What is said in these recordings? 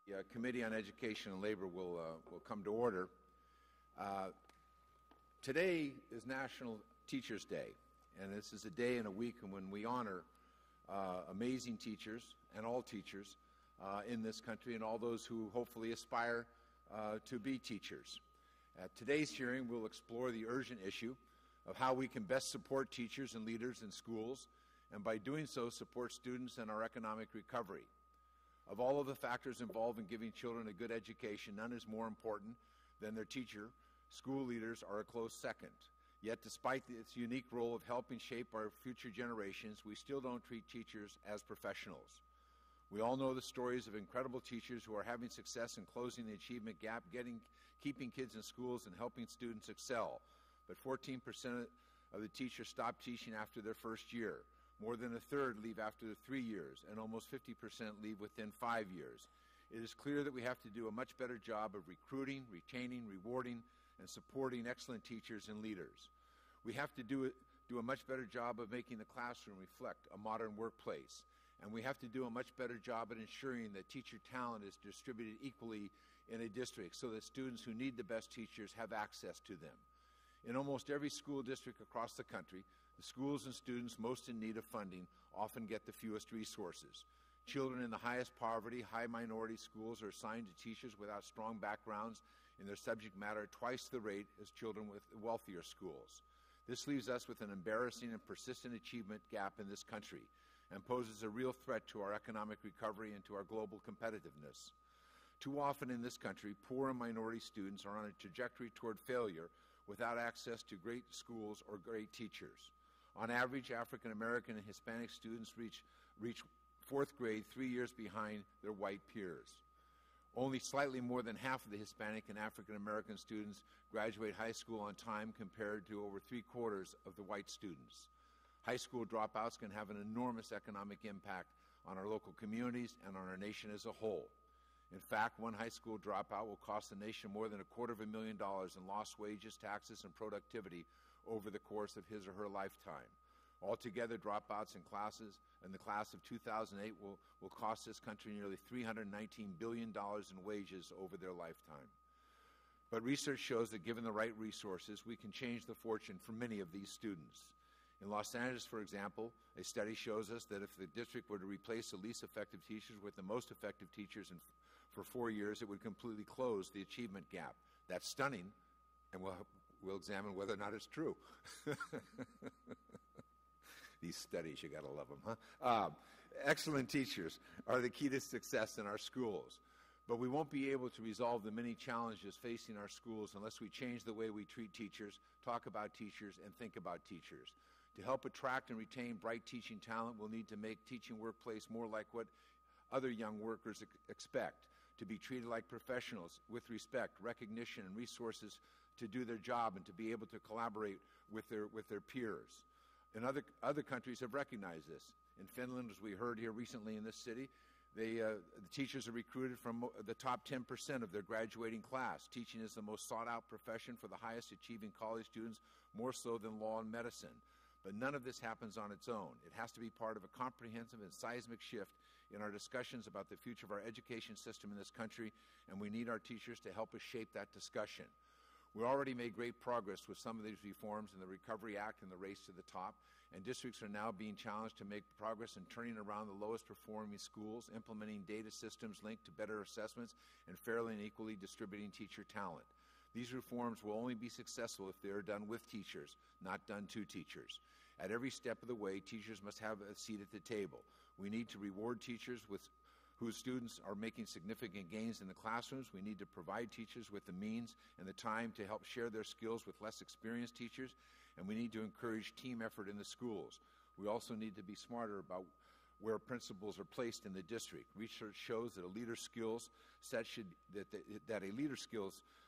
The Committee on Education and Labor will come to order. Today is National Teachers Day, and this is a day and a week when we honor amazing teachers and all teachers in this country and all those who hopefully aspire to be teachers. At today's hearing, we'll explore the urgent issue of how we can best support teachers and leaders in schools, and by doing so, support students and our economic recovery. Of all of the factors involved in giving children a good education, none is more important than their teacher. School leaders are a close second. Yet, despite its unique role of helping shape our future generations, we still don't treat teachers as professionals. We all know the stories of incredible teachers who are having success in closing the achievement gap, keeping kids in schools and helping students excel. But 14% of the teachers stop teaching after their first year. More than a third leave after 3 years, and almost 50% leave within 5 years. It is clear that we have to do a much better job of recruiting, retaining, rewarding, and supporting excellent teachers and leaders. We have to do a much better job of making the classroom reflect a modern workplace. And we have to do a much better job at ensuring that teacher talent is distributed equally in a district so that students who need the best teachers have access to them. In almost every school district across the country, the schools and students most in need of funding often get the fewest resources. Children in the highest poverty, high minority schools are assigned to teachers without strong backgrounds in their subject matter at twice the rate as children with wealthier schools. This leaves us with an embarrassing and persistent achievement gap in this country and poses a real threat to our economic recovery and to our global competitiveness. Too often in this country, poor and minority students are on a trajectory toward failure without access to great schools or great teachers. On average, African American and Hispanic students reach fourth grade 3 years behind their white peers. Only slightly more than half of the Hispanic and African American students graduate high school on time compared to over 3/4 of the white students. High school dropouts can have an enormous economic impact on our local communities and on our nation as a whole. In fact, one high school dropout will cost the nation more than $250,000 in lost wages, taxes, and productivity over the course of his or her lifetime. Altogether, dropouts in the class of 2008 will cost this country nearly $319 billion in wages over their lifetime. But research shows that given the right resources, we can change the fortune for many of these students. In Los Angeles, for example, a study shows us that if the district were to replace the least effective teachers with the most effective teachers for 4 years, it would completely close the achievement gap. That's stunning, and we'll examine whether or not it's true. These studies, you got to love them, huh? Excellent teachers are the key to success in our schools. But we won't be able to resolve the many challenges facing our schools unless we change the way we treat teachers, talk about teachers, and think about teachers. To help attract and retain bright teaching talent, we'll need to make teaching workplace more like what other young workers expect, to be treated like professionals with respect, recognition, and resources to do their job and to be able to collaborate with their peers. And other countries have recognized this. In Finland, as we heard here recently in this city, the teachers are recruited from the top 10% of their graduating class. Teaching is the most sought-out profession for the highest achieving college students, more so than law and medicine. But none of this happens on its own. It has to be part of a comprehensive and seismic shift in our discussions about the future of our education system in this country, and we need our teachers to help us shape that discussion. We already made great progress with some of these reforms in the Recovery Act and the Race to the Top, and districts are now being challenged to make progress in turning around the lowest performing schools, implementing data systems linked to better assessments, and fairly and equally distributing teacher talent. These reforms will only be successful if they are done with teachers, not done to teachers. At every step of the way, teachers must have a seat at the table. We need to reward teachers whose students are making significant gains in the classrooms. We need to provide teachers with the means and the time to help share their skills with less experienced teachers, and we need to encourage team effort in the schools. We also need to be smarter about where principals are placed in the district. Research shows that a leader's skills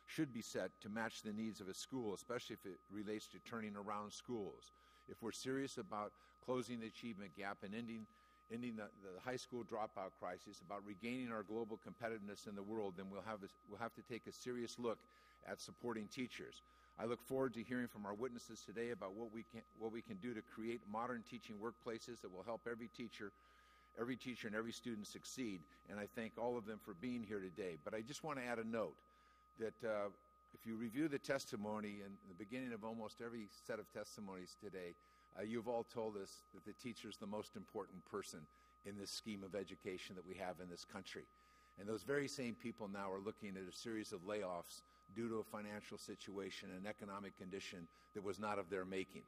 should be set to match the needs of a school, especially if it relates to turning around schools. If we're serious about closing the achievement gap and ending the high school dropout crisis, about regaining our global competitiveness in the world, then we'll have to take a serious look at supporting teachers. I look forward to hearing from our witnesses today about what we can do to create modern teaching workplaces that will help every teacher every teacher and every student succeed, and I thank all of them for being here today. But I just want to add a note that if you review the testimony in the beginning of almost every set of testimonies today, you've all told us that the teacher is the most important person in this scheme of education that we have in this country. And those very same people now are looking at a series of layoffs due to a financial situation and economic condition that was not of their making.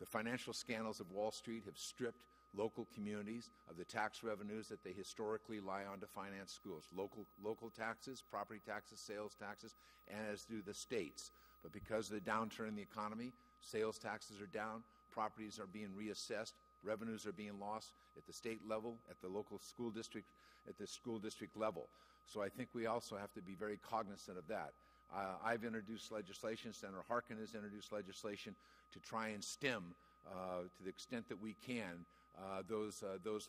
The financial scandals of Wall Street have stripped local communities of the tax revenues that they historically rely on to finance schools. Local taxes, property taxes, sales taxes, and as do the states. But because of the downturn in the economy, sales taxes are down, properties are being reassessed, revenues are being lost at the state level, at the local school district, at the school district level. So I think we also have to be very cognizant of that. I've introduced legislation, Senator Harkin has introduced legislation to try and stem, to the extent that we can, those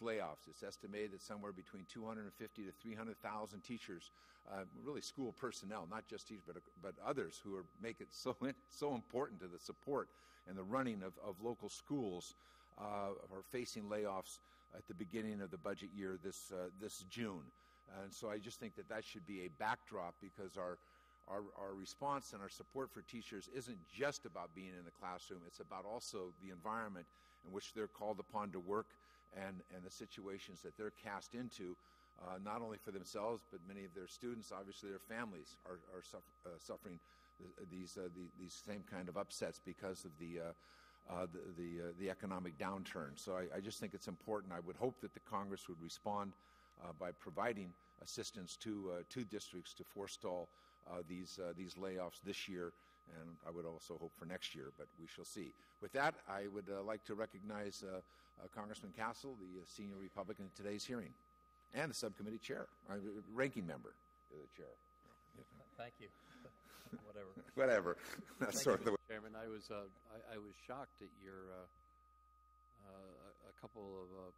layoffs. It's estimated that somewhere between 250 to 300,000 teachers, really school personnel, not just teachers, but others who make it so important to the support and the running of local schools, are facing layoffs at the beginning of the budget year this June. And so I just think that should be a backdrop, because our response and our support for teachers isn't just about being in the classroom. It's about also the environment in which they're called upon to work and the situations that they're cast into, not only for themselves, but many of their students. Obviously, their families are suffering these same kind of upsets because of the economic downturn. So I just think it's important. I would hope that the Congress would respond by providing assistance to districts to forestall these layoffs this year, and I would also hope for next year, but we shall see. With that, I would like to recognize Congressman Castle, the senior Republican in today's hearing, and the subcommittee chair, ranking member of the chair. Thank you. Whatever. That's sort of the way. Chairman, I was shocked at your a couple of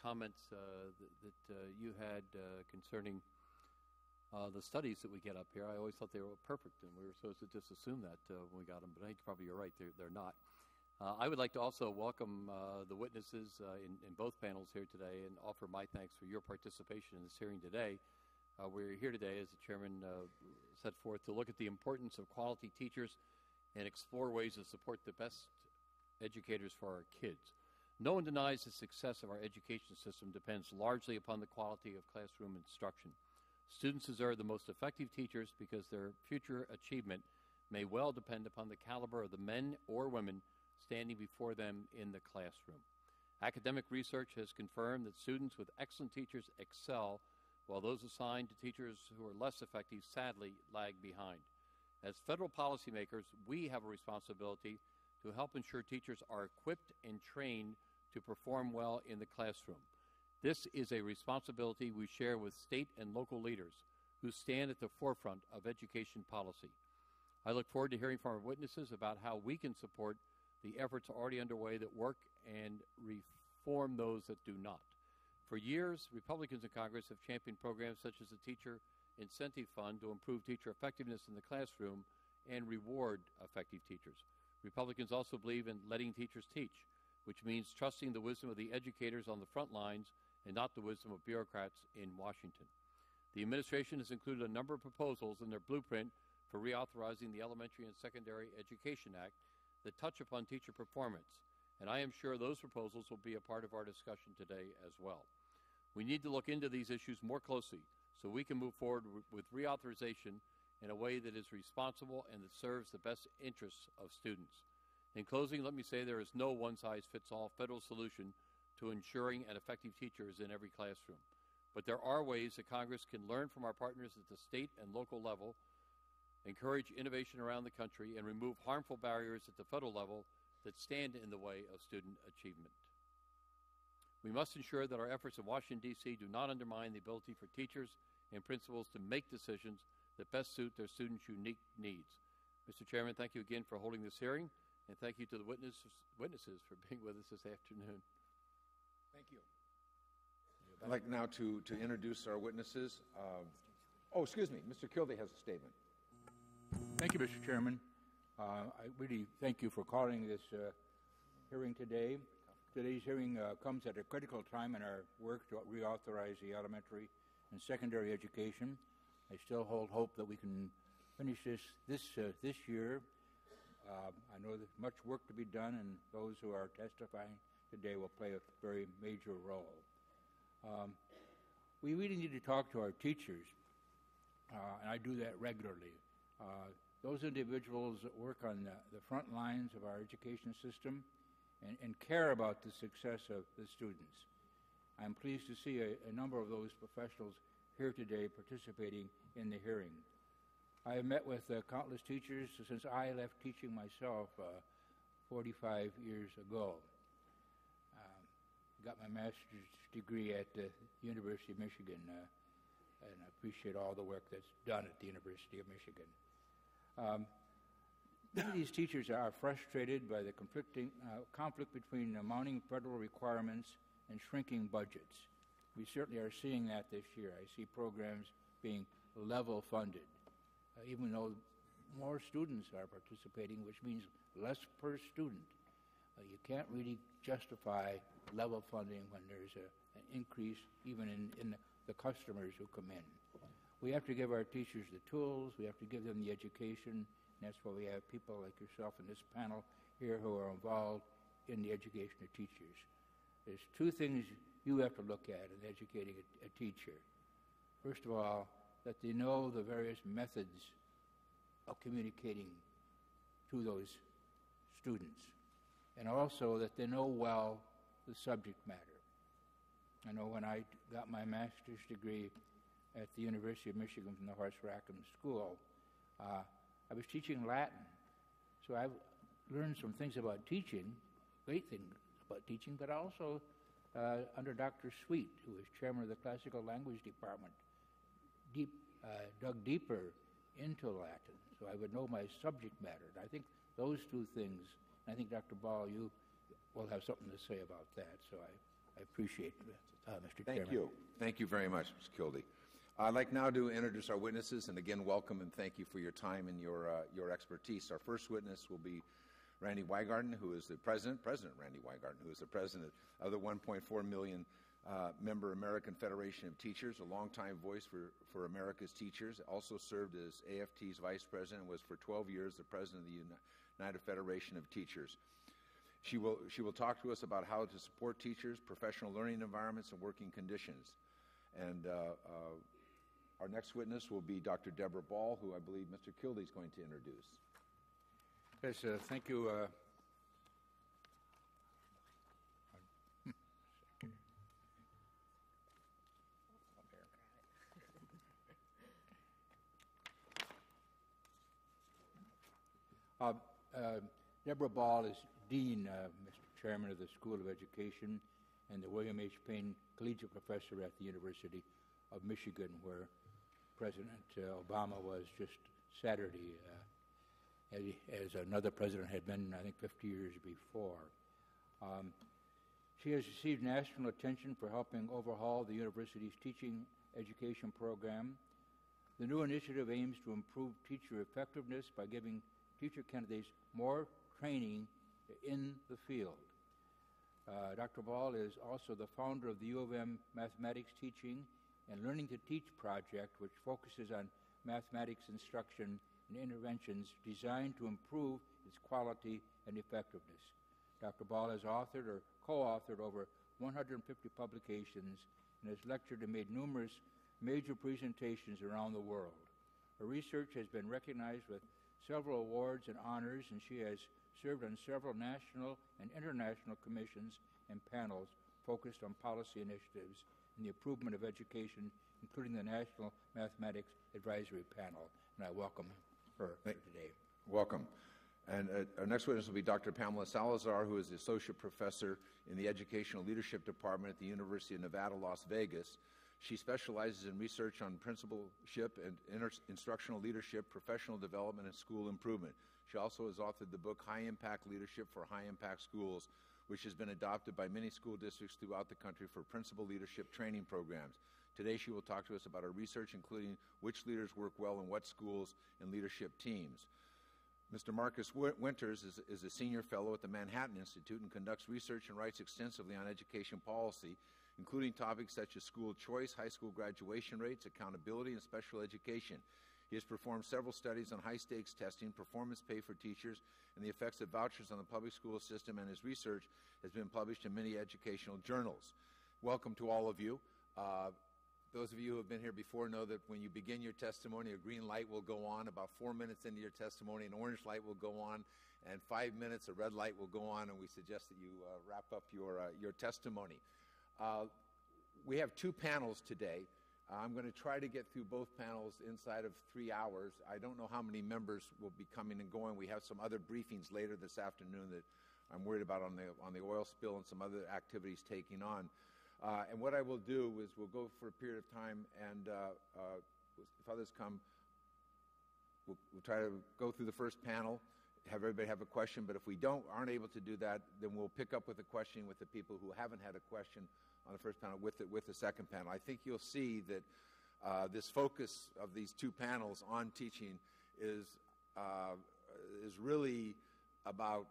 comments that you had concerning the studies that we get up here. I always thought they were perfect, and we were supposed to just assume that when we got them. But I think probably you're right; they're not. I would like to also welcome the witnesses in both panels here today, and offer my thanks for your participation in this hearing today. We're here today, as the chairman set forth, to look at the importance of quality teachers and explore ways to support the best educators for our kids. No one denies the success of our education system depends largely upon the quality of classroom instruction. Students deserve the most effective teachers because their future achievement may well depend upon the caliber of the men or women standing before them in the classroom. Academic research has confirmed that students with excellent teachers excel, while those assigned to teachers who are less effective sadly lag behind. As federal policymakers, we have a responsibility to help ensure teachers are equipped and trained to perform well in the classroom. This is a responsibility we share with state and local leaders who stand at the forefront of education policy. I look forward to hearing from our witnesses about how we can support the efforts already underway that work and reform those that do not. For years, Republicans in Congress have championed programs such as the Teacher Incentive Fund to improve teacher effectiveness in the classroom and reward effective teachers. Republicans also believe in letting teachers teach, which means trusting the wisdom of the educators on the front lines and not the wisdom of bureaucrats in Washington. The administration has included a number of proposals in their blueprint for reauthorizing the Elementary and Secondary Education Act that touch upon teacher performance, and I am sure those proposals will be a part of our discussion today as well. We need to look into these issues more closely so we can move forward with reauthorization in a way that is responsible and that serves the best interests of students. In closing, let me say there is no one-size-fits-all federal solution to ensuring an effective teacher is in every classroom. But there are ways that Congress can learn from our partners at the state and local level, encourage innovation around the country, and remove harmful barriers at the federal level that stand in the way of student achievement. We must ensure that our efforts in Washington, D.C. do not undermine the ability for teachers and principals to make decisions that best suit their students' unique needs. Mr. Chairman, thank you again for holding this hearing, and thank you to the witnesses for being with us this afternoon. Thank you. I'd like now to introduce our witnesses. Excuse me, Mr. Kildee has a statement. Thank you, Mr. Chairman. I really thank you for calling this hearing today. Today's hearing comes at a critical time in our work to reauthorize the elementary and secondary education. I still hold hope that we can finish this year. I know there's much work to be done, and those who are testifying today will play a very major role. We really need to talk to our teachers, and I do that regularly. Those individuals that work on the front lines of our education system and care about the success of the students. I'm pleased to see a number of those professionals here today participating in the hearing. I have met with countless teachers since I left teaching myself 45 years ago. Got my master's degree at the University of Michigan, and I appreciate all the work that's done at the University of Michigan. Many of these teachers are frustrated by the conflict between mounting federal requirements and shrinking budgets. We certainly are seeing that this year. I see programs being level funded, even though more students are participating, which means less per student. You can't really justify level funding when there's an increase even in the customers who come in. We have to give our teachers the tools, we have to give them the education, and that's why we have people like yourself in this panel here who are involved in the education of teachers. There's two things you have to look at in educating a teacher. First of all, that they know the various methods of communicating to those students, and also that they know well the subject matter. I know when I got my master's degree at the University of Michigan from the Horace Rackham School, I was teaching Latin. So I've learned some things about teaching, great things about teaching, but also under Dr. Sweet, who was chairman of the Classical Language Department, dug deeper into Latin, so I would know my subject matter. And I think those two things, and I think Dr. Ball, you will have something to say about that, so I appreciate it, Mr. Chairman. Thank you. Thank you very much, Mr. Kildee. I'd like now to introduce our witnesses, and again, welcome and thank you for your time and your expertise. Our first witness will be Randi Weingarten, who is the President Randi Weingarten, who is the president of the 1.4 million member American Federation of Teachers, a longtime voice for America's teachers, also served as AFT's vice president, and was for 12 years the president of the United Federation of Teachers. She will talk to us about how to support teachers, professional learning environments, and working conditions. And our next witness will be Dr. Deborah Ball, who I believe Mr. Kildee is going to introduce. Yes, thank you. Deborah Ball is Dean, Mr. Chairman of the School of Education and the William H. Payne Collegiate Professor at the University of Michigan, where President Obama was just Saturday, as another president had been, I think, 50 years before. She has received national attention for helping overhaul the university's teaching education program. The new initiative aims to improve teacher effectiveness by giving teacher candidates more training in the field. Dr. Ball is also the founder of the U of M Mathematics Teaching and Learning to Teach project, which focuses on mathematics instruction and interventions designed to improve its quality and effectiveness. Dr. Ball has authored or co-authored over 150 publications and has lectured and made numerous major presentations around the world. Her research has been recognized with several awards and honors, and she has served on several national and international commissions and panels focused on policy initiatives and the improvement of education, including the National Mathematics Advisory Panel. And I welcome her today. Welcome. And our next witness will be Dr. Pamela Salazar, who is the Associate Professor in the Educational Leadership Department at the University of Nevada, Las Vegas. She specializes in research on principalship and instructional leadership, professional development, and school improvement. She also has authored the book High Impact Leadership for High Impact Schools, which has been adopted by many school districts throughout the country for principal leadership training programs. Today she will talk to us about her research, including which leaders work well in what schools and leadership teams. Mr. Marcus Winters is a senior fellow at the Manhattan Institute and conducts research and writes extensively on education policy, including topics such as school choice, high school graduation rates, accountability, and special education. He has performed several studies on high-stakes testing, performance pay for teachers, and the effects of vouchers on the public school system, and his research has been published in many educational journals. Welcome to all of you. Those of you who have been here before know that when you begin your testimony, a green light will go on. About 4 minutes into your testimony, an orange light will go on, and 5 minutes, a red light will go on, and we suggest that you wrap up your testimony. We have two panels today. I'm going to try to get through both panels inside of 3 hours. I don't know how many members will be coming and going. We have some other briefings later this afternoon that I'm worried about on the oil spill and some other activities taking on. And what I will do is we'll go for a period of time, and if others come, we'll try to go through the first panel, have everybody have a question. But if we aren't able to do that, then we'll pick up with a question with the people who haven't had a question on the first panel with the second panel. I think you'll see that this focus of these two panels on teaching is really about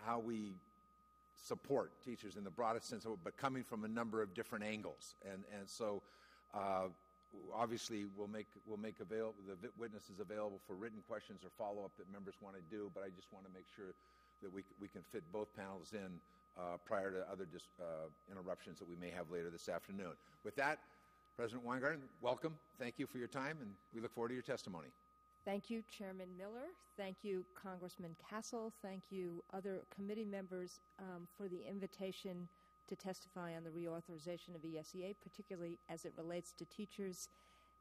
how we support teachers in the broadest sense, but coming from a number of different angles. And so obviously we'll make available the witnesses available for written questions or follow-up that members want to do, but I just want to make sure that we can fit both panels in prior to other interruptions that we may have later this afternoon. With that, President Weingarten, welcome. Thank you for your time, and we look forward to your testimony. Thank you, Chairman Miller. Thank you, Congressman Castle. Thank you, other committee members, for the invitation to testify on the reauthorization of ESEA, particularly as it relates to teachers.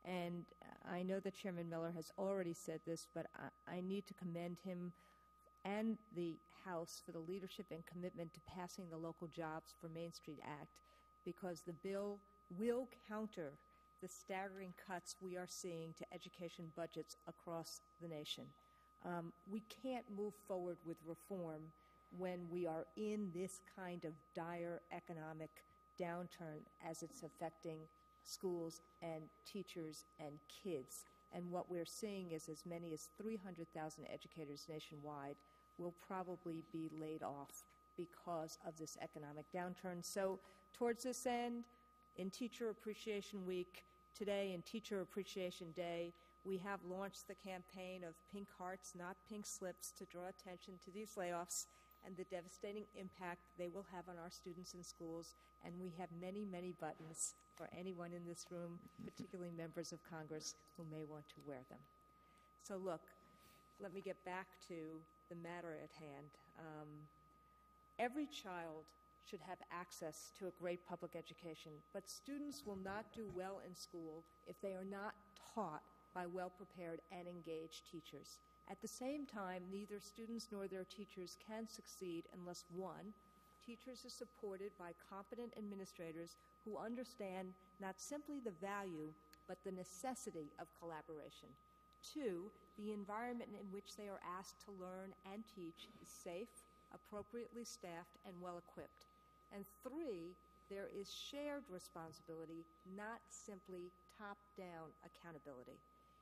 And I know that Chairman Miller has already said this, but I need to commend him and the House for the leadership and commitment to passing the Local Jobs for Main Street Act, because the bill will counter the staggering cuts we are seeing to education budgets across the nation. We can't move forward with reform when we are in this kind of dire economic downturn as it's affecting schools and teachers and kids. And what we're seeing is as many as 300,000 educators nationwide will probably be laid off because of this economic downturn. So towards this end, in Teacher Appreciation Week, today in Teacher Appreciation Day, we have launched the campaign of Pink Hearts, Not Pink Slips, to draw attention to these layoffs and the devastating impact they will have on our students in schools. And we have many, many buttons for anyone in this room, particularly members of Congress, who may want to wear them. So look, let me get back to the matter at hand. Every child should have access to a great public education, but students will not do well in school if they are not taught by well-prepared and engaged teachers. At the same time, neither students nor their teachers can succeed unless, one, teachers are supported by competent administrators who understand not simply the value, but the necessity of collaboration. Two, the environment in which they are asked to learn and teach is safe, appropriately staffed, and well-equipped. And three, there is shared responsibility, not simply top-down accountability.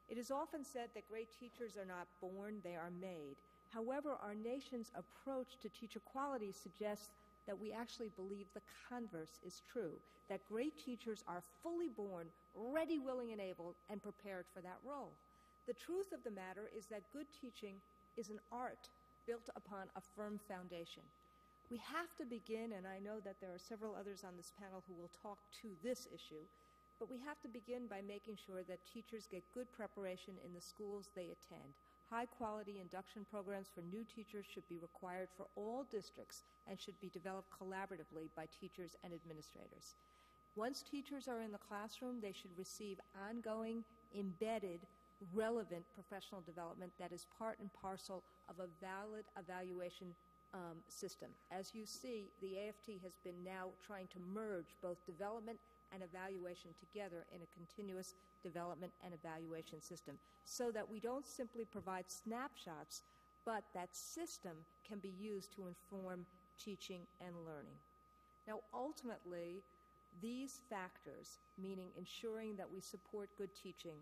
It is often said that great teachers are not born, they are made. However, our nation's approach to teacher quality suggests that we actually believe the converse is true, that great teachers are fully born, ready, willing, and able, and prepared for that role. The truth of the matter is that good teaching is an art built upon a firm foundation. We have to begin, and I know that there are several others on this panel who will talk to this issue, but we have to begin by making sure that teachers get good preparation in the schools they attend. High-quality induction programs for new teachers should be required for all districts and should be developed collaboratively by teachers and administrators. Once teachers are in the classroom, they should receive ongoing, embedded, relevant professional development that is part and parcel of a valid evaluation system. As you see, the AFT has been now trying to merge both development and evaluation together in a continuous development and evaluation system so that we don't simply provide snapshots, but that system can be used to inform teaching and learning. Now, ultimately, these factors, meaning ensuring that we support good teaching,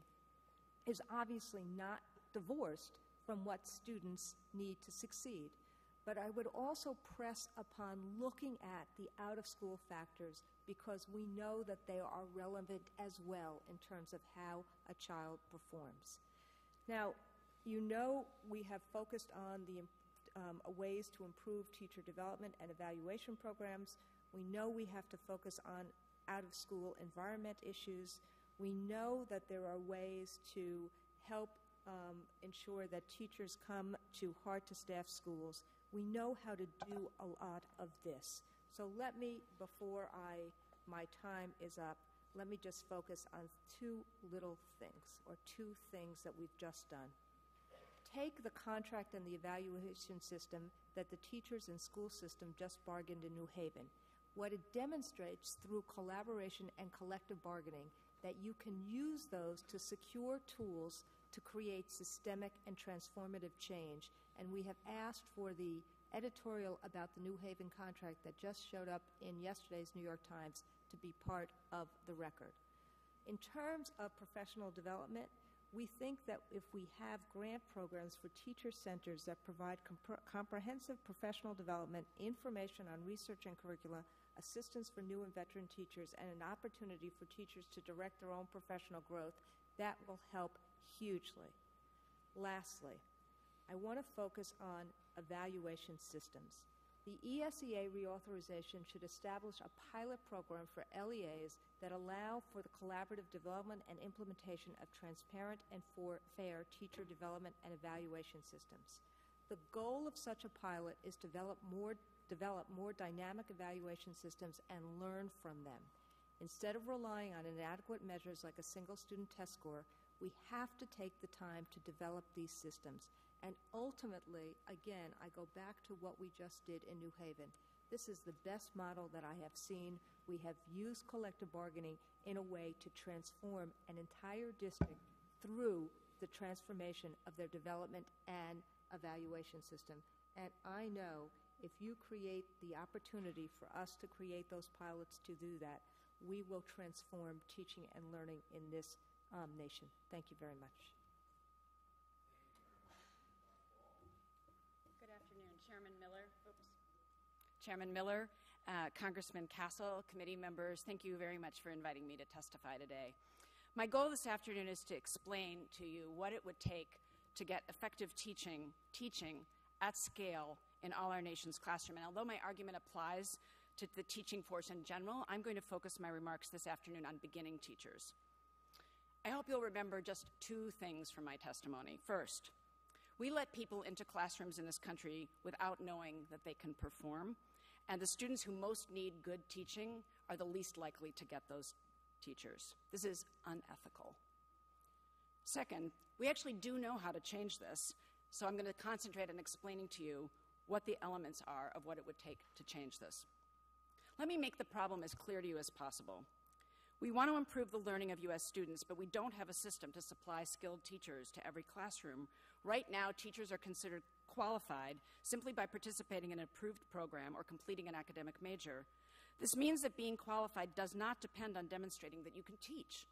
is obviously not divorced from what students need to succeed. But I would also press upon looking at the out-of-school factors because we know that they are relevant as well in terms of how a child performs. Now, you know we have focused on the ways to improve teacher development and evaluation programs. We know we have to focus on out-of-school environment issues. We know that there are ways to help ensure that teachers come to hard-to-staff schools. We know how to do a lot of this. So let me, before my time is up, let me just focus on two little things, or two things that we've just done. Take the contract and the evaluation system that the teachers and school system just bargained in New Haven. What it demonstrates through collaboration and collective bargaining that you can use those to secure tools to create systemic and transformative change. And we have asked for the editorial about the New Haven contract that just showed up in yesterday's New York Times to be part of the record. In terms of professional development, we think that if we have grant programs for teacher centers that provide comprehensive professional development, information on research and curricula, assistance for new and veteran teachers, and an opportunity for teachers to direct their own professional growth, that will help hugely. Lastly, I want to focus on evaluation systems. The ESEA reauthorization should establish a pilot program for LEAs that allow for the collaborative development and implementation of transparent and fair teacher development and evaluation systems. The goal of such a pilot is to develop more dynamic evaluation systems and learn from them. Instead of relying on inadequate measures like a single student test score, we have to take the time to develop these systems. And ultimately, again, I go back to what we just did in New Haven. This is the best model that I have seen. We have used collective bargaining in a way to transform an entire district through the transformation of their development and evaluation system. And I know if you create the opportunity for us to create those pilots to do that, we will transform teaching and learning in this nation. Thank you very much. Chairman Miller, Congressman Castle, committee members, thank you very much for inviting me to testify today. My goal this afternoon is to explain to you what it would take to get effective teaching at scale in all our nation's classroom. And although my argument applies to the teaching force in general, I'm going to focus my remarks this afternoon on beginning teachers. I hope you'll remember just two things from my testimony. First, we let people into classrooms in this country without knowing that they can perform, and the students who most need good teaching are the least likely to get those teachers. This is unethical. Second, we actually do know how to change this, so I'm going to concentrate on explaining to you what the elements are of what it would take to change this. Let me make the problem as clear to you as possible. We want to improve the learning of U.S. students, but we don't have a system to supply skilled teachers to every classroom. Right now, teachers are considered qualified simply by participating in an approved program or completing an academic major. This means that being qualified does not depend on demonstrating that you can teach.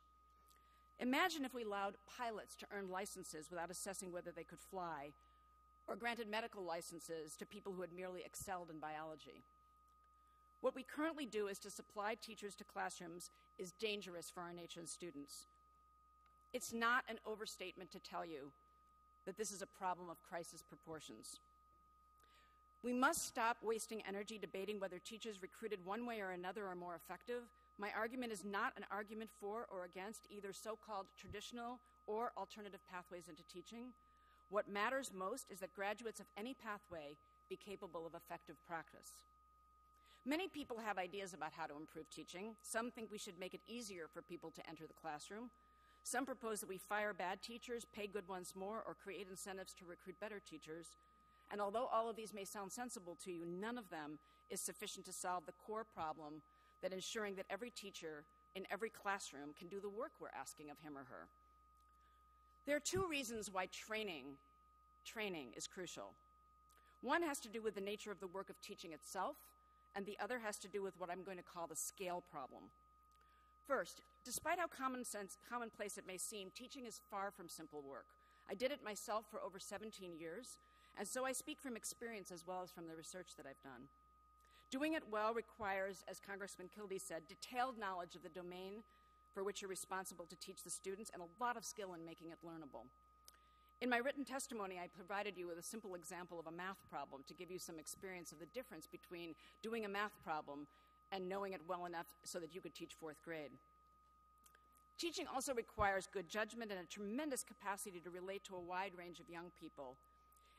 Imagine if we allowed pilots to earn licenses without assessing whether they could fly, or granted medical licenses to people who had merely excelled in biology. What we currently do is to supply teachers to classrooms is dangerous for our nation's students. It's not an overstatement to tell you that this is a problem of crisis proportions. We must stop wasting energy debating whether teachers recruited one way or another are more effective. My argument is not an argument for or against either so-called traditional or alternative pathways into teaching. What matters most is that graduates of any pathway be capable of effective practice. Many people have ideas about how to improve teaching. Some think we should make it easier for people to enter the classroom. Some propose that we fire bad teachers, pay good ones more, or create incentives to recruit better teachers. And although all of these may sound sensible to you, none of them is sufficient to solve the core problem that ensuring that every teacher in every classroom can do the work we're asking of him or her. There are two reasons why training is crucial. One has to do with the nature of the work of teaching itself, and the other has to do with what I'm going to call the scale problem. First, despite how commonplace it may seem, teaching is far from simple work. I did it myself for over 17 years, and so I speak from experience as well as from the research that I've done. Doing it well requires, as Congressman Kildee said, detailed knowledge of the domain for which you're responsible to teach the students and a lot of skill in making it learnable. In my written testimony, I provided you with a simple example of a math problem to give you some experience of the difference between doing a math problem and knowing it well enough so that you could teach fourth grade. Teaching also requires good judgment and a tremendous capacity to relate to a wide range of young people.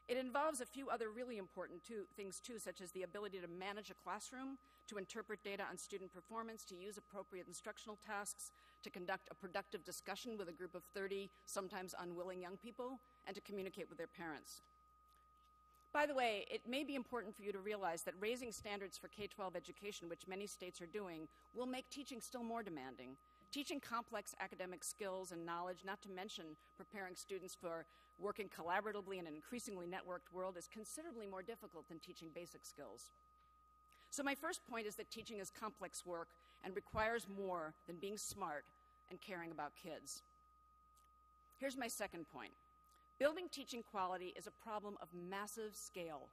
It involves a few other really important things too, such as the ability to manage a classroom, to interpret data on student performance, to use appropriate instructional tasks, to conduct a productive discussion with a group of 30, sometimes unwilling young people, and to communicate with their parents. By the way, it may be important for you to realize that raising standards for K-12 education, which many states are doing, will make teaching still more demanding. Teaching complex academic skills and knowledge, not to mention preparing students for working collaboratively in an increasingly networked world, is considerably more difficult than teaching basic skills. So my first point is that teaching is complex work and requires more than being smart and caring about kids. Here's my second point. Building teaching quality is a problem of massive scale.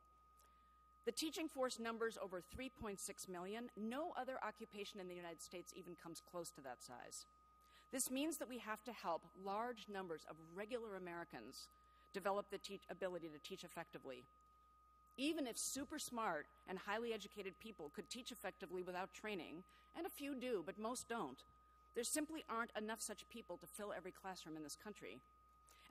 The teaching force numbers over 3.6 million. No other occupation in the United States even comes close to that size. This means that we have to help large numbers of regular Americans develop the ability to teach effectively. Even if super smart and highly educated people could teach effectively without training, and a few do, but most don't, there simply aren't enough such people to fill every classroom in this country.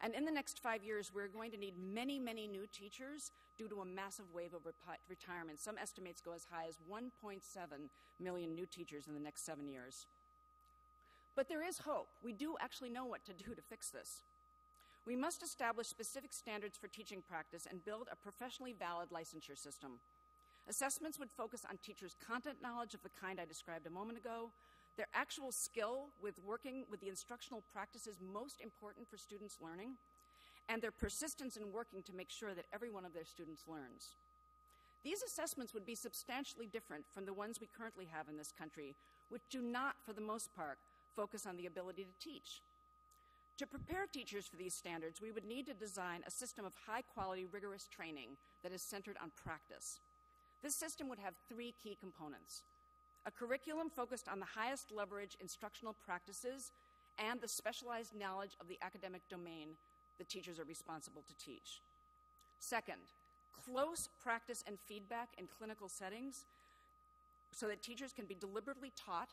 And in the next 5 years, we're going to need many, many new teachers due to a massive wave of retirement. Some estimates go as high as 1.7 million new teachers in the next 7 years. But there is hope. We do actually know what to do to fix this. We must establish specific standards for teaching practice and build a professionally valid licensure system. Assessments would focus on teachers' content knowledge of the kind I described a moment ago, their actual skill with working with the instructional practices most important for students' learning, and their persistence in working to make sure that every one of their students learns. These assessments would be substantially different from the ones we currently have in this country, which do not, for the most part, focus on the ability to teach. To prepare teachers for these standards, we would need to design a system of high-quality, rigorous training that is centered on practice. This system would have three key components: a curriculum focused on the highest leverage instructional practices and the specialized knowledge of the academic domain the teachers are responsible to teach. Second, close practice and feedback in clinical settings so that teachers can be deliberately taught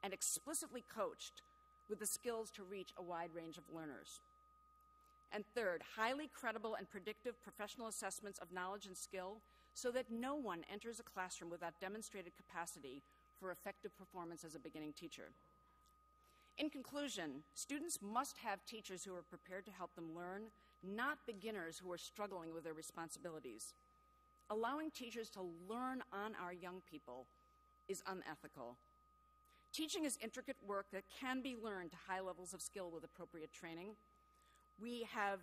and explicitly coached with the skills to reach a wide range of learners. And third, highly credible and predictive professional assessments of knowledge and skill so that no one enters a classroom without demonstrated capacity for effective performance as a beginning teacher. In conclusion, students must have teachers who are prepared to help them learn, not beginners who are struggling with their responsibilities. Allowing teachers to learn on our young people is unethical. Teaching is intricate work that can be learned to high levels of skill with appropriate training. We have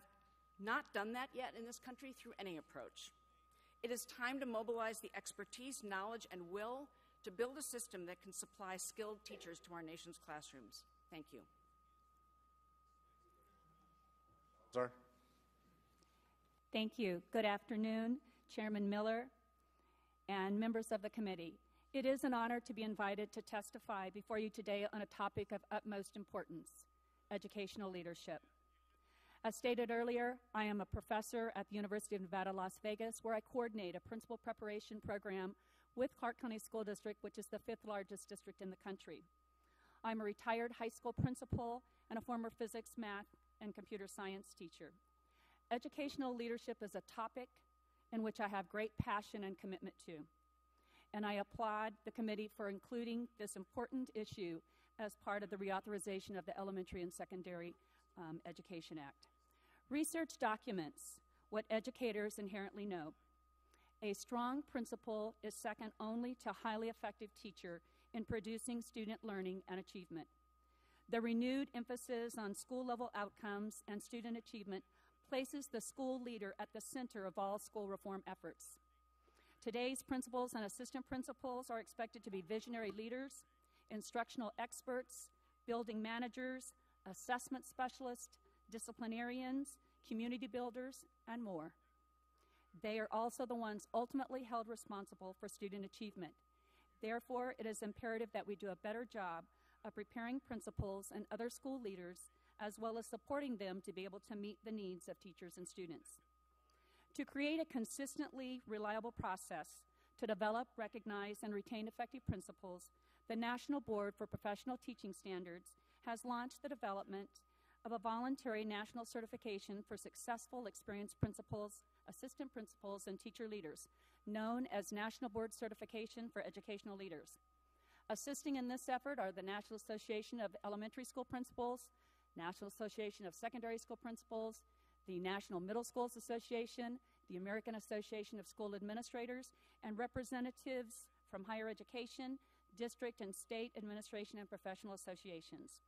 not done that yet in this country through any approach. It is time to mobilize the expertise, knowledge, and will to build a system that can supply skilled teachers to our nation's classrooms. Thank you. Sir? Thank you. Good afternoon, Chairman Miller and members of the committee. It is an honor to be invited to testify before you today on a topic of utmost importance: educational leadership. As stated earlier, I am a professor at the University of Nevada, Las Vegas, where I coordinate a principal preparation program with Clark County School District, which is the 5th largest district in the country. I'm a retired high school principal and a former physics, math, and computer science teacher. Educational leadership is a topic in which I have great passion and commitment to, and I applaud the committee for including this important issue as part of the reauthorization of the Elementary and Secondary Education Act. Research documents what educators inherently know. A strong principal is second only to a highly effective teacher in producing student learning and achievement. The renewed emphasis on school-level outcomes and student achievement places the school leader at the center of all school reform efforts. Today's principals and assistant principals are expected to be visionary leaders, instructional experts, building managers, assessment specialists, disciplinarians, community builders, and more. They are also the ones ultimately held responsible for student achievement. Therefore, it is imperative that we do a better job of preparing principals and other school leaders, as well as supporting them to be able to meet the needs of teachers and students. To create a consistently reliable process to develop, recognize, and retain effective principals, the National Board for Professional Teaching Standards has launched the development of a voluntary national certification for successful experienced principals, assistant principals, and teacher leaders, known as National Board Certification for Educational Leaders. Assisting in this effort are the National Association of Elementary School Principals, National Association of Secondary School Principals, the National Middle Schools Association, the American Association of School Administrators, and representatives from higher education, district and state administration and professional associations.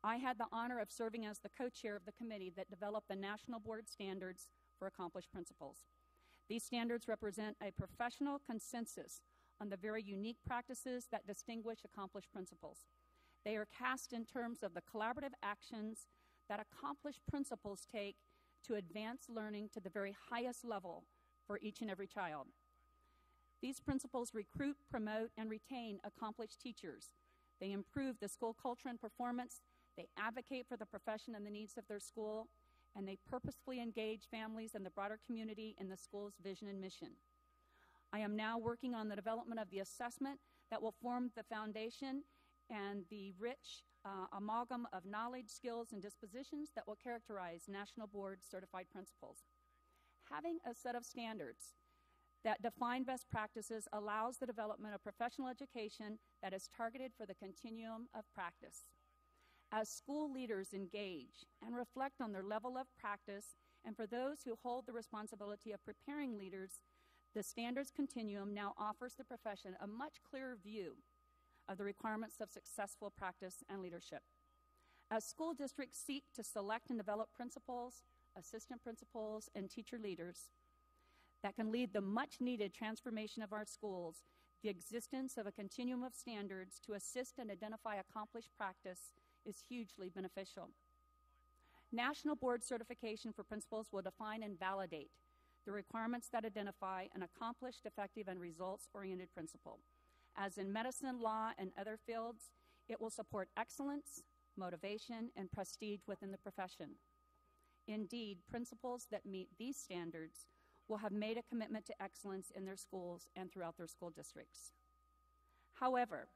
I had the honor of serving as the co-chair of the committee that developed the National Board Standards for Accomplished Principals. These standards represent a professional consensus on the very unique practices that distinguish accomplished principals. They are cast in terms of the collaborative actions that accomplished principals take to advance learning to the very highest level for each and every child. These principals recruit, promote, and retain accomplished teachers. They improve the school culture and performance. They advocate for the profession and the needs of their school, and they purposefully engage families and the broader community in the school's vision and mission. I am now working on the development of the assessment that will form the foundation and the rich amalgam of knowledge, skills, and dispositions that will characterize National Board Certified Principals. Having a set of standards that define best practices allows the development of professional education that is targeted for the continuum of practice. As school leaders engage and reflect on their level of practice, and for those who hold the responsibility of preparing leaders, the standards continuum now offers the profession a much clearer view of the requirements of successful practice and leadership. As school districts seek to select and develop principals, assistant principals, and teacher leaders that can lead the much-needed transformation of our schools, the existence of a continuum of standards to assist and identify accomplished practice is hugely beneficial. National Board Certification for Principals will define and validate the requirements that identify an accomplished, effective, and results-oriented principal. As in medicine, law, and other fields, it will support excellence, motivation, and prestige within the profession. Indeed, principals that meet these standards will have made a commitment to excellence in their schools and throughout their school districts. However,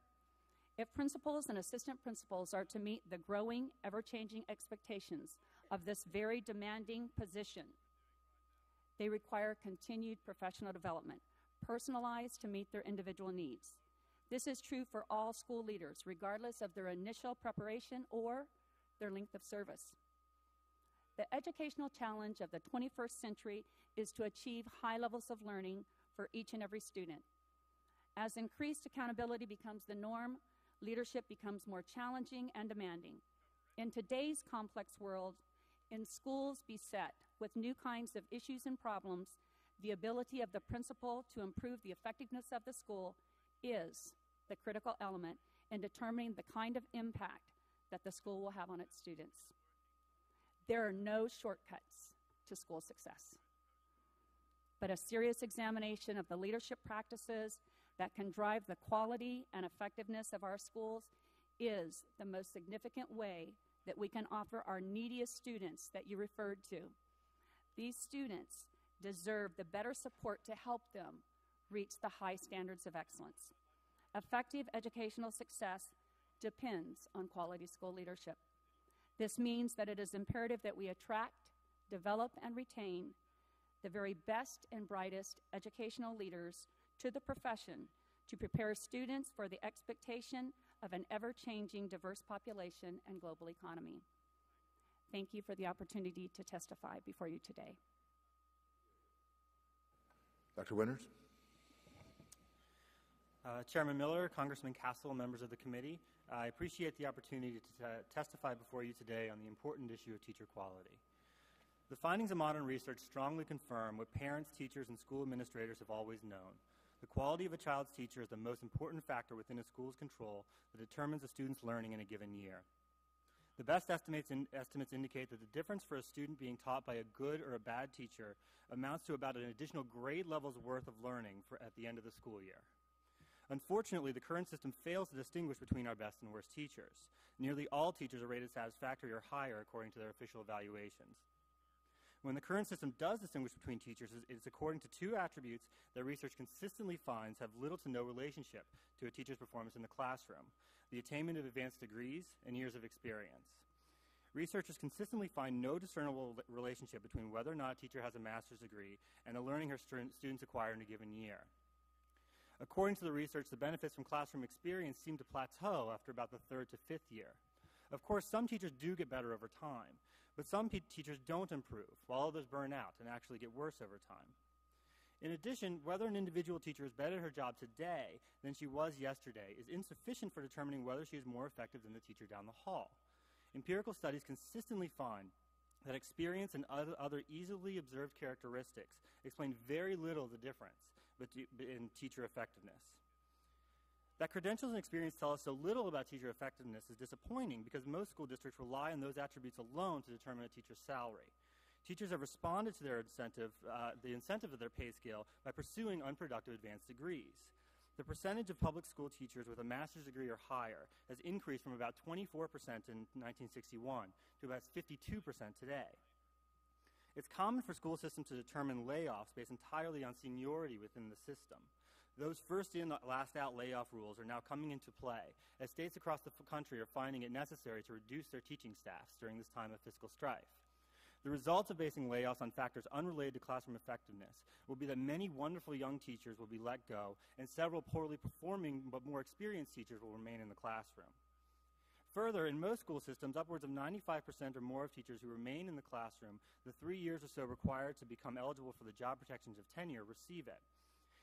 if principals and assistant principals are to meet the growing, ever-changing expectations of this very demanding position, they require continued professional development, personalized to meet their individual needs. This is true for all school leaders, regardless of their initial preparation or their length of service. The educational challenge of the 21st century is to achieve high levels of learning for each and every student. As increased accountability becomes the norm, leadership becomes more challenging and demanding. In today's complex world, in schools beset with new kinds of issues and problems, the ability of the principal to improve the effectiveness of the school is the critical element in determining the kind of impact that the school will have on its students. There are no shortcuts to school success, but a serious examination of the leadership practices that can drive the quality and effectiveness of our schools is the most significant way that we can offer our neediest students that you referred to. These students deserve the better support to help them reach the high standards of excellence. Effective educational success depends on quality school leadership. This means that it is imperative that we attract, develop, and retain the very best and brightest educational leaders to the profession to prepare students for the expectation of an ever-changing diverse population and global economy. Thank you for the opportunity to testify before you today. Dr. Winters? Chairman Miller, Congressman Castle, members of the committee, I appreciate the opportunity to testify before you today on the important issue of teacher quality. The findings of modern research strongly confirm what parents, teachers, and school administrators have always known. The quality of a child's teacher is the most important factor within a school's control that determines a student's learning in a given year. The best estimates indicate that the difference for a student being taught by a good or a bad teacher amounts to about an additional grade level's worth of learning at the end of the school year. Unfortunately, the current system fails to distinguish between our best and worst teachers. Nearly all teachers are rated satisfactory or higher according to their official evaluations. When the current system does distinguish between teachers, it's according to two attributes that research consistently finds have little to no relationship to a teacher's performance in the classroom: the attainment of advanced degrees and years of experience. Researchers consistently find no discernible relationship between whether or not a teacher has a master's degree and the learning her students acquire in a given year. According to the research, the benefits from classroom experience seem to plateau after about the third to fifth year. Of course, some teachers do get better over time, but some teachers don't improve, while others burn out and actually get worse over time. In addition, whether an individual teacher is better at her job today than she was yesterday is insufficient for determining whether she is more effective than the teacher down the hall. Empirical studies consistently find that experience and other easily observed characteristics explain very little of the difference in teacher effectiveness. That credentials and experience tell us so little about teacher effectiveness is disappointing because most school districts rely on those attributes alone to determine a teacher's salary. Teachers have responded to their the incentive of their pay scale by pursuing unproductive advanced degrees. The percentage of public school teachers with a master's degree or higher has increased from about 24% in 1961 to about 52% today. It's common for school systems to determine layoffs based entirely on seniority within the system. Those first-in, last-out layoff rules are now coming into play as states across the country are finding it necessary to reduce their teaching staffs during this time of fiscal strife. The results of basing layoffs on factors unrelated to classroom effectiveness will be that many wonderful young teachers will be let go and several poorly performing but more experienced teachers will remain in the classroom. Further, in most school systems, upwards of 95% or more of teachers who remain in the classroom the 3 years or so required to become eligible for the job protections of tenure receive it.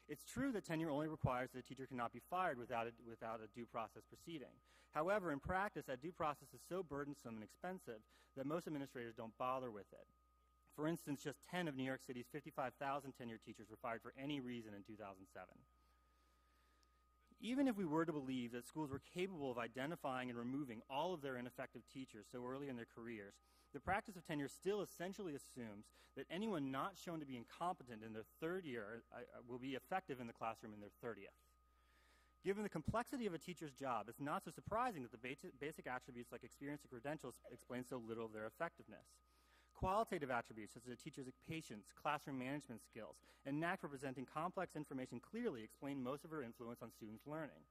It's true that tenure only requires that a teacher cannot be fired without a due process proceeding. However, in practice, that due process is so burdensome and expensive that most administrators don't bother with it. For instance, just 10 of New York City's 55,000 tenured teachers were fired for any reason in 2007. Even if we were to believe that schools were capable of identifying and removing all of their ineffective teachers so early in their careers, the practice of tenure still essentially assumes that anyone not shown to be incompetent in their third year will be effective in the classroom in their 30th. Given the complexity of a teacher's job, it's not so surprising that the basic attributes like experience and credentials explain so little of their effectiveness. Qualitative attributes such as a teacher's patience, classroom management skills, and knack for presenting complex information clearly explain most of her influence on students' learning.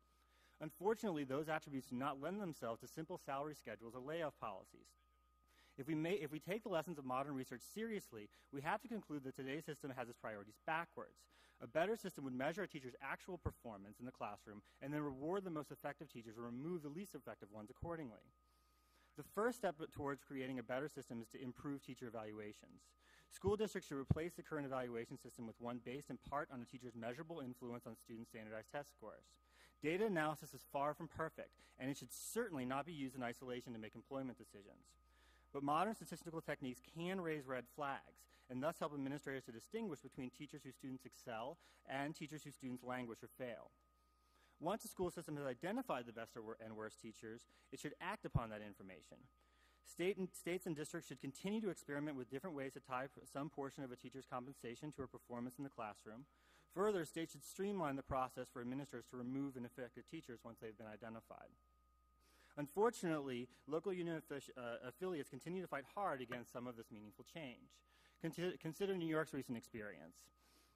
Unfortunately, those attributes do not lend themselves to simple salary schedules or layoff policies. If we take the lessons of modern research seriously, we have to conclude that today's system has its priorities backwards. A better system would measure a teacher's actual performance in the classroom and then reward the most effective teachers or remove the least effective ones accordingly. The first step towards creating a better system is to improve teacher evaluations. School districts should replace the current evaluation system with one based in part on a teacher's measurable influence on student standardized test scores. Data analysis is far from perfect, and it should certainly not be used in isolation to make employment decisions. But modern statistical techniques can raise red flags and thus help administrators to distinguish between teachers whose students excel and teachers whose students languish or fail. Once a school system has identified the best and worst teachers, it should act upon that information. States and districts should continue to experiment with different ways to tie some portion of a teacher's compensation to her performance in the classroom. Further, states should streamline the process for administrators to remove ineffective teachers once they've been identified. Unfortunately, local union affiliates continue to fight hard against some of this meaningful change. Consider New York's recent experience.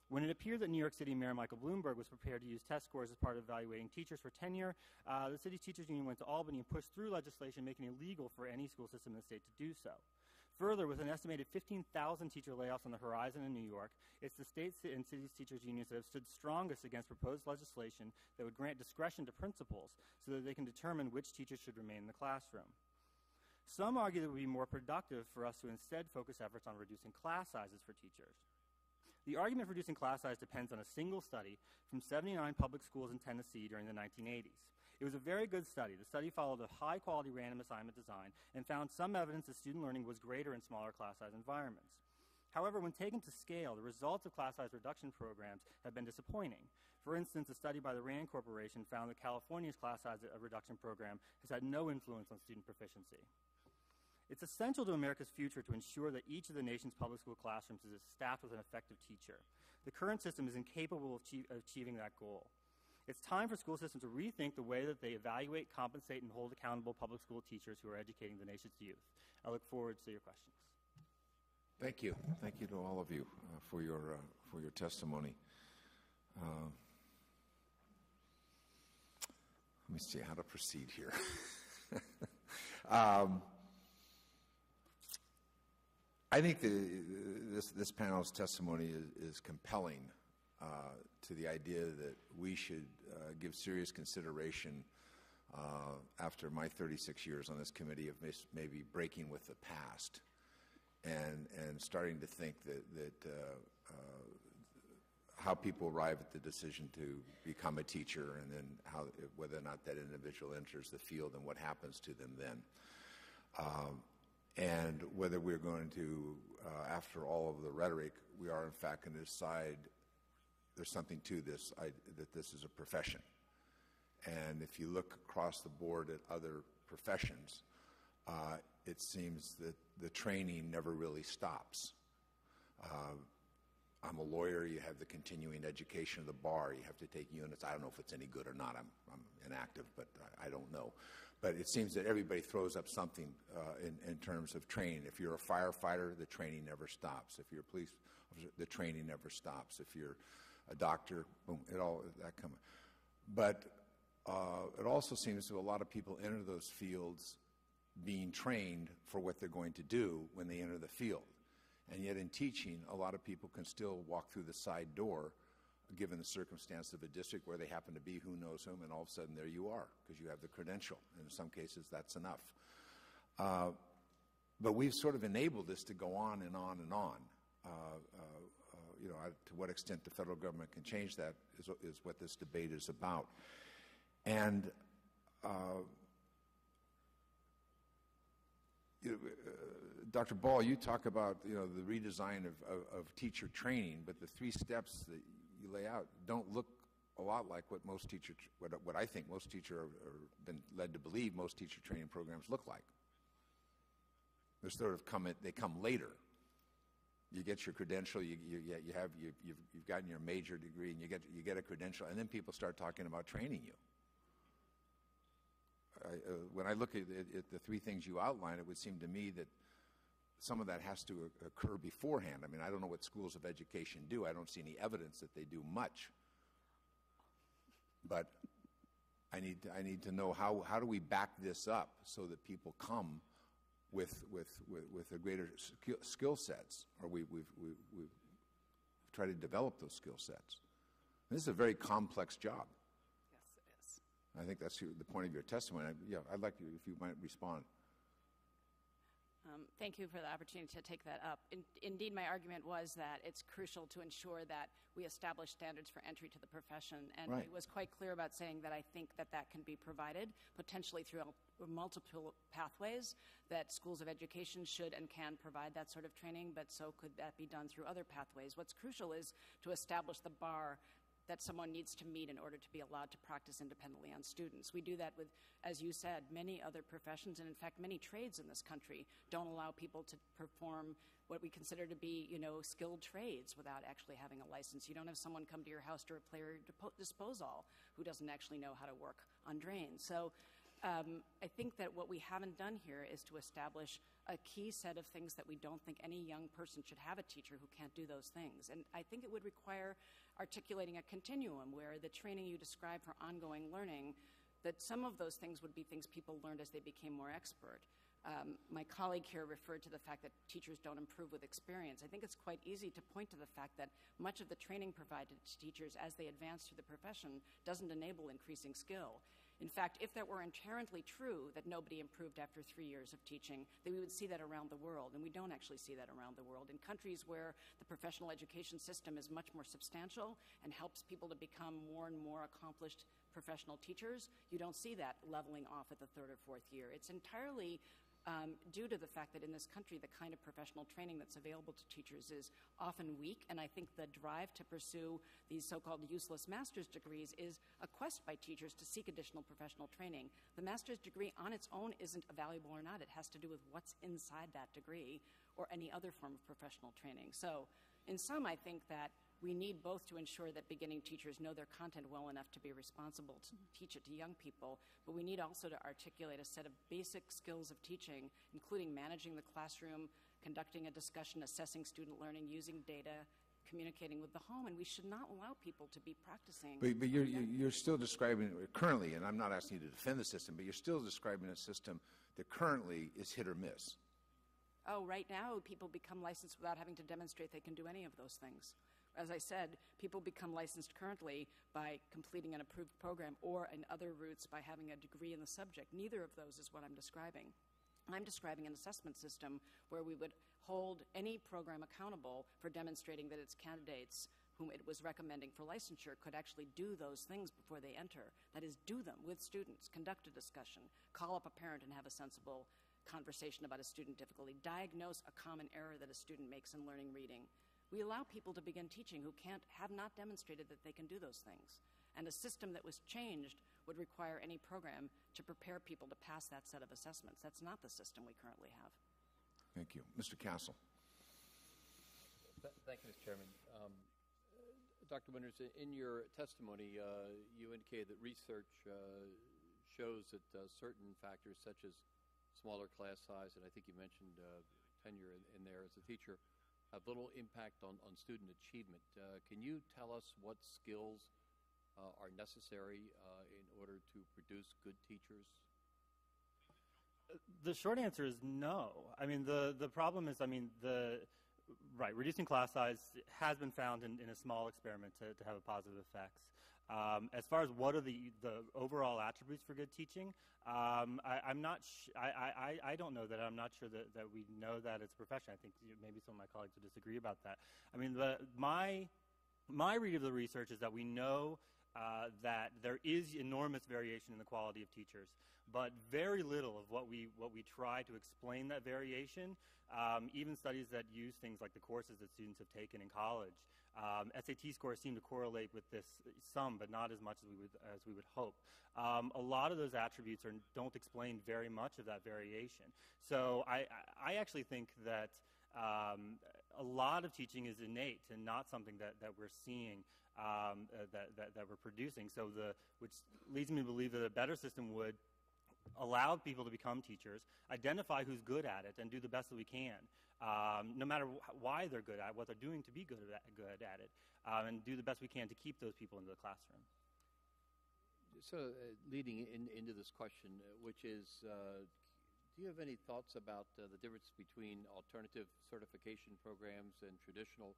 When it appeared that New York City Mayor Michael Bloomberg was prepared to use test scores as part of evaluating teachers for tenure, the city's teachers union went to Albany and pushed through legislation making it illegal for any school system in the state to do so. Further, with an estimated 15,000 teacher layoffs on the horizon in New York, it's the state's and city's teachers unions that have stood strongest against proposed legislation that would grant discretion to principals so that they can determine which teachers should remain in the classroom. Some argue that it would be more productive for us to instead focus efforts on reducing class sizes for teachers. The argument for reducing class size depends on a single study from 79 public schools in Tennessee during the 1980s. It was a very good study. The study followed a high-quality random assignment design and found some evidence that student learning was greater in smaller class size environments. However, when taken to scale, the results of class size reduction programs have been disappointing. For instance, a study by the RAND Corporation found that California's class size reduction program has had no influence on student proficiency. It's essential to America's future to ensure that each of the nation's public school classrooms is staffed with an effective teacher. The current system is incapable of achieving that goal. It's time for school systems to rethink the way that they evaluate, compensate, and hold accountable public school teachers who are educating the nation's youth. I look forward to your questions. Thank you. Thank you to all of you for your testimony. Let me see how to proceed here. I think this panel's testimony is compelling to the idea that we should give serious consideration after my 36 years on this committee of maybe breaking with the past and starting to think that how people arrive at the decision to become a teacher, and then whether or not that individual enters the field and what happens to them then. And whether we're going to, after all of the rhetoric, we are in fact going to decide there's something to this, that this is a profession. And if you look across the board at other professions, it seems that the training never really stops. I'm a lawyer. You have the continuing education of the bar. You have to take units. I don't know if it's any good or not. I'm inactive, but I don't know. But it seems that everybody throws up something in terms of training. If you're a firefighter, the training never stops. If you're a police officer, the training never stops. If you're a doctor, boom, that comes. But it also seems that a lot of people enter those fields being trained for what they're going to do when they enter the field. And yet in teaching, a lot of people can still walk through the side door, given the circumstance of a district where they happen to be, who knows whom, and all of a sudden there you are, because you have the credential. And in some cases, that's enough. But we've sort of enabled this to go on and on and on. To what extent the federal government can change that is what this debate is about. And Dr. Ball, you talk about the redesign of teacher training, but the 3 steps that you lay out don't look a lot like what most teachers, what I think most teachers are been led to believe most teacher training programs look like. They're sort of they come later. You get your credential, you've gotten your major degree, and you get a credential, and then people start talking about training you. When I look at the 3 things you outlined, it would seem to me that some of that has to occur beforehand. I mean, I don't know what schools of education do. I don't see any evidence that they do much. But I need to know how do we back this up so that people come with a greater skill sets, or we've tried to develop those skill sets. And this is a very complex job. Yes, it is. I think that's the point of your testimony. I'd like you, if you might respond. Thank you for the opportunity to take that up. Indeed, my argument was that it's crucial to ensure that we establish standards for entry to the profession. And right. It was quite clear about saying that I think that can be provided, potentially through multiple pathways, that schools of education should and can provide that sort of training, but so could that be done through other pathways. What's crucial is to establish the bar that someone needs to meet in order to be allowed to practice independently on students. We do that with, as you said, many other professions, and in fact, many trades in this country don't allow people to perform what we consider to be, skilled trades without actually having a license. You don't have someone come to your house to repair your disposal who doesn't actually know how to work on drains. So I think that what we haven't done here is to establish a key set of things that we don't think any young person should have a teacher who can't do those things. And I think it would require articulating a continuum where the training you describe for ongoing learning, that some of those things would be things people learned as they became more expert. My colleague here referred to the fact that teachers don't improve with experience. I think it's quite easy to point to the fact that much of the training provided to teachers as they advance through the profession doesn't enable increasing skill. In fact, if that were inherently true, that nobody improved after 3 years of teaching, then we would see that around the world, and we don't actually see that around the world. In countries where the professional education system is much more substantial and helps people to become more and more accomplished professional teachers, you don't see that leveling off at the 3rd or 4th year. It's entirely due to the fact that in this country, the kind of professional training that's available to teachers is often weak. And I think the drive to pursue these so-called useless master's degrees is a quest by teachers to seek additional professional training. The master's degree on its own isn't valuable or not. It has to do with what's inside that degree or any other form of professional training. So in sum, I think that we need both to ensure that beginning teachers know their content well enough to be responsible to teach it to young people, but we need also to articulate a set of basic skills of teaching, including managing the classroom, conducting a discussion, assessing student learning, using data, communicating with the home, and we should not allow people to be practicing. But you're still describing it currently, and I'm not asking you to defend the system, but you're still describing a system that currently is hit or miss. Oh, right now, people become licensed without having to demonstrate they can do any of those things. As I said, people become licensed currently by completing an approved program or in other routes by having a degree in the subject. Neither of those is what I'm describing. I'm describing an assessment system where we would hold any program accountable for demonstrating that its candidates whom it was recommending for licensure could actually do those things before they enter. That is, do them with students, conduct a discussion, call up a parent and have a sensible conversation about a student difficulty, diagnose a common error that a student makes in learning reading. We allow people to begin teaching who have not demonstrated that they can do those things. And a system that was changed would require any program to prepare people to pass that set of assessments. That's not the system we currently have. Thank you. Mr. Castle. Thank you, Mr. Chairman. Dr. Winters, in your testimony, you indicated that research shows that certain factors such as smaller class size, and I think you mentioned tenure in there as a teacher, have little impact on student achievement. Can you tell us what skills are necessary in order to produce good teachers? The short answer is no. I mean, the problem is, reducing class size has been found in a small experiment to have a positive effect. As far as what are the overall attributes for good teaching, I don't know that. I'm not sure that we know that it's a profession. I think maybe some of my colleagues would disagree about that. I mean, my read of the research is that we know that there is enormous variation in the quality of teachers, but very little of what we try to explain that variation, even studies that use things like the courses that students have taken in college, SAT scores seem to correlate with this some, but not as much as we would hope. A lot of those attributes don't explain very much of that variation. So I actually think that a lot of teaching is innate and not something that we're seeing that we're producing. So which leads me to believe that a better system would allow people to become teachers, identify who's good at it, and do the best that we can, no matter why they're good at it, what they're doing to be good at it, and do the best we can to keep those people into the classroom. So leading into this question, which is, do you have any thoughts about the difference between alternative certification programs and traditional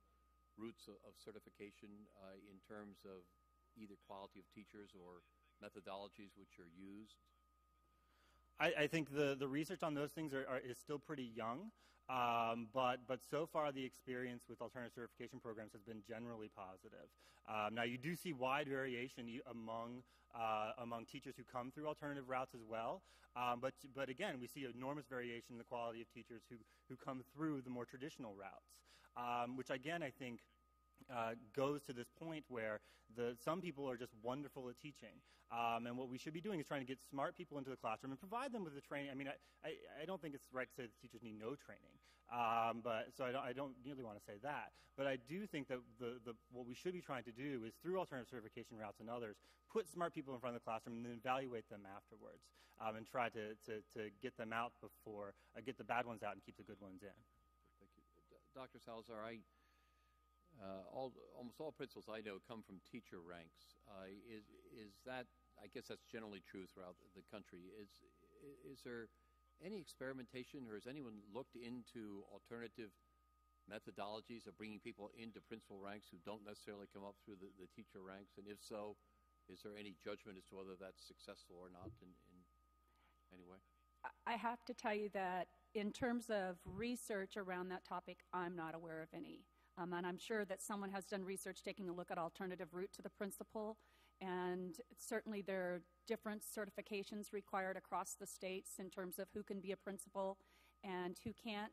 routes of certification in terms of either quality of teachers or methodologies which are used? I think the research on those things is still pretty young, but so far the experience with alternative certification programs has been generally positive. Now you do see wide variation among teachers who come through alternative routes as well, but again we see enormous variation in the quality of teachers who come through the more traditional routes, which again I think goes to this point where some people are just wonderful at teaching, and what we should be doing is trying to get smart people into the classroom and provide them with the training. I mean, I don't think it's right to say that teachers need no training, so I don't really want to say that. But I do think that what we should be trying to do is, through alternative certification routes and others, put smart people in front of the classroom and then evaluate them afterwards, and try to get them out before get the bad ones out and keep the good ones in. Thank you, Dr. Salazar. Almost all principals I know come from teacher ranks. Is that, I guess that's generally true throughout the country. Is there any experimentation, or has anyone looked into alternative methodologies of bringing people into principal ranks who don't necessarily come up through the teacher ranks? And if so, is there any judgment as to whether that's successful or not in any way? I have to tell you that in terms of research around that topic, I'm not aware of any. And I'm sure that someone has done research taking a look at alternative route to the principal, And certainly there are different certifications required across the states in terms of who can be a principal and who can't.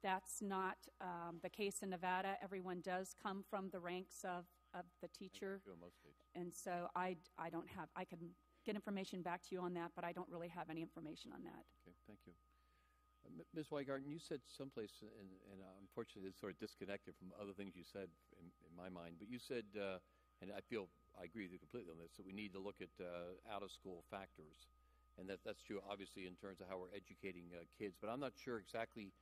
That's not the case in Nevada. Everyone does come from the ranks of the teacher. In most states. And so I can get information back to you on that, but I don't really have any information on that. Okay, thank you. Ms. Weingarten, you said someplace, and unfortunately it's sort of disconnected from other things you said in my mind, but you said, and I agree with you completely on this, that we need to look at out-of-school factors. And that's true, obviously, in terms of how we're educating kids. But I'm not sure exactly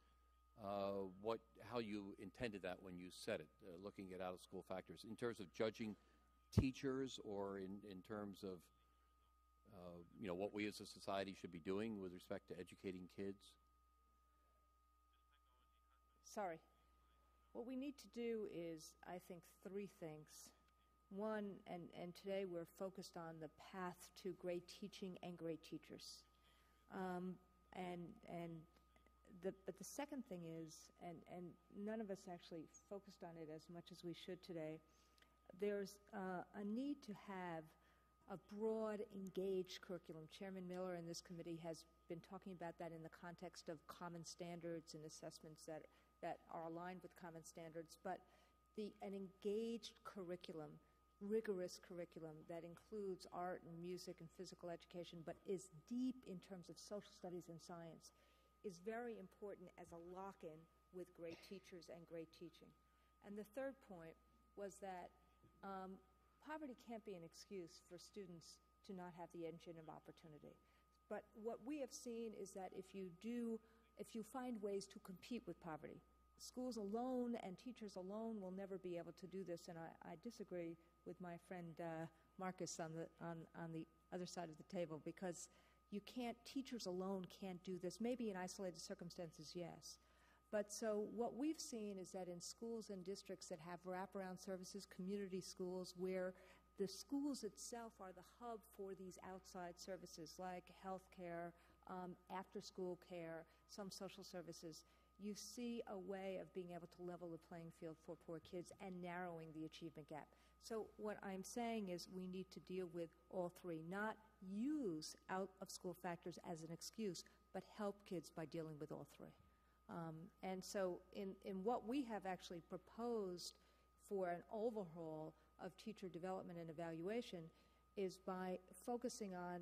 how you intended that when you said it, looking at out-of-school factors. In terms of judging teachers, or in terms of what we as a society should be doing with respect to educating kids? Sorry. What we need to do is, I think, three things. One, and today we're focused on the path to great teaching and great teachers. But the second thing is, and none of us actually focused on it as much as we should today, there's a need to have a broad, engaged curriculum. Chairman Miller and this committee has been talking about that in the context of common standards and assessments that are aligned with common standards, but an engaged curriculum, rigorous curriculum that includes art and music and physical education, but is deep in terms of social studies and science, is very important as a lock-in with great teachers and great teaching. And the third point was that poverty can't be an excuse for students to not have the engine of opportunity. But what we have seen is that if you find ways to compete with poverty, schools alone and teachers alone will never be able to do this. And I disagree with my friend Marcus on the other side of the table, because teachers alone can't do this. Maybe in isolated circumstances, yes. But so what we've seen is that in schools and districts that have wraparound services, community schools, where the schools itself are the hub for these outside services like health care, after-school care, some social services, you see a way of being able to level the playing field for poor kids and narrowing the achievement gap. So what I'm saying is we need to deal with all three, not use out-of-school factors as an excuse, but help kids by dealing with all three. And so in what we have actually proposed for an overhaul of teacher development and evaluation is by focusing on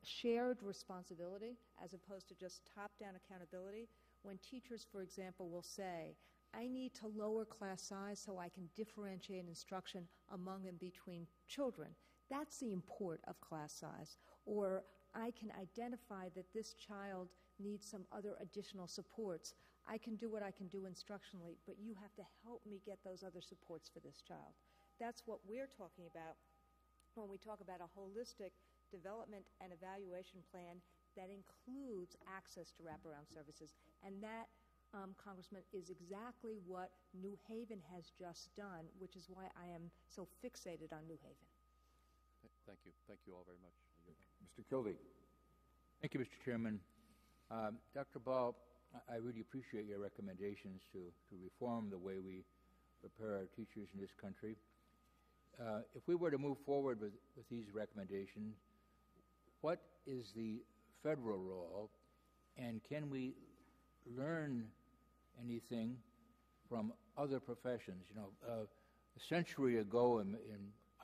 shared responsibility as opposed to just top-down accountability. When teachers, for example, will say, I need to lower class size so I can differentiate instruction among and between children. That's the import of class size. Or I can identify that this child needs some other additional supports. I can do what I can do instructionally, but you have to help me get those other supports for this child. That's what we're talking about when we talk about a holistic development and evaluation plan that includes access to wraparound services. And that, Congressman, is exactly what New Haven has just done, which is why I am so fixated on New Haven. Thank you. Thank you all very much. Mr. Kildee. Thank you, Mr. Chairman. Dr. Ball, I really appreciate your recommendations to reform the way we prepare our teachers in this country. If we were to move forward with these recommendations, what is the federal role, and can we learn anything from other professions? You know, a century ago in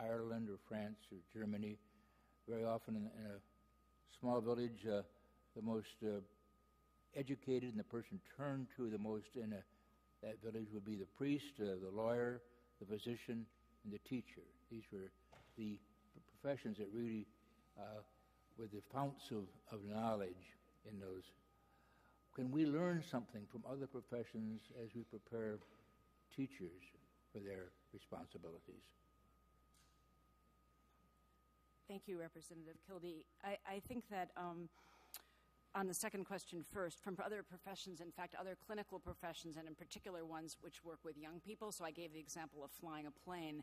Ireland or France or Germany, very often in a small village, the most educated and the person turned to the most in that village would be the priest, the lawyer, the physician, and the teacher. These were the professions that really were the founts of knowledge in those. Can we learn something from other professions as we prepare teachers for their responsibilities? Thank you, Representative Kildee. I think that on the second question first, from other professions, in fact, other clinical professions, and in particular ones which work with young people, so I gave the example of flying a plane,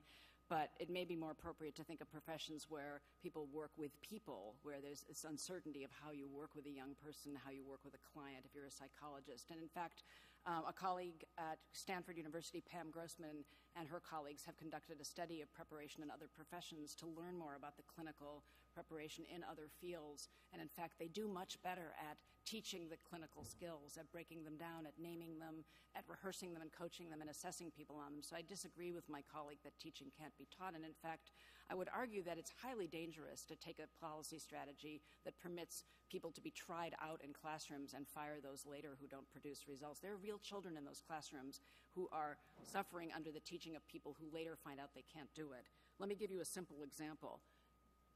but it may be more appropriate to think of professions where people work with people, where there's this uncertainty of how you work with a young person, how you work with a client if you're a psychologist. And in fact, A colleague at Stanford University, Pam Grossman, and her colleagues have conducted a study of preparation in other professions to learn more about the clinical preparation in other fields. And in fact, they do much better at teaching the clinical skills, at breaking them down, at naming them, at rehearsing them and coaching them and assessing people on them. So I disagree with my colleague that teaching can't be taught. And in fact, I would argue that it's highly dangerous to take a policy strategy that permits people to be tried out in classrooms and fire those later who don't produce results. There are real children in those classrooms who are suffering under the teaching of people who later find out they can't do it. Let me give you a simple example.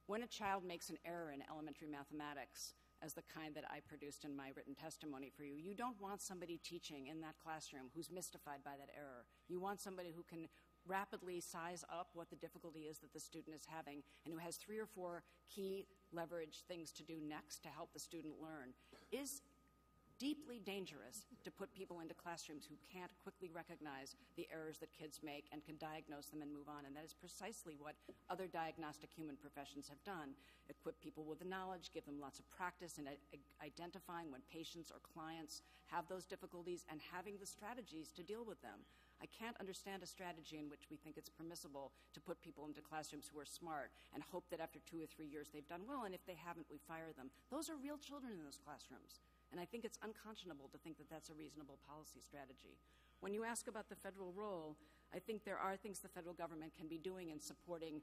When a child makes an error in elementary mathematics, as the kind that I produced in my written testimony for you, you don't want somebody teaching in that classroom who's mystified by that error. You want somebody who can rapidly size up what the difficulty is that the student is having and who has 3 or 4 key leverage things to do next to help the student learn. Is deeply dangerous to put people into classrooms who can't quickly recognize the errors that kids make and can diagnose them and move on. And that is precisely what other diagnostic human professions have done. Equip people with the knowledge, give them lots of practice in identifying when patients or clients have those difficulties and having the strategies to deal with them. I can't understand a strategy in which we think it's permissible to put people into classrooms who are smart and hope that after 2 or 3 years they've done well, and if they haven't, we fire them. Those are real children in those classrooms. And I think it's unconscionable to think that that's a reasonable policy strategy. When you ask about the federal role, I think there are things the federal government can be doing in supporting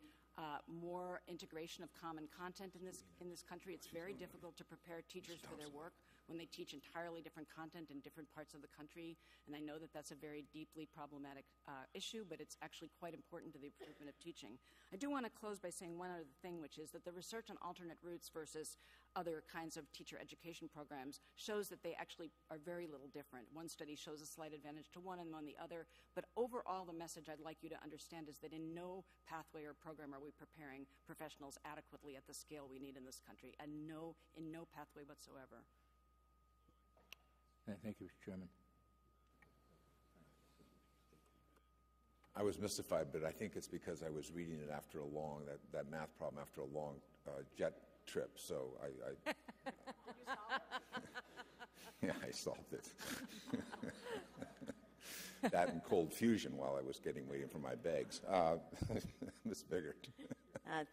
more integration of common content in this country. It's very difficult to prepare teachers for their work when they teach entirely different content in different parts of the country. And I know that that's a very deeply problematic issue, but it's actually quite important to the improvement of teaching. I do want to close by saying one other thing, which is that the research on alternate routes versus other kinds of teacher education programs shows that they actually are very little different. One study shows a slight advantage to one and on the other, but overall the message I'd like you to understand is that in no pathway or program are we preparing professionals adequately at the scale we need in this country, and in no pathway whatsoever. Thank you, Mr. Chairman. I was mystified, but I think it's because I was reading it after a long, that math problem after a long jet trip, so I Did you solve it? yeah, I solved it. That and cold fusion while I was waiting for my bags. Ms. Biggert.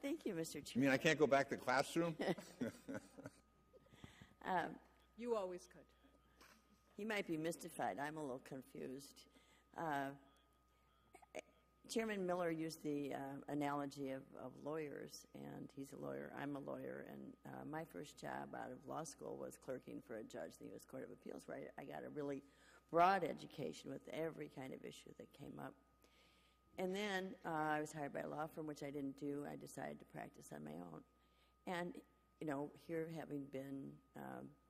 Thank you, Mr. Chairman. You mean I can't go back to the classroom? You always could. He might be mystified. I'm a little confused. Chairman Miller used the analogy of lawyers, and he's a lawyer. I'm a lawyer, and my first job out of law school was clerking for a judge in the U.S. Court of Appeals, where I got a really broad education with every kind of issue that came up. And then I was hired by a law firm, which I didn't do. I decided to practice on my own. And, here having been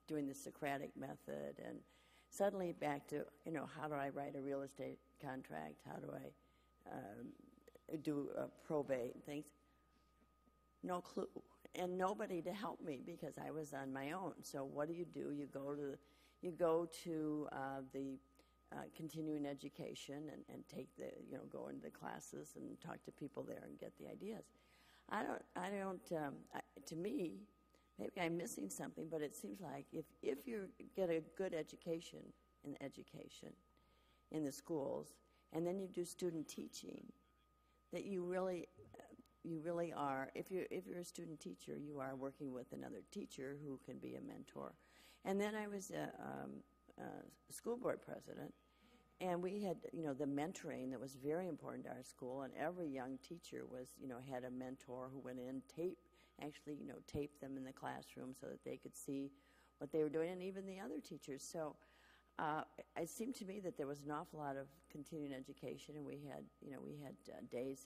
doing the Socratic method and suddenly back to, how do I write a real estate contract? How do I do a probate and things? No clue. And nobody to help me because I was on my own. So what do? You go to the continuing education and take go into the classes and talk to people there and get the ideas. To me, maybe I'm missing something, but it seems like if you get a good education in the schools, and then you do student teaching, that you really are, if you're a student teacher, you are working with another teacher who can be a mentor. And then I was a school board president, and we had, the mentoring that was very important to our school, and every young teacher was, had a mentor who went in, taped them in the classroom so that they could see what they were doing, and even the other teachers. So it seemed to me that there was an awful lot of continuing education, and we had days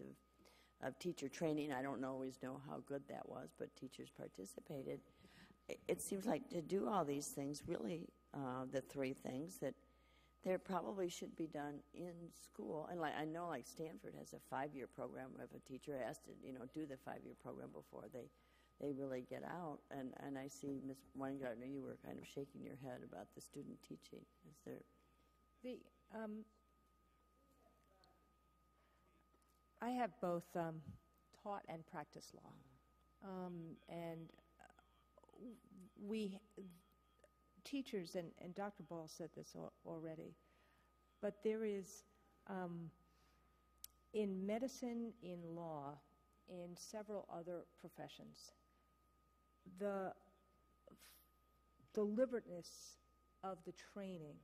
of teacher training. I don't always know how good that was, but teachers participated. It seems like to do all these things, really, the three things, that there probably should be done in school. And I know Stanford has a 5-year program. If a teacher has to, do the 5-year program before they really get out. And I see, Ms. Weingarten, you were kind of shaking your head about the student teaching. Is there... I have both taught and practiced law. We teachers, and Dr. Ball said this already, but there is, in medicine, in law, in several other professions, the deliberateness of the training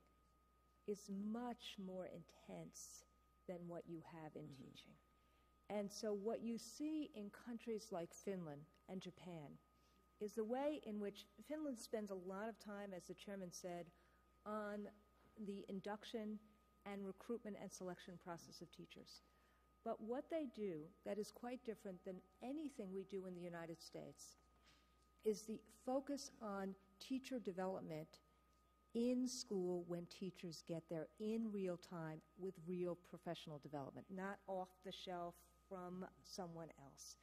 is much more intense than what you have in teaching. And so what you see in countries like Finland and Japan is the way in which Finland spends a lot of time, as the chairman said, on the induction and recruitment and selection process of teachers. But what they do that is quite different than anything we do in the United States is the focus on teacher development in school when teachers get there in real time with real professional development, not off the shelf from someone else.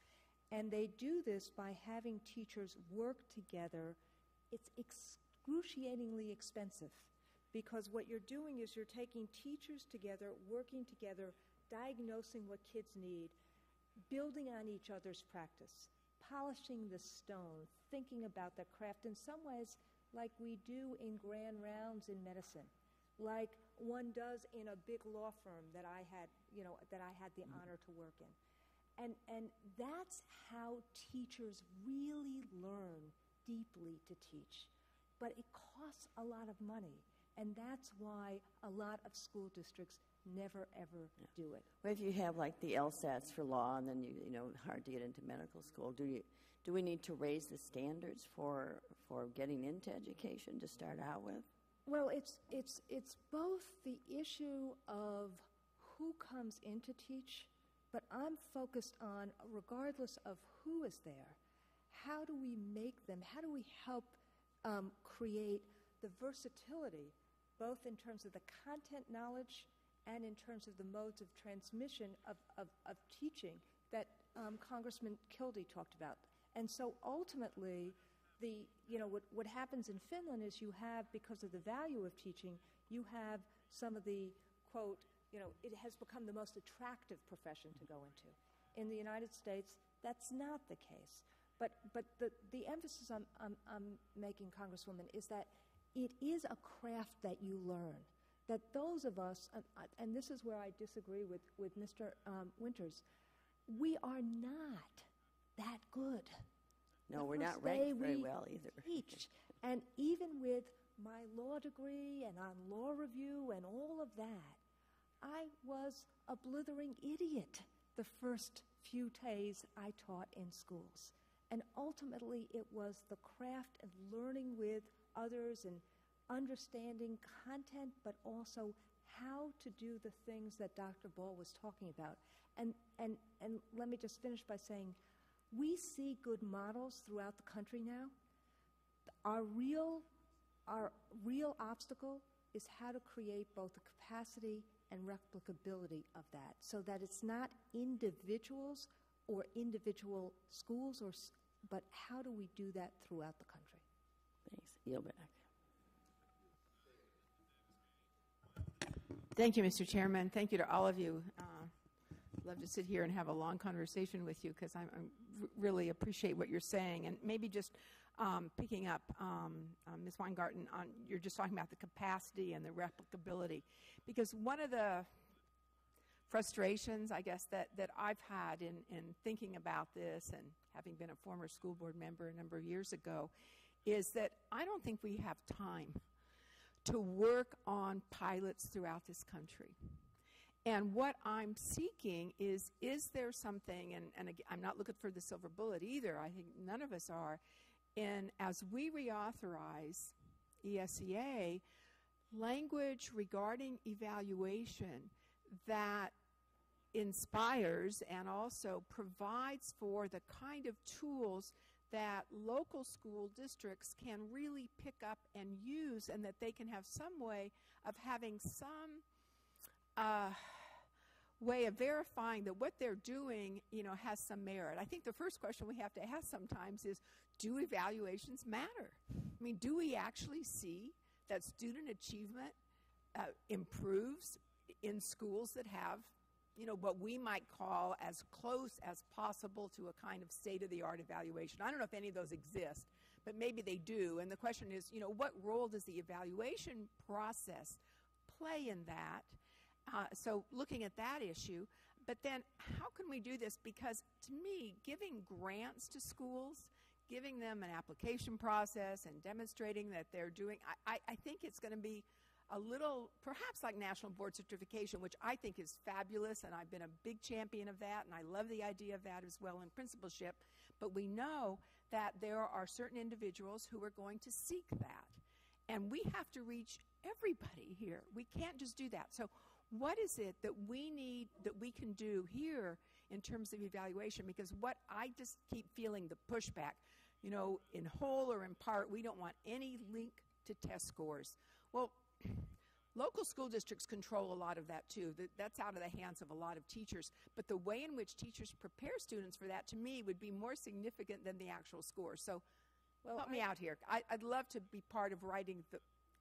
And they do this by having teachers work together. It's excruciatingly expensive because what you're doing is you're taking teachers together, working together, diagnosing what kids need, building on each other's practice, polishing the stone, thinking about their craft in some ways like we do in grand rounds in medicine, like one does in a big law firm that I had the honor to work in. And that's how teachers really learn deeply to teach. But it costs a lot of money, and that's why a lot of school districts never, ever do it. Well, if you have like the LSATs for law and then hard to get into medical school, do we need to raise the standards for getting into education to start out with? Well, it's both the issue of who comes in to teach, but I'm focused on, regardless of who is there, how do we make them, how do we help create the versatility, both in terms of the content knowledge and in terms of the modes of transmission of teaching that Congressman Kildee talked about. And so ultimately, what happens in Finland is you have, because of the value of teaching, you have some of the, quote, it has become the most attractive profession to go into. In the United States, that's not the case. But the emphasis I'm making, Congresswoman, is that it is a craft that you learn. That those of us, and this is where I disagree with Mr. Winters, we are not that good. No, we're not ranked very well either. Teach. And even with my law degree and on law review and all of that, I was a blithering idiot the first few days I taught in schools. And ultimately, it was the craft of learning with others and understanding content, but also how to do the things that Dr. Ball was talking about. And let me just finish by saying, we see good models throughout the country now. Our real obstacle is how to create both the capacity and replicability of that, so that it's not individuals or individual schools, but how do we do that throughout the country? Thanks. Yield back. Thank you, Mr. Chairman. Thank you to all of you. Love to sit here and have a long conversation with you because I really appreciate what you're saying. And maybe just picking up Ms. Weingarten, you're just talking about the capacity and the replicability. Because one of the frustrations, I guess, that I've had in thinking about this and having been a former school board member a number of years ago is that I don't think we have time to work on pilots throughout this country. And what I'm seeking is there something, and again, I'm not looking for the silver bullet either, I think none of us are, and as we reauthorize ESEA, language regarding evaluation that inspires and also provides for the kind of tools that local school districts can really pick up and use, and that they can have some way of having some way of verifying that what they're doing, has some merit. I think the first question we have to ask sometimes is, do evaluations matter? I mean, do we actually see that student achievement improves in schools that have, what we might call as close as possible to a kind of state-of-the-art evaluation? I don't know if any of those exist, but maybe they do. And the question is, what role does the evaluation process play in that? So looking at that issue, but then how can we do this? Because to me, giving grants to schools, giving them an application process and demonstrating that they're doing, I think it's going to be a little, perhaps like national board certification, which I think is fabulous, and I've been a big champion of that, and I love the idea of that as well in principalship. But we know that there are certain individuals who are going to seek that. And we have to reach everybody here. We can't just do that. So what is it that we need, that we can do here in terms of evaluation? Because what I just keep feeling the pushback, you know, in whole or in part, we don't want any link to test scores. Well, local school districts control a lot of that too. That's out of the hands of a lot of teachers. But the way in which teachers prepare students for that, to me, would be more significant than the actual score. So help me out here. I'd love to be part of writing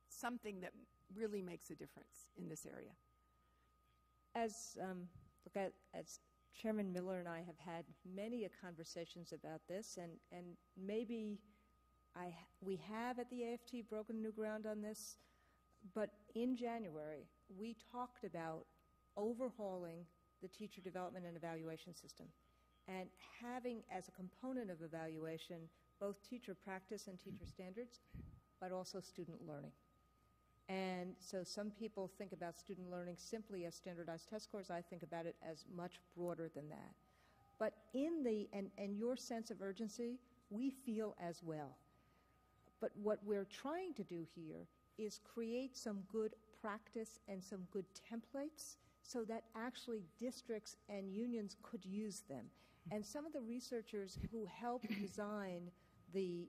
something that really makes a difference in this area. As Chairman Miller and I have had many conversations about this, and maybe we have at the AFT broken new ground on this, but in January we talked about overhauling the teacher development and evaluation system and having as a component of evaluation both teacher practice and teacher standards, but also student learning. And so some people think about student learning simply as standardized test scores. I think about it as much broader than that. But in and your sense of urgency, we feel as well. But what we're trying to do here is create some good practice and some good templates so that actually districts and unions could use them. And some of the researchers who helped design the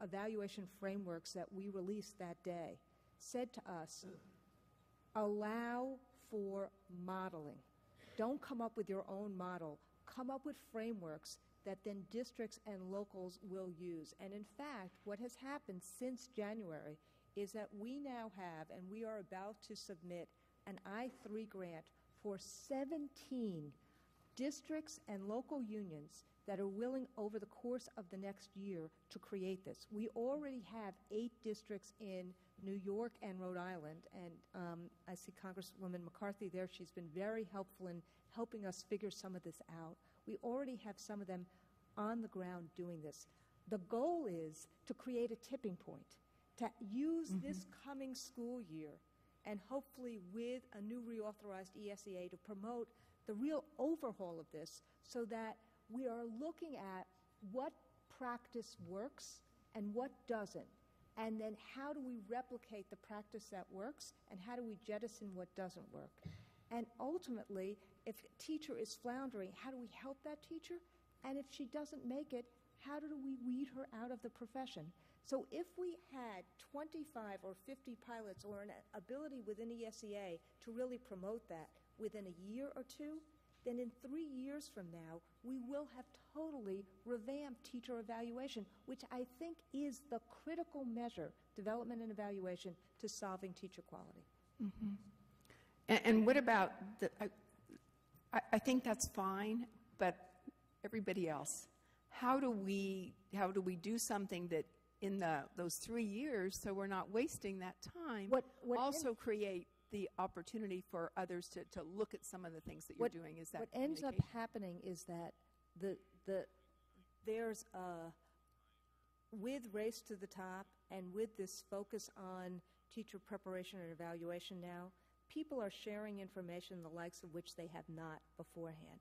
evaluation frameworks that we released that day said to us, allow for modeling. Don't come up with your own model. Come up with frameworks that then districts and locals will use. And in fact, what has happened since January is that we now have, and we are about to submit, an I-3 grant for 17 districts and local unions that are willing over the course of the next year to create this. We already have 8 districts in New York and Rhode Island, and I see Congresswoman McCarthy there. She's been very helpful in helping us figure some of this out. We already have some of them on the ground doing this. The goal is to create a tipping point, to use this coming school year, and hopefully with a new reauthorized ESEA to promote the real overhaul of this so that we are looking at what practice works and what doesn't, and then how do we replicate the practice that works, and how do we jettison what doesn't work. And ultimately, if a teacher is floundering, how do we help that teacher? And if she doesn't make it, how do we weed her out of the profession? So if we had 25 or 50 pilots or an ability within ESEA to really promote that within a year or two, then in 3 years from now, we will have totally revamped teacher evaluation, which I think is the critical measure, development and evaluation, to solving teacher quality. And what about I think that's fine, but everybody else, how do we do something that in those 3 years, so we're not wasting that time, also create the opportunity for others to look at some of the things that you're doing? Is that what ends up happening is that there's with Race to the Top and with this focus on teacher preparation and evaluation now, people are sharing information the likes of which they have not beforehand.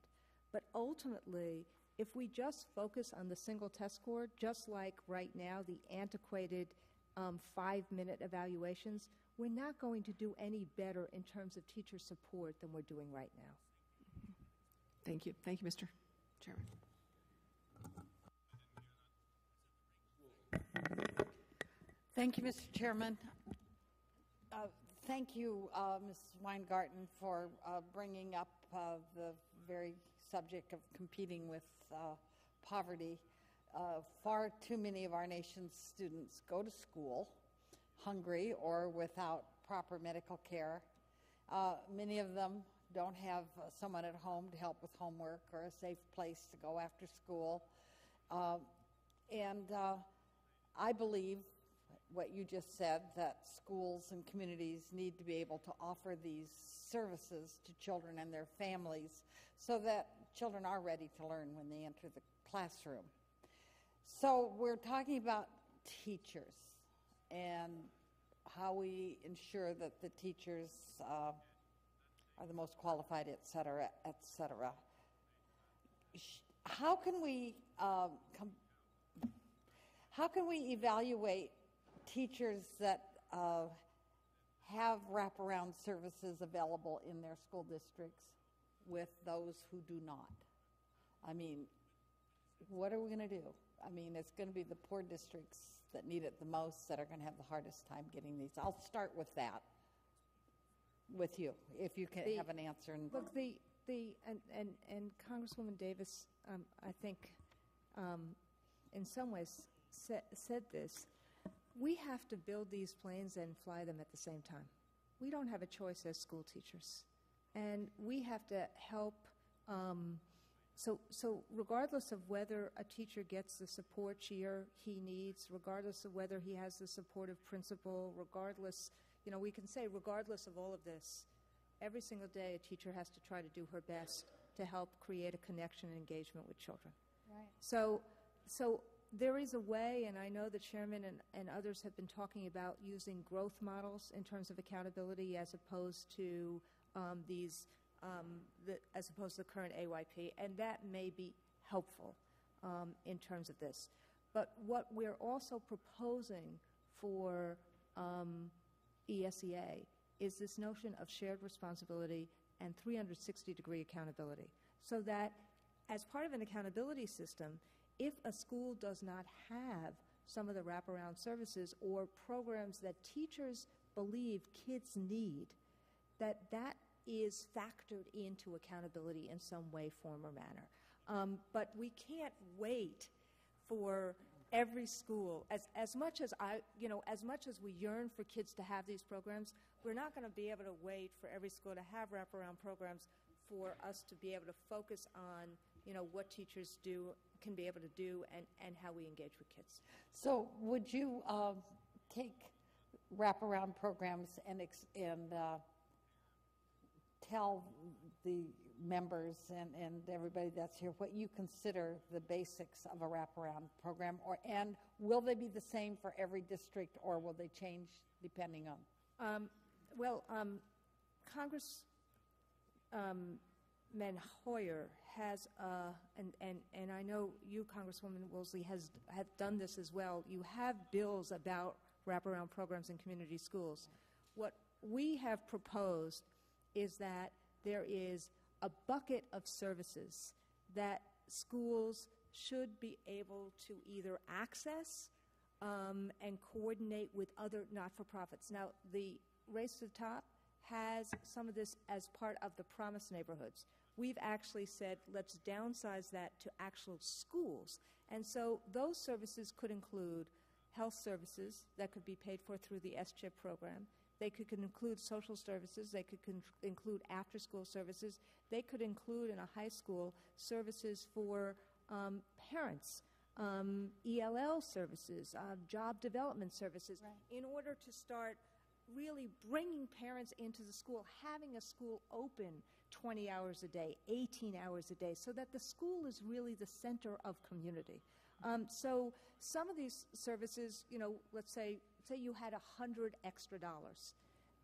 But ultimately, if we just focus on the single test score, just like right now the antiquated 5-minute evaluations, we're not going to do any better in terms of teacher support than we're doing right now. Thank you. Thank you, Mr. Chairman. Thank you, Mr. Chairman. Thank you, Ms. Weingarten, for bringing up the very subject of competing with poverty. Far too many of our nation's students go to school hungry or without proper medical care. Many of them don't have someone at home to help with homework or a safe place to go after school. And I believe what you just said, that schools and communities need to be able to offer these services to children and their families so that children are ready to learn when they enter the classroom. So we're talking about teachers and how we ensure that the teachers are the most qualified, et cetera, et cetera. How can we evaluate teachers that have wraparound services available in their school districts with those who do not? I mean, what are we going to do? I mean, it's going to be the poor districts that need it the most that are going to have the hardest time getting these. I'll start with that, with you, if you can have an answer. Look, and Congresswoman Davis, I think, in some ways said this. We have to build these planes and fly them at the same time. We don't have a choice as school teachers, and we have to help. So regardless of whether a teacher gets the support she or he needs, regardless of whether he has the supportive principal, regardless, we can say regardless of all of this, every single day a teacher has to try to do her best to help create a connection and engagement with children. Right. So there is a way, and I know the chairman and others have been talking about using growth models in terms of accountability as opposed to as opposed to the current AYP, and that may be helpful in terms of this. But what we're also proposing for ESEA is this notion of shared responsibility and 360-degree accountability, so that as part of an accountability system, if a school does not have some of the wraparound services or programs that teachers believe kids need, that is factored into accountability in some way, form, or manner. But we can't wait for every school. As much as we yearn for kids to have these programs, we're not going to be able to wait for every school to have wraparound programs for us to be able to focus on what teachers can be able to do and how we engage with kids. So would you take wraparound programs and tell the members and everybody that's here what you consider the basics of a wraparound program, and will they be the same for every district, or will they change depending on? Congressman Hoyer has, and I know you, Congresswoman Woolsey, have done this as well. You have bills about wraparound programs in community schools. What we have proposed is that there is a bucket of services that schools should be able to either access and coordinate with other not-for-profits. Now, the Race to the Top has some of this as part of the Promise neighborhoods. We've actually said, let's downsize that to actual schools. And so those services could include health services that could be paid for through the SCHIP program. They could include social services. They could include after-school services. They could include, in a high school, services for parents, ELL services, job development services, in order to start really bringing parents into the school, having a school open 20 hours a day, 18 hours a day, so that the school is really the center of community. So some of these services, let's say you had $100 extra.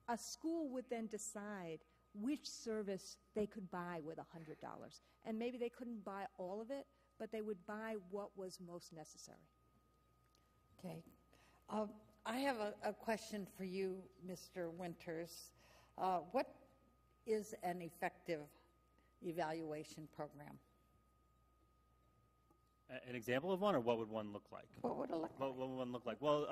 A school would then decide which service they could buy with $100. And maybe they couldn't buy all of it, but they would buy what was most necessary. Okay. I have a question for you, Mr. Winters. What is an effective evaluation program? An example of one, or what would one look like? What would it look like? What would one look like? Well,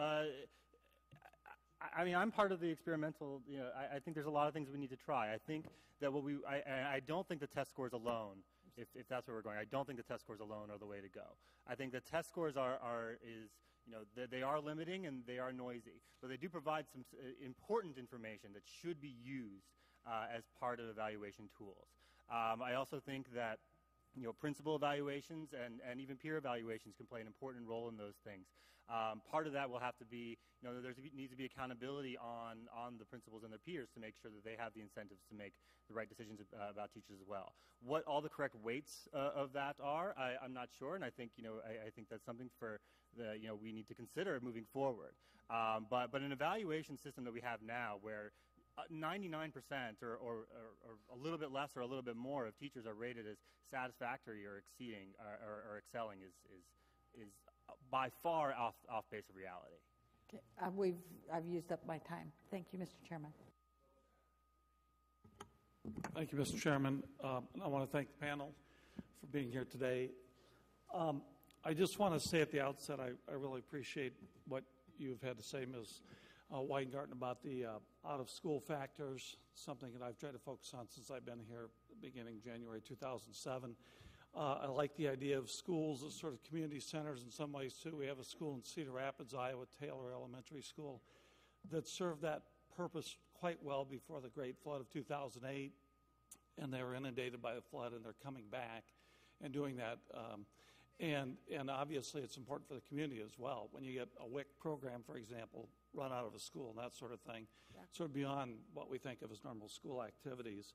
I mean, I'm part of the experimental. I think there's a lot of things we need to try. I think that I don't think the test scores alone, if that's where we're going, I don't think the test scores alone are the way to go. I think the test scores they are limiting and they are noisy, but they do provide some important information that should be used as part of evaluation tools. I also think that Principal evaluations and even peer evaluations can play an important role in those things. Part of that will have to be, there needs to be accountability on the principals and their peers to make sure that they have the incentives to make the right decisions about teachers as well. What all the correct weights of that are, I'm not sure, and I think, I think that's something for we need to consider moving forward. But an evaluation system that we have now, where 99% or a little bit less or a little bit more of teachers are rated as satisfactory or exceeding or excelling is by far off base of reality. Okay. I've used up my time. Thank you, Mr. Chairman. Thank you, Mr. Chairman. I want to thank the panel for being here today. I just want to say at the outset, I really appreciate what you've had to say, Ms. Weingarten, about the out-of-school factors, something that I've tried to focus on since I've been here beginning January 2007. I like the idea of schools as sort of community centers in some ways, too. We have a school in Cedar Rapids, Iowa, Taylor Elementary School, that served that purpose quite well before the Great Flood of 2008, and they were inundated by the flood, and they're coming back and doing that. And obviously it's important for the community as well. When you get a WIC program, for example, run out of a school and that sort of thing, sort of beyond what we think of as normal school activities.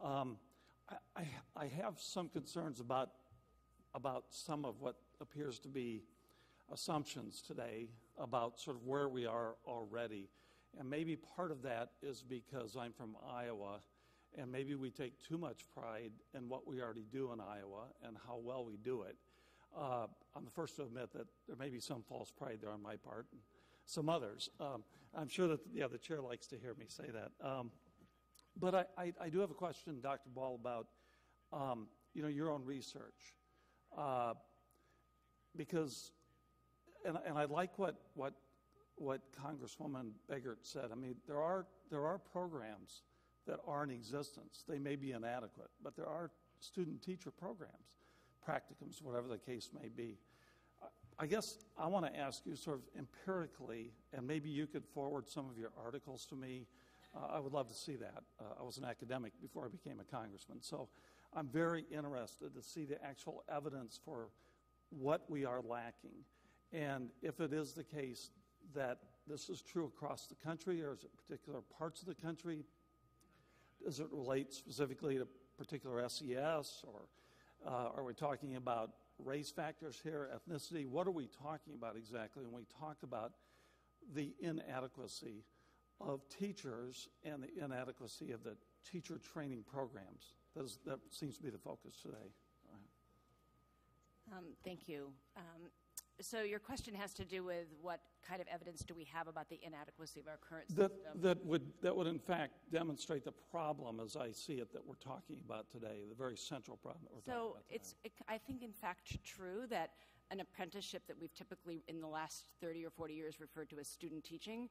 I have some concerns about some of what appears to be assumptions today about sort of where we are already. And maybe part of that is because I'm from Iowa, and maybe we take too much pride in what we already do in Iowa and how well we do it. I'm the first to admit that there may be some false pride there on my part, and some others. I'm sure that, the chair likes to hear me say that. But I do have a question, Dr. Ball, about, your own research. Because, and I like what Congresswoman Biggert said. I mean, there are programs that are in existence. They may be inadequate, but there are student-teacher programs, practicums, whatever the case may be. I guess I want to ask you sort of empirically, and maybe you could forward some of your articles to me. I would love to see that. I was an academic before I became a congressman, so I'm very interested to see the actual evidence for what we are lacking. And if it is the case that this is true across the country, or is it particular parts of the country? Does it relate specifically to particular SES, or are we talking about race factors here, ethnicity? What are we talking about exactly when we talk about the inadequacy of teachers and the inadequacy of the teacher training programs? That seems to be the focus today. Thank you. So your question has to do with what kind of evidence do we have about the inadequacy of our current system? That would in fact demonstrate the problem as I see it that we're talking about today, the very central problem that we're talking about today. So I think in fact true that an apprenticeship that we've typically in the last 30 or 40 years referred to as student teaching,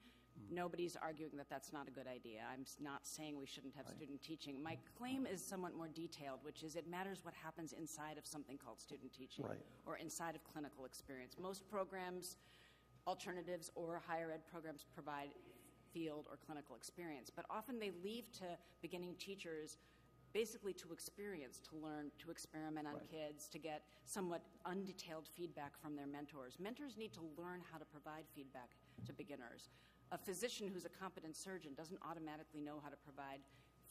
nobody's arguing that that's not a good idea. I'm not saying we shouldn't have student teaching. My claim is somewhat more detailed, which is it matters what happens inside of something called student teaching or inside of clinical experience. Most programs, alternatives or higher ed programs provide field or clinical experience, but often they leave to beginning teachers basically to experience, to learn, to experiment on kids, to get somewhat undetailed feedback from their mentors. Mentors need to learn how to provide feedback to beginners. A physician who's a competent surgeon doesn't automatically know how to provide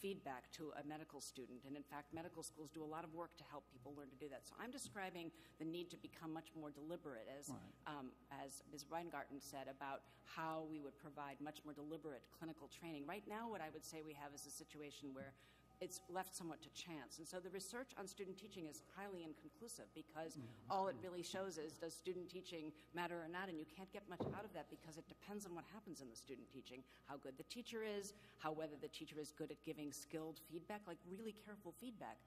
feedback to a medical student, and in fact medical schools do a lot of work to help people learn to do that. So I'm describing the need to become much more deliberate, as Ms. Weingarten said, about how we would provide much more deliberate clinical training. Right now what I would say we have is a situation where it's left somewhat to chance. And so the research on student teaching is highly inconclusive because all it really shows is, does student teaching matter or not? And you can't get much out of that because it depends on what happens in the student teaching, how good the teacher is, whether the teacher is good at giving skilled feedback, like really careful feedback.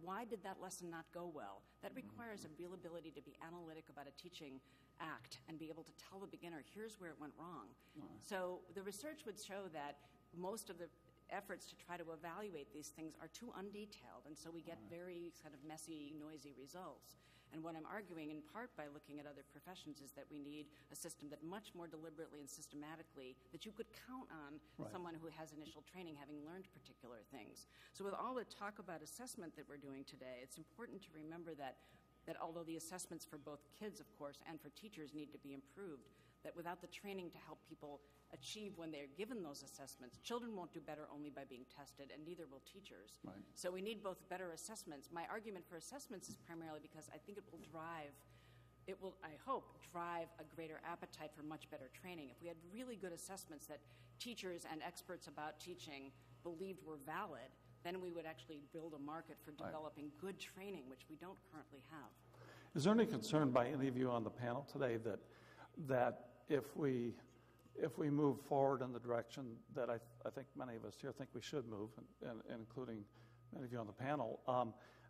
Why did that lesson not go well? That requires a real ability to be analytic about a teaching act and be able to tell the beginner, here's where it went wrong. So the research would show that most of the efforts to try to evaluate these things are too undetailed, and so we get very kind of messy, noisy results. And what I'm arguing, in part by looking at other professions, is that we need a system that much more deliberately and systematically, that you could count on someone who has initial training having learned particular things. So with all the talk about assessment that we're doing today, it's important to remember that although the assessments for both kids, of course, and for teachers need to be improved, that without the training to help people achieve when they're given those assessments, children won't do better only by being tested, and neither will teachers. Right. So we need both better assessments. My argument for assessments is primarily because I think it will, I hope, drive a greater appetite for much better training. If we had really good assessments that teachers and experts about teaching believed were valid, then we would actually build a market for developing good training, which we don't currently have. Is there any concern by any of you on the panel today that if we move forward in the direction that I think many of us here think we should move, and including many of you on the panel,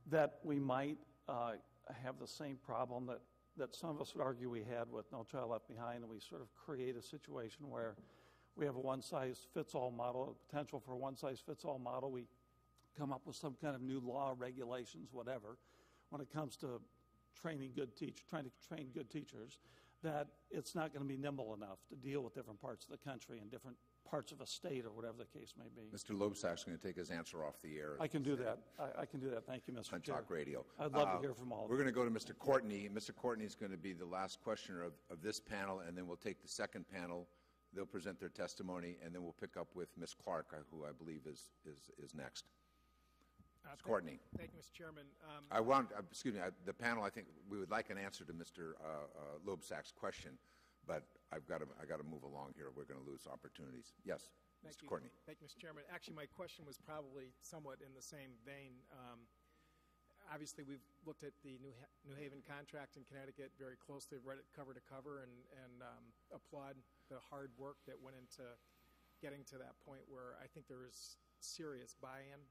that we might have the same problem that some of us would argue we had with No Child Left Behind, and we sort of create a situation where we have a one-size-fits-all model, a potential for a one-size-fits-all model. We come up with some kind of new law, regulations, whatever, when it comes to trying to train good teachers, that it's not going to be nimble enough to deal with different parts of the country and different parts of a state or whatever the case may be. Mr. Loebsack's going to take his answer off the air. I can do that. I can do that. Thank you, Mr. On Chair. Talk Radio. I'd love to hear from all of you. We're going to go to Mr. Courtney. Mr. Courtney is going to be the last questioner of this panel, and then we'll take the second panel. They'll present their testimony, and then we'll pick up with Ms. Clark, who I believe is next. Ms. Courtney. Thank you, Mr. Chairman. The panel, I think we would like an answer to Mr. Loebsack's question, but I've got to move along here. We're going to lose opportunities. Yes, Mr. Courtney. Thank you, Mr. Chairman. Actually, my question was probably somewhat in the same vein. Obviously, we've looked at the New Haven contract in Connecticut very closely, read it cover to cover, and applaud the hard work that went into getting to that point where I think there is serious buy-in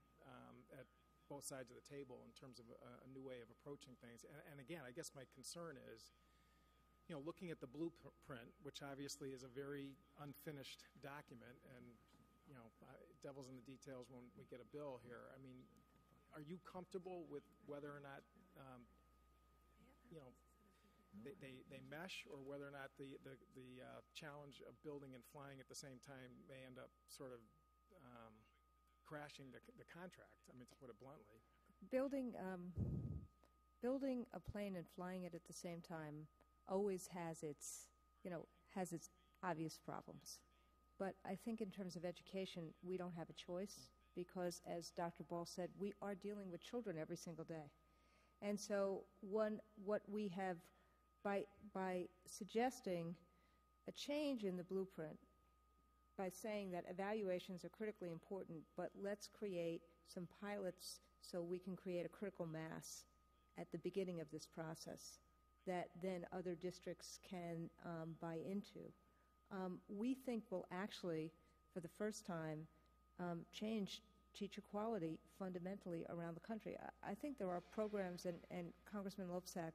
at both sides of the table in terms of a new way of approaching things. And again, I guess my concern is, looking at the blueprint, which obviously is a very unfinished document, and, devil's in the details when we get a bill here. I mean, are you comfortable with whether or not, they mesh, or whether or not the challenge of building and flying at the same time may end up sort of crashing the contract? I mean, to put it bluntly. Building a plane and flying it at the same time always has its obvious problems. But I think in terms of education, we don't have a choice, because, as Dr. Ball said, we are dealing with children every single day. And so what we have, by suggesting a change in the blueprint, by saying that evaluations are critically important, but let's create some pilots so we can create a critical mass at the beginning of this process that then other districts can buy into, we think will actually, for the first time, change teacher quality fundamentally around the country. I think there are programs, and Congressman Loebsack,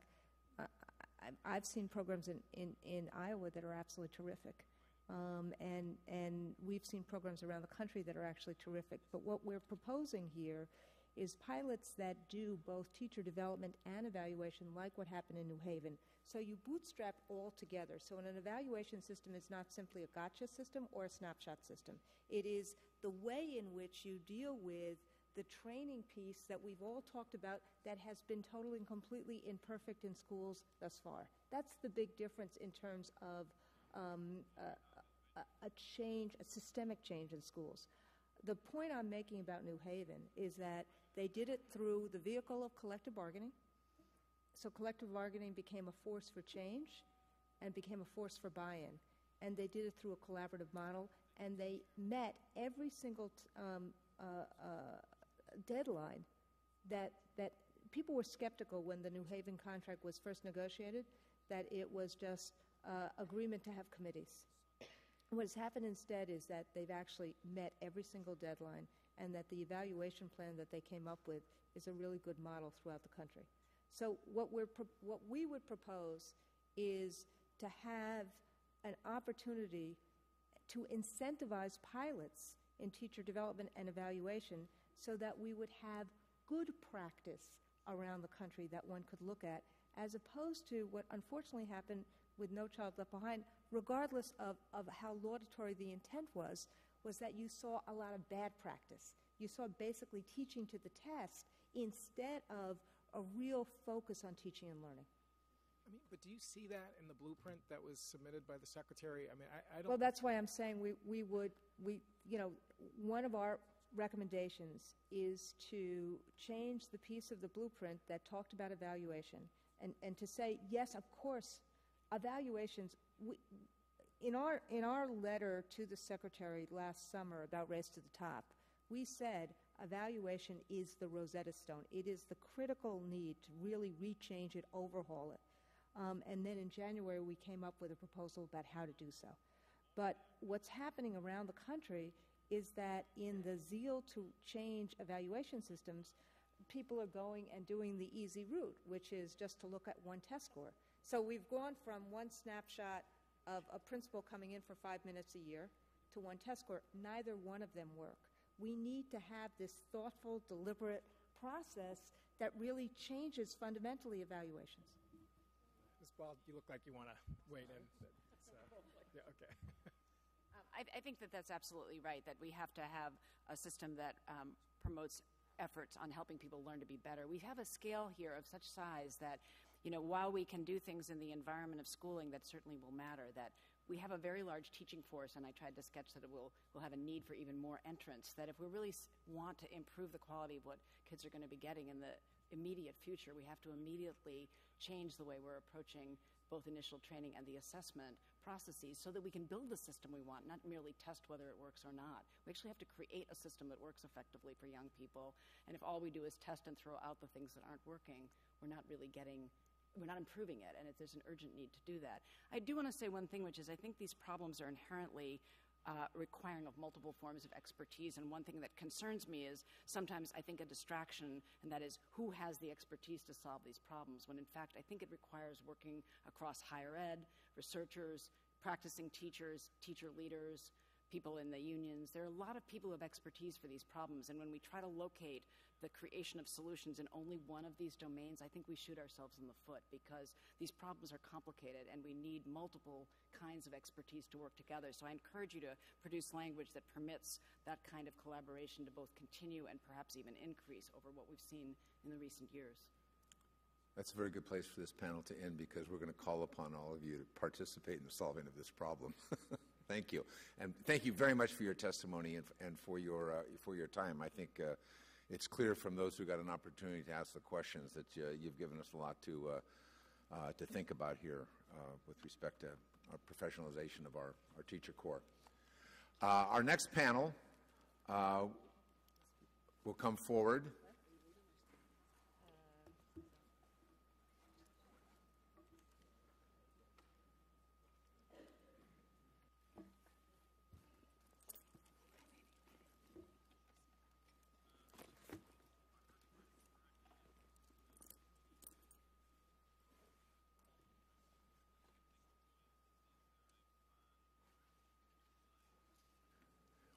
I've seen programs in Iowa that are absolutely terrific. And we've seen programs around the country that are actually terrific. But what we're proposing here is pilots that do both teacher development and evaluation, like what happened in New Haven. So you bootstrap all together. So an evaluation system is not simply a gotcha system or a snapshot system. It is the way in which you deal with the training piece that we've all talked about that has been totally and completely imperfect in schools thus far. That's the big difference in terms of a change, a systemic change in schools. The point I'm making about New Haven is that they did it through the vehicle of collective bargaining. So collective bargaining became a force for change and became a force for buy-in. And they did it through a collaborative model, and they met every single deadline that people were skeptical when the New Haven contract was first negotiated, that it was just agreement to have committees. What has happened instead is that they've actually met every single deadline, and that the evaluation plan that they came up with is a really good model throughout the country. So what we would propose is to have an opportunity to incentivize pilots in teacher development and evaluation so that we would have good practice around the country that one could look at, as opposed to what unfortunately happened with No Child Left Behind, regardless of how laudatory the intent was that you saw a lot of bad practice. You saw basically teaching to the test instead of a real focus on teaching and learning. I mean, but do you see that in the blueprint that was submitted by the Secretary? I mean, I don't... Well, that's why I'm saying one of our recommendations is to change the piece of the blueprint that talked about evaluation and to say, yes, of course, evaluations, in our letter to the Secretary last summer about Race to the Top, we said evaluation is the Rosetta Stone. It is the critical need to really rechange it, overhaul it. And then in January, we came up with a proposal about how to do so. But what's happening around the country is that in the zeal to change evaluation systems, people are going and doing the easy route, which is just to look at one test score. So we've gone from one snapshot of a principal coming in for 5 minutes a year to one test score. Neither one of them work. We need to have this thoughtful, deliberate process that really changes fundamentally evaluations. Ms. Ball, you look like you want to weigh in. Yeah, okay. I think that that's absolutely right, that we have to have a system that promotes efforts on helping people learn to be better. We have a scale here of such size that, while we can do things in the environment of schooling that certainly will matter, that we have a very large teaching force, and I tried to sketch that we'll have a need for even more entrants, that if we really want to improve the quality of what kids are going to be getting in the immediate future, we have to immediately change the way we're approaching both initial training and the assessment processes so that we can build the system we want, not merely test whether it works or not. We actually have to create a system that works effectively for young people. And if all we do is test and throw out the things that aren't working, we're not improving it, and there's an urgent need to do that. I do want to say one thing, which is I think these problems are inherently requiring of multiple forms of expertise, and one thing that concerns me is sometimes I think a distraction, and that is who has the expertise to solve these problems, when in fact I think it requires working across higher ed, researchers, practicing teachers, teacher leaders, people in the unions. There are a lot of people who have expertise for these problems, and when we try to locate the creation of solutions in only one of these domains, I think we shoot ourselves in the foot, because these problems are complicated and we need multiple kinds of expertise to work together. So I encourage you to produce language that permits that kind of collaboration to both continue and perhaps even increase over what we've seen in the recent years. That's a very good place for this panel to end, because we're going to call upon all of you to participate in the solving of this problem. Thank you. And thank you very much for your testimony and for your time. I think it's clear from those who got an opportunity to ask the questions that you've given us a lot to think about here with respect to our professionalization of our teacher corps. Our next panel will come forward.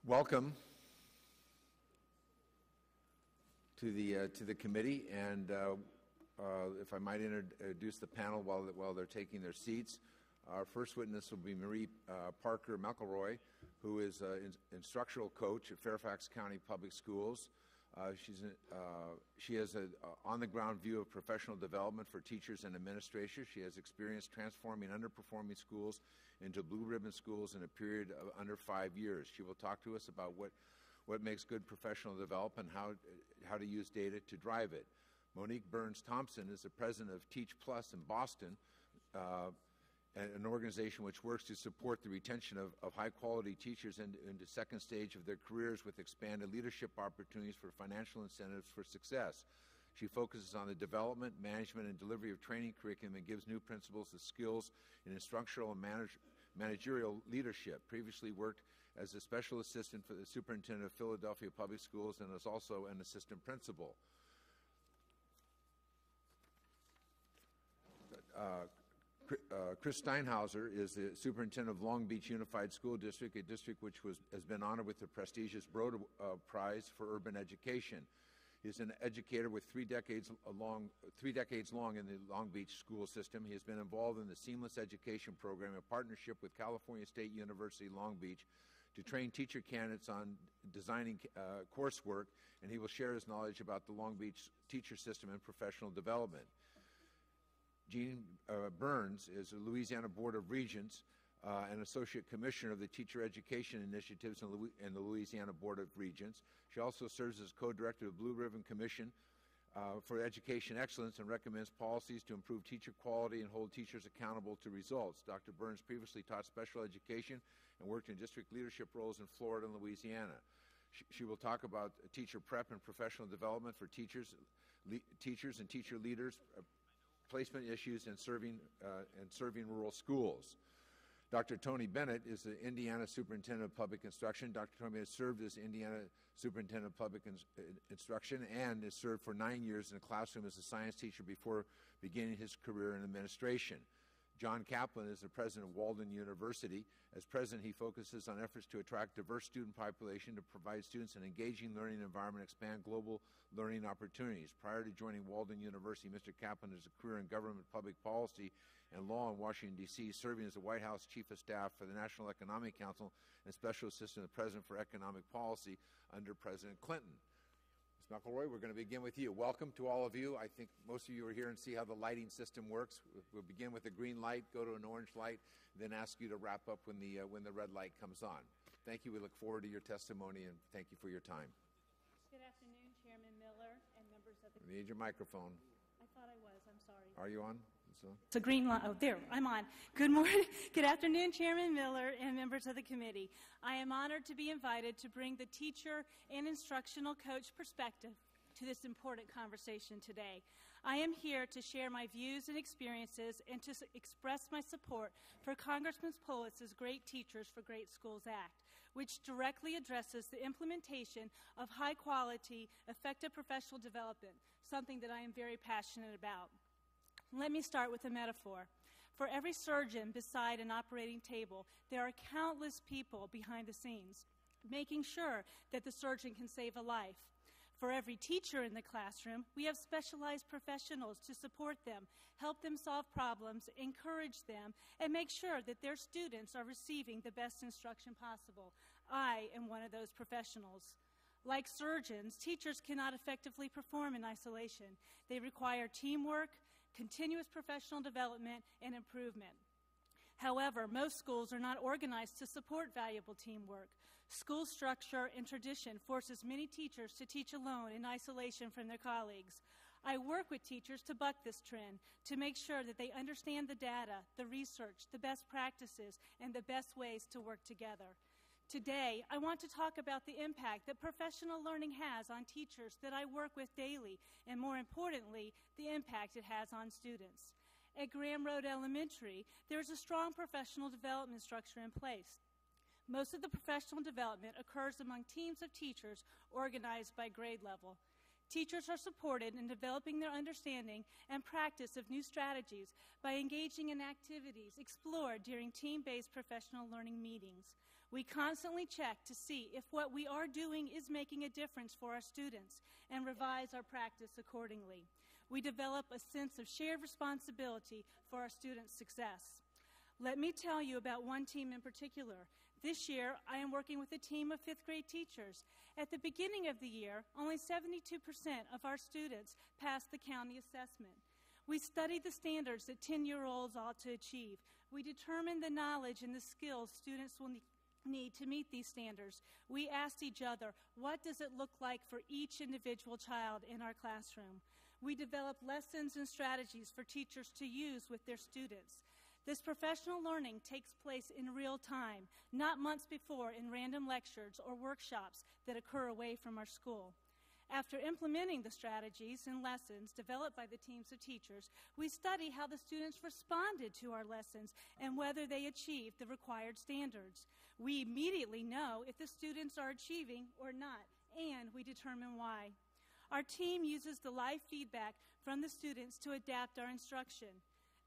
Welcome to the committee, and if I might introduce the panel while they're taking their seats. Our first witness will be Marie Parker-McElroy, who is an instructional coach at Fairfax County Public Schools. She has an on-the-ground view of professional development for teachers and administrators. She has experience transforming underperforming schools into blue ribbon schools in a period of under 5 years. She will talk to us about what makes good professional development and how to use data to drive it. Monique Burns Thompson is the president of Teach Plus in Boston, an organization which works to support the retention of high-quality teachers into second stage of their careers with expanded leadership opportunities for financial incentives for success. She focuses on the development, management, and delivery of training curriculum and gives new principals the skills in instructional and managerial leadership. Previously worked as a special assistant for the Superintendent of Philadelphia Public Schools and is also an assistant principal. Chris Steinhauser is the superintendent of Long Beach Unified School District, a district which has been honored with the prestigious Broad Prize for Urban Education. He is an educator with 3 decades long in the Long Beach school system. He has been involved in the Seamless Education Program in partnership with California State University Long Beach to train teacher candidates on designing coursework, and he will share his knowledge about the Long Beach teacher system and professional development. Jeanne Burns is a Louisiana Board of Regents and Associate Commissioner of the Teacher Education Initiatives in the Louisiana Board of Regents. She also serves as co-director of Blue Ribbon Commission for Education Excellence and recommends policies to improve teacher quality and hold teachers accountable to results. Dr. Burns previously taught special education and worked in district leadership roles in Florida and Louisiana. She will talk about teacher prep and professional development for teachers and teacher leaders, placement issues, and serving rural schools. Dr. Tony Bennett is the Indiana Superintendent of Public Instruction. Dr. Tony has served as Indiana Superintendent of Public Instruction and has served for 9 years in a classroom as a science teacher before beginning his career in administration. John Kaplan is the president of Walden University. As president, he focuses on efforts to attract diverse student population to provide students an engaging learning environment, expand global learning opportunities. Prior to joining Walden University, Mr. Kaplan has a career in government public policy and law in Washington, D.C., serving as the White House Chief of Staff for the National Economic Council and Special Assistant to the President for Economic Policy under President Clinton. Ms. McElroy, we're going to begin with you. Welcome to all of you. I think most of you are here and see how the lighting system works. We'll begin with a green light, go to an orange light, then ask you to wrap up when the red light comes on. Thank you. We look forward to your testimony, and thank you for your time. Good afternoon, Chairman Miller and members of the... We need your microphone. I thought I was. I'm sorry. Are you on? It's a green light. Oh, there. I'm on. Good morning. Good afternoon, Chairman Miller and members of the committee. I am honored to be invited to bring the teacher and instructional coach perspective to this important conversation today. I am here to share my views and experiences and to express my support for Congressman Polis's Great Teachers for Great Schools Act, which directly addresses the implementation of high-quality, effective professional development, something that I am very passionate about. Let me start with a metaphor. For every surgeon beside an operating table, there are countless people behind the scenes, making sure that the surgeon can save a life. For every teacher in the classroom, we have specialized professionals to support them, help them solve problems, encourage them, and make sure that their students are receiving the best instruction possible. I am one of those professionals. Like surgeons, teachers cannot effectively perform in isolation. They require teamwork, continuous professional development, and improvement. However, most schools are not organized to support valuable teamwork. School structure and tradition forces many teachers to teach alone in isolation from their colleagues. I work with teachers to buck this trend, to make sure that they understand the data, the research, the best practices, and the best ways to work together. Today, I want to talk about the impact that professional learning has on teachers that I work with daily, and more importantly, the impact it has on students. At Graham Road Elementary, there is a strong professional development structure in place. Most of the professional development occurs among teams of teachers organized by grade level. Teachers are supported in developing their understanding and practice of new strategies by engaging in activities explored during team-based professional learning meetings. We constantly check to see if what we are doing is making a difference for our students and revise our practice accordingly. We develop a sense of shared responsibility for our students' success. Let me tell you about one team in particular. This year, I am working with a team of 5th grade teachers. At the beginning of the year, only 72% of our students passed the county assessment. We studied the standards that 10-year-olds ought to achieve. We determined the knowledge and the skills students will need to meet these standards. We asked each other, what does it look like for each individual child in our classroom? We developed lessons and strategies for teachers to use with their students. This professional learning takes place in real time, not months before in random lectures or workshops that occur away from our school. After implementing the strategies and lessons developed by the teams of teachers, we study how the students responded to our lessons and whether they achieved the required standards. We immediately know if the students are achieving or not, and we determine why. Our team uses the live feedback from the students to adapt our instruction.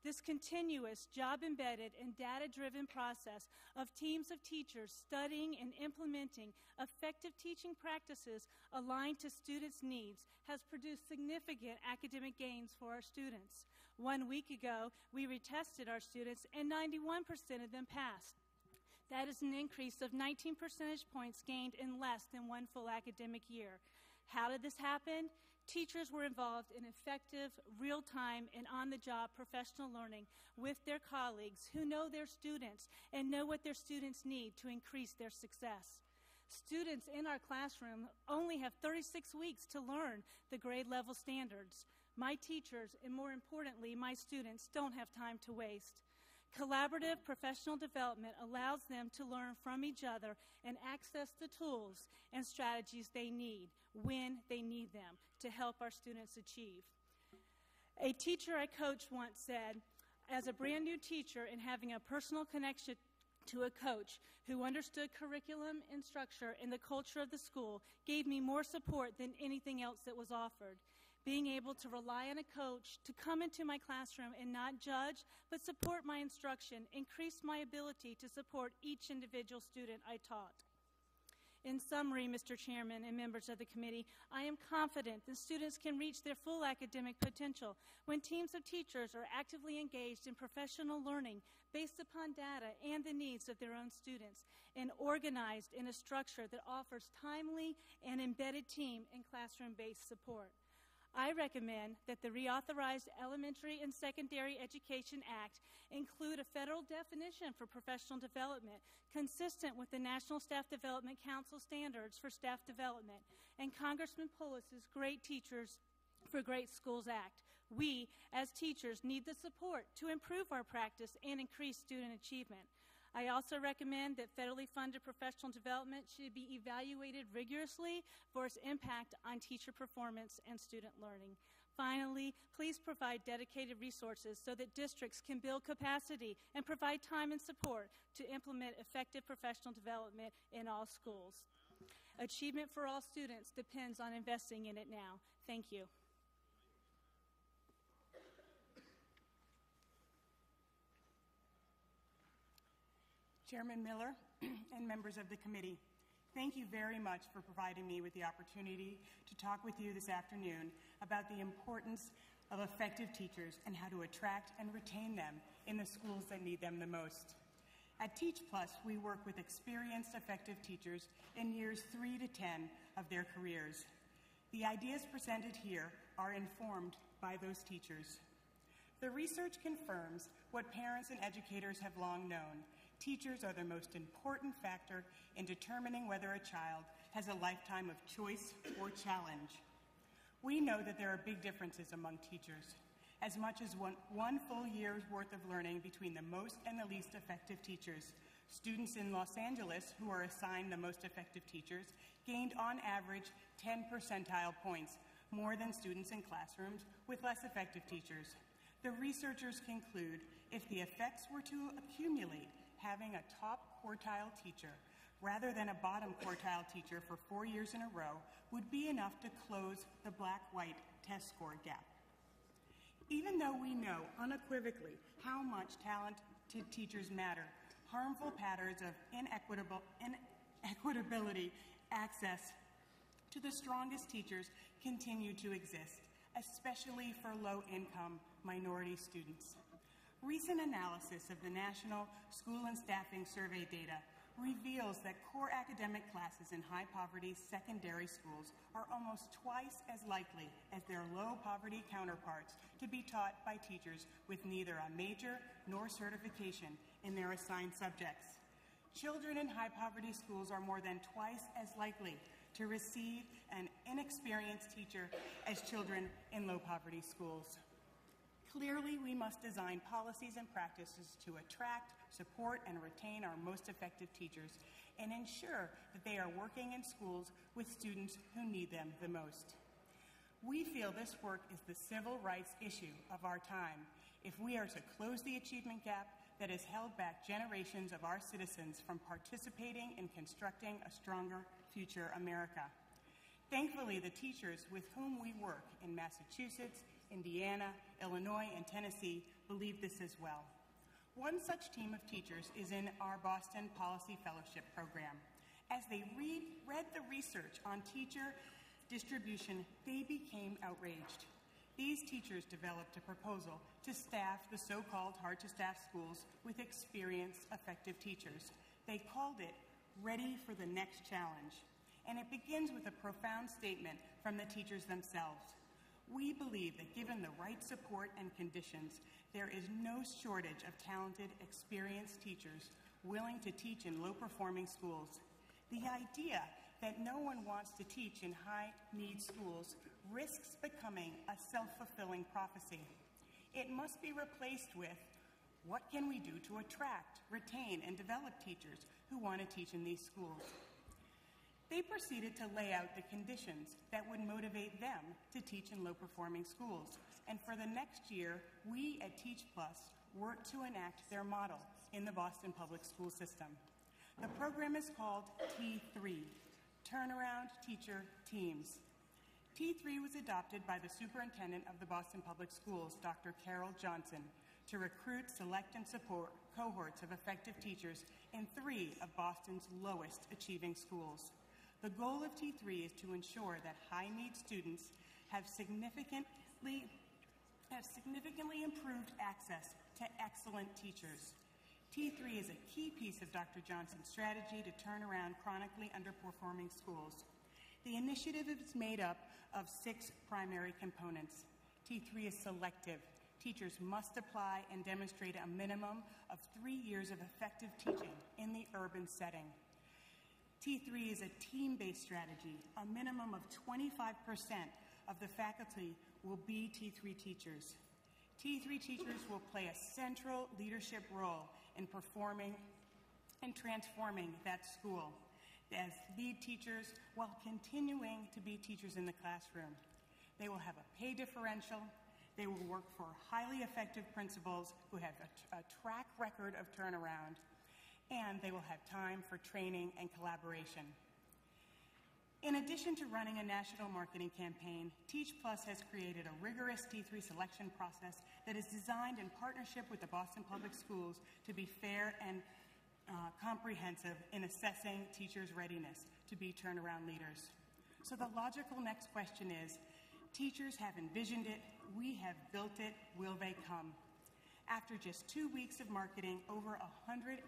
This continuous, job-embedded, and data-driven process of teams of teachers studying and implementing effective teaching practices aligned to students' needs has produced significant academic gains for our students. 1 week ago, we retested our students, and 91% of them passed. That is an increase of 19 percentage points gained in less than one full academic year. How did this happen? Teachers were involved in effective, real-time, and on-the-job professional learning with their colleagues who know their students and know what their students need to increase their success. Students in our classroom only have 36 weeks to learn the grade level standards. My teachers, and more importantly, my students, don't have time to waste. Collaborative professional development allows them to learn from each other and access the tools and strategies they need when they need them to help our students achieve. A teacher I coached once said, as a brand new teacher and having a personal connection to a coach who understood curriculum and structure and the culture of the school gave me more support than anything else that was offered. Being able to rely on a coach to come into my classroom and not judge, but support my instruction increased my ability to support each individual student I taught. In summary, Mr. Chairman and members of the committee, I am confident that students can reach their full academic potential when teams of teachers are actively engaged in professional learning based upon data and the needs of their own students and organized in a structure that offers timely and embedded team and classroom-based support. I recommend that the reauthorized Elementary and Secondary Education Act include a federal definition for professional development consistent with the National Staff Development Council standards for staff development and Congressman Polis's Great Teachers for Great Schools Act. We, as teachers, need the support to improve our practice and increase student achievement. I also recommend that federally funded professional development should be evaluated rigorously for its impact on teacher performance and student learning. Finally, please provide dedicated resources so that districts can build capacity and provide time and support to implement effective professional development in all schools. Achievement for all students depends on investing in it now. Thank you. Chairman Miller and members of the committee, thank you very much for providing me with the opportunity to talk with you this afternoon about the importance of effective teachers and how to attract and retain them in the schools that need them the most. At Teach Plus, we work with experienced, effective teachers in years 3 to 10 of their careers. The ideas presented here are informed by those teachers. The research confirms what parents and educators have long known. Teachers are the most important factor in determining whether a child has a lifetime of choice or challenge. We know that there are big differences among teachers, as much as one full year's worth of learning between the most and the least effective teachers. Students in Los Angeles, who are assigned the most effective teachers, gained on average 10 percentile points, more than students in classrooms with less effective teachers. The researchers conclude if the effects were to accumulate, having a top quartile teacher rather than a bottom quartile teacher for 4 years in a row would be enough to close the black-white test score gap. Even though we know unequivocally how much talented teachers matter, harmful patterns of inequitability access to the strongest teachers continue to exist, especially for low-income minority students. Recent analysis of the National School and Staffing Survey data reveals that core academic classes in high-poverty secondary schools are almost twice as likely as their low-poverty counterparts to be taught by teachers with neither a major nor certification in their assigned subjects. Children in high-poverty schools are more than twice as likely to receive an inexperienced teacher as children in low-poverty schools. Clearly, we must design policies and practices to attract, support, and retain our most effective teachers and ensure that they are working in schools with students who need them the most. We feel this work is the civil rights issue of our time if we are to close the achievement gap that has held back generations of our citizens from participating in constructing a stronger future America. Thankfully, the teachers with whom we work in Massachusetts, Indiana, Illinois, and Tennessee believe this as well. One such team of teachers is in our Boston Policy Fellowship program. As they read the research on teacher distribution, they became outraged. These teachers developed a proposal to staff the so-called hard-to-staff schools with experienced, effective teachers. They called it Ready for the Next Challenge, and it begins with a profound statement from the teachers themselves. We believe that given the right support and conditions, there is no shortage of talented, experienced teachers willing to teach in low-performing schools. The idea that no one wants to teach in high-need schools risks becoming a self-fulfilling prophecy. It must be replaced with, what can we do to attract, retain, and develop teachers who want to teach in these schools? They proceeded to lay out the conditions that would motivate them to teach in low-performing schools. And for the next year, we at Teach Plus worked to enact their model in the Boston public school system. The program is called T3, Turnaround Teacher Teams. T3 was adopted by the Superintendent of the Boston Public Schools, Dr. Carol Johnson, to recruit, select, and support cohorts of effective teachers in 3 of Boston's lowest achieving schools. The goal of T3 is to ensure that high-need students have significantly improved access to excellent teachers. T3 is a key piece of Dr. Johnson's strategy to turn around chronically underperforming schools. The initiative is made up of 6 primary components. T3 is selective. Teachers must apply and demonstrate a minimum of 3 years of effective teaching in the urban setting. T3 is a team-based strategy. A minimum of 25% of the faculty will be T3 teachers. T3 teachers will play a central leadership role in performing and transforming that school as lead teachers while continuing to be teachers in the classroom. They will have a pay differential. They will work for highly effective principals who have a track record of turnaround, and they will have time for training and collaboration. In addition to running a national marketing campaign, Teach Plus has created a rigorous T3 selection process that is designed in partnership with the Boston Public Schools to be fair and comprehensive in assessing teachers' readiness to be turnaround leaders. So the logical next question is, teachers have envisioned it, we have built it, will they come? After just 2 weeks of marketing, over 130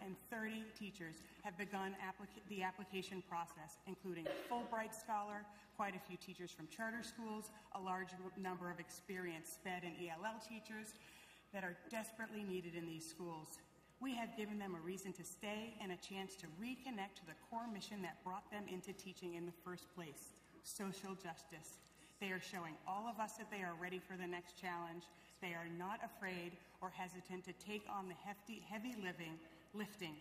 teachers have begun the application process, including a Fulbright scholar, quite a few teachers from charter schools, a large number of experienced SPED and ELL teachers that are desperately needed in these schools. We have given them a reason to stay and a chance to reconnect to the core mission that brought them into teaching in the first place, social justice. They are showing all of us that they are ready for the next challenge. They are not afraid or hesitant to take on the heavy lifting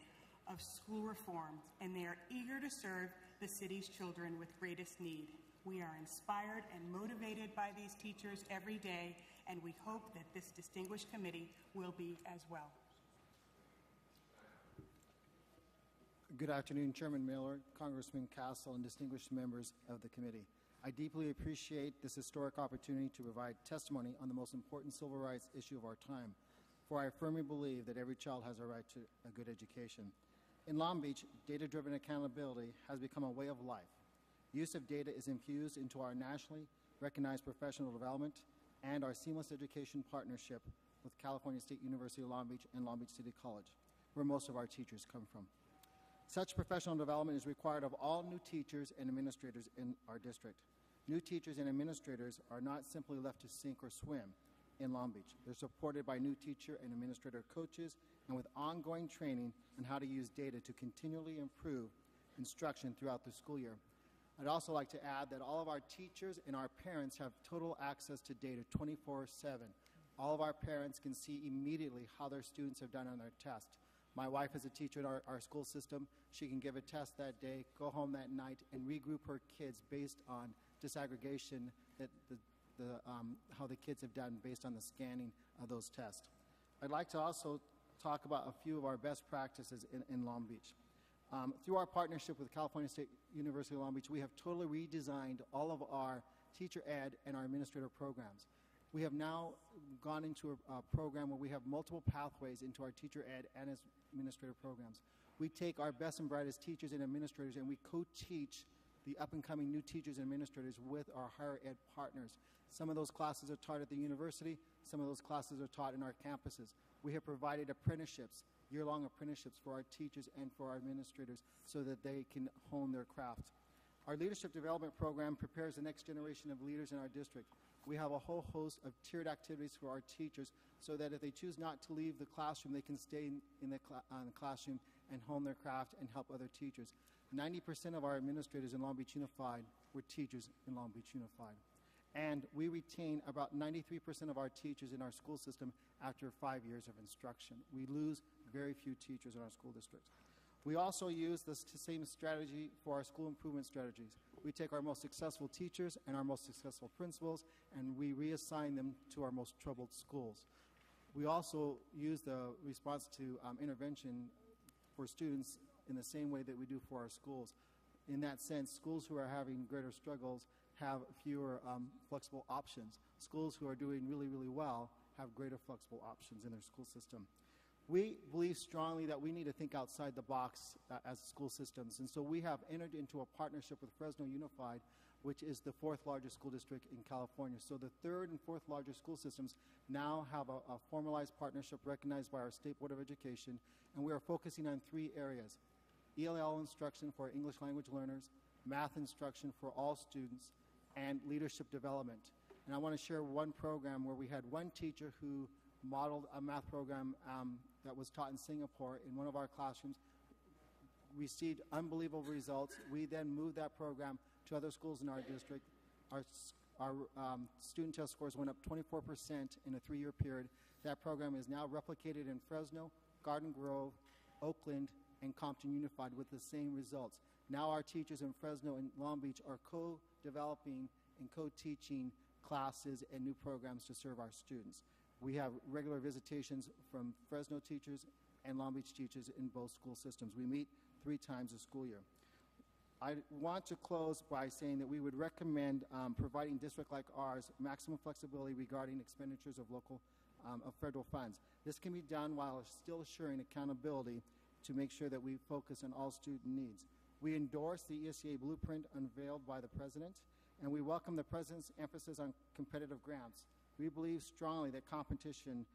of school reform, and they are eager to serve the city's children with greatest need. We are inspired and motivated by these teachers every day, and we hope that this distinguished committee will be as well. Good afternoon, Chairman Miller, Congressman Castle, and distinguished members of the committee. I deeply appreciate this historic opportunity to provide testimony on the most important civil rights issue of our time, for I firmly believe that every child has a right to a good education. In Long Beach, data-driven accountability has become a way of life. Use of data is infused into our nationally recognized professional development and our seamless education partnership with California State University of Long Beach and Long Beach City College, where most of our teachers come from. Such professional development is required of all new teachers and administrators in our district. New teachers and administrators are not simply left to sink or swim in Long Beach. They're supported by new teacher and administrator coaches and with ongoing training on how to use data to continually improve instruction throughout the school year. I'd also like to add that all of our teachers and our parents have total access to data 24/7. All of our parents can see immediately how their students have done on their test. My wife is a teacher in our school system. She can give a test that day, go home that night, and regroup her kids based on disaggregation that how the kids have done based on the scanning of those tests. I'd like to also talk about a few of our best practices in Long Beach. Through our partnership with California State University of Long Beach, we have totally redesigned all of our teacher ed and our administrative programs. We have now gone into a program where we have multiple pathways into our teacher ed and administrative programs. We take our best and brightest teachers and administrators and we co-teach the up-and-coming new teachers and administrators with our higher ed partners. Some of those classes are taught at the university. Some of those classes are taught in our campuses. We have provided apprenticeships, year-long apprenticeships for our teachers and for our administrators so that they can hone their craft. Our leadership development program prepares the next generation of leaders in our district. We have a whole host of tiered activities for our teachers so that if they choose not to leave the classroom, they can stay in the classroom and hone their craft and help other teachers. 90% of our administrators in Long Beach Unified were teachers in Long Beach Unified. And we retain about 93% of our teachers in our school system after 5 years of instruction. We lose very few teachers in our school districts. We also use this same strategy for our school improvement strategies. We take our most successful teachers and our most successful principals, and we reassign them to our most troubled schools. We also use the response to intervention for students in the same way that we do for our schools. In that sense, schools who are having greater struggles have fewer flexible options. Schools who are doing really, really well have greater flexible options in their school system. We believe strongly that we need to think outside the box as school systems, and so we have entered into a partnership with Fresno Unified, which is the 4th largest school district in California. So the 3rd and 4th largest school systems now have a formalized partnership recognized by our State Board of Education, and we are focusing on 3 areas: ELL instruction for English language learners, math instruction for all students, and leadership development. And I want to share one program where we had one teacher who modeled a math program that was taught in Singapore in one of our classrooms, received unbelievable results. We then moved that program to other schools in our district. Our student test scores went up 24% in a 3-year period. That program is now replicated in Fresno, Garden Grove, Oakland, and Compton Unified with the same results. Now our teachers in Fresno and Long Beach are co-developing and co-teaching classes and new programs to serve our students. We have regular visitations from Fresno teachers and Long Beach teachers in both school systems. We meet 3 times a school year. I want to close by saying that we would recommend providing district like ours maximum flexibility regarding expenditures of federal funds. This can be done while still assuring accountability to make sure that we focus on all student needs. We endorse the ESEA blueprint unveiled by the President, and we welcome the President's emphasis on competitive grants. We believe strongly that competition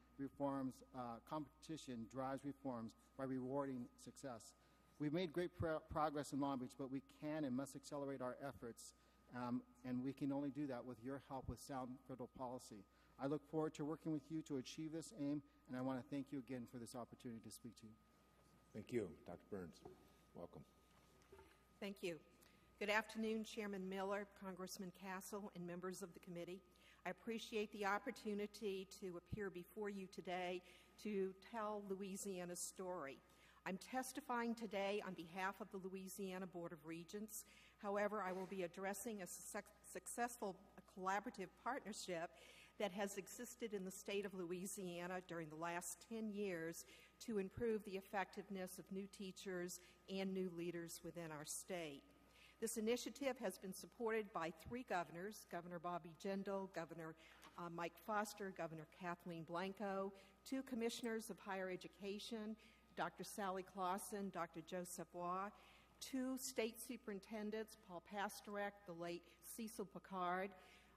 drives reforms by rewarding success. We've made great progress in Long Beach, but we can and must accelerate our efforts, and we can only do that with your help with sound federal policy. I look forward to working with you to achieve this aim, and I want to thank you again for this opportunity to speak to you. Thank you. Dr. Burns, welcome. Thank you. Good afternoon, Chairman Miller, Congressman Castle, and members of the committee. I appreciate the opportunity to appear before you today to tell Louisiana's story. I'm testifying today on behalf of the Louisiana Board of Regents. However, I will be addressing a successful collaborative partnership that has existed in the state of Louisiana during the last 10 years to improve the effectiveness of new teachers and new leaders within our state. This initiative has been supported by 3 governors, Governor Bobby Jindal, Governor Mike Foster, Governor Kathleen Blanco, 2 commissioners of higher education, Dr. Sally Clausen, Dr. Joseph Waugh, 2 state superintendents, Paul Pastorek, the late Cecil Picard,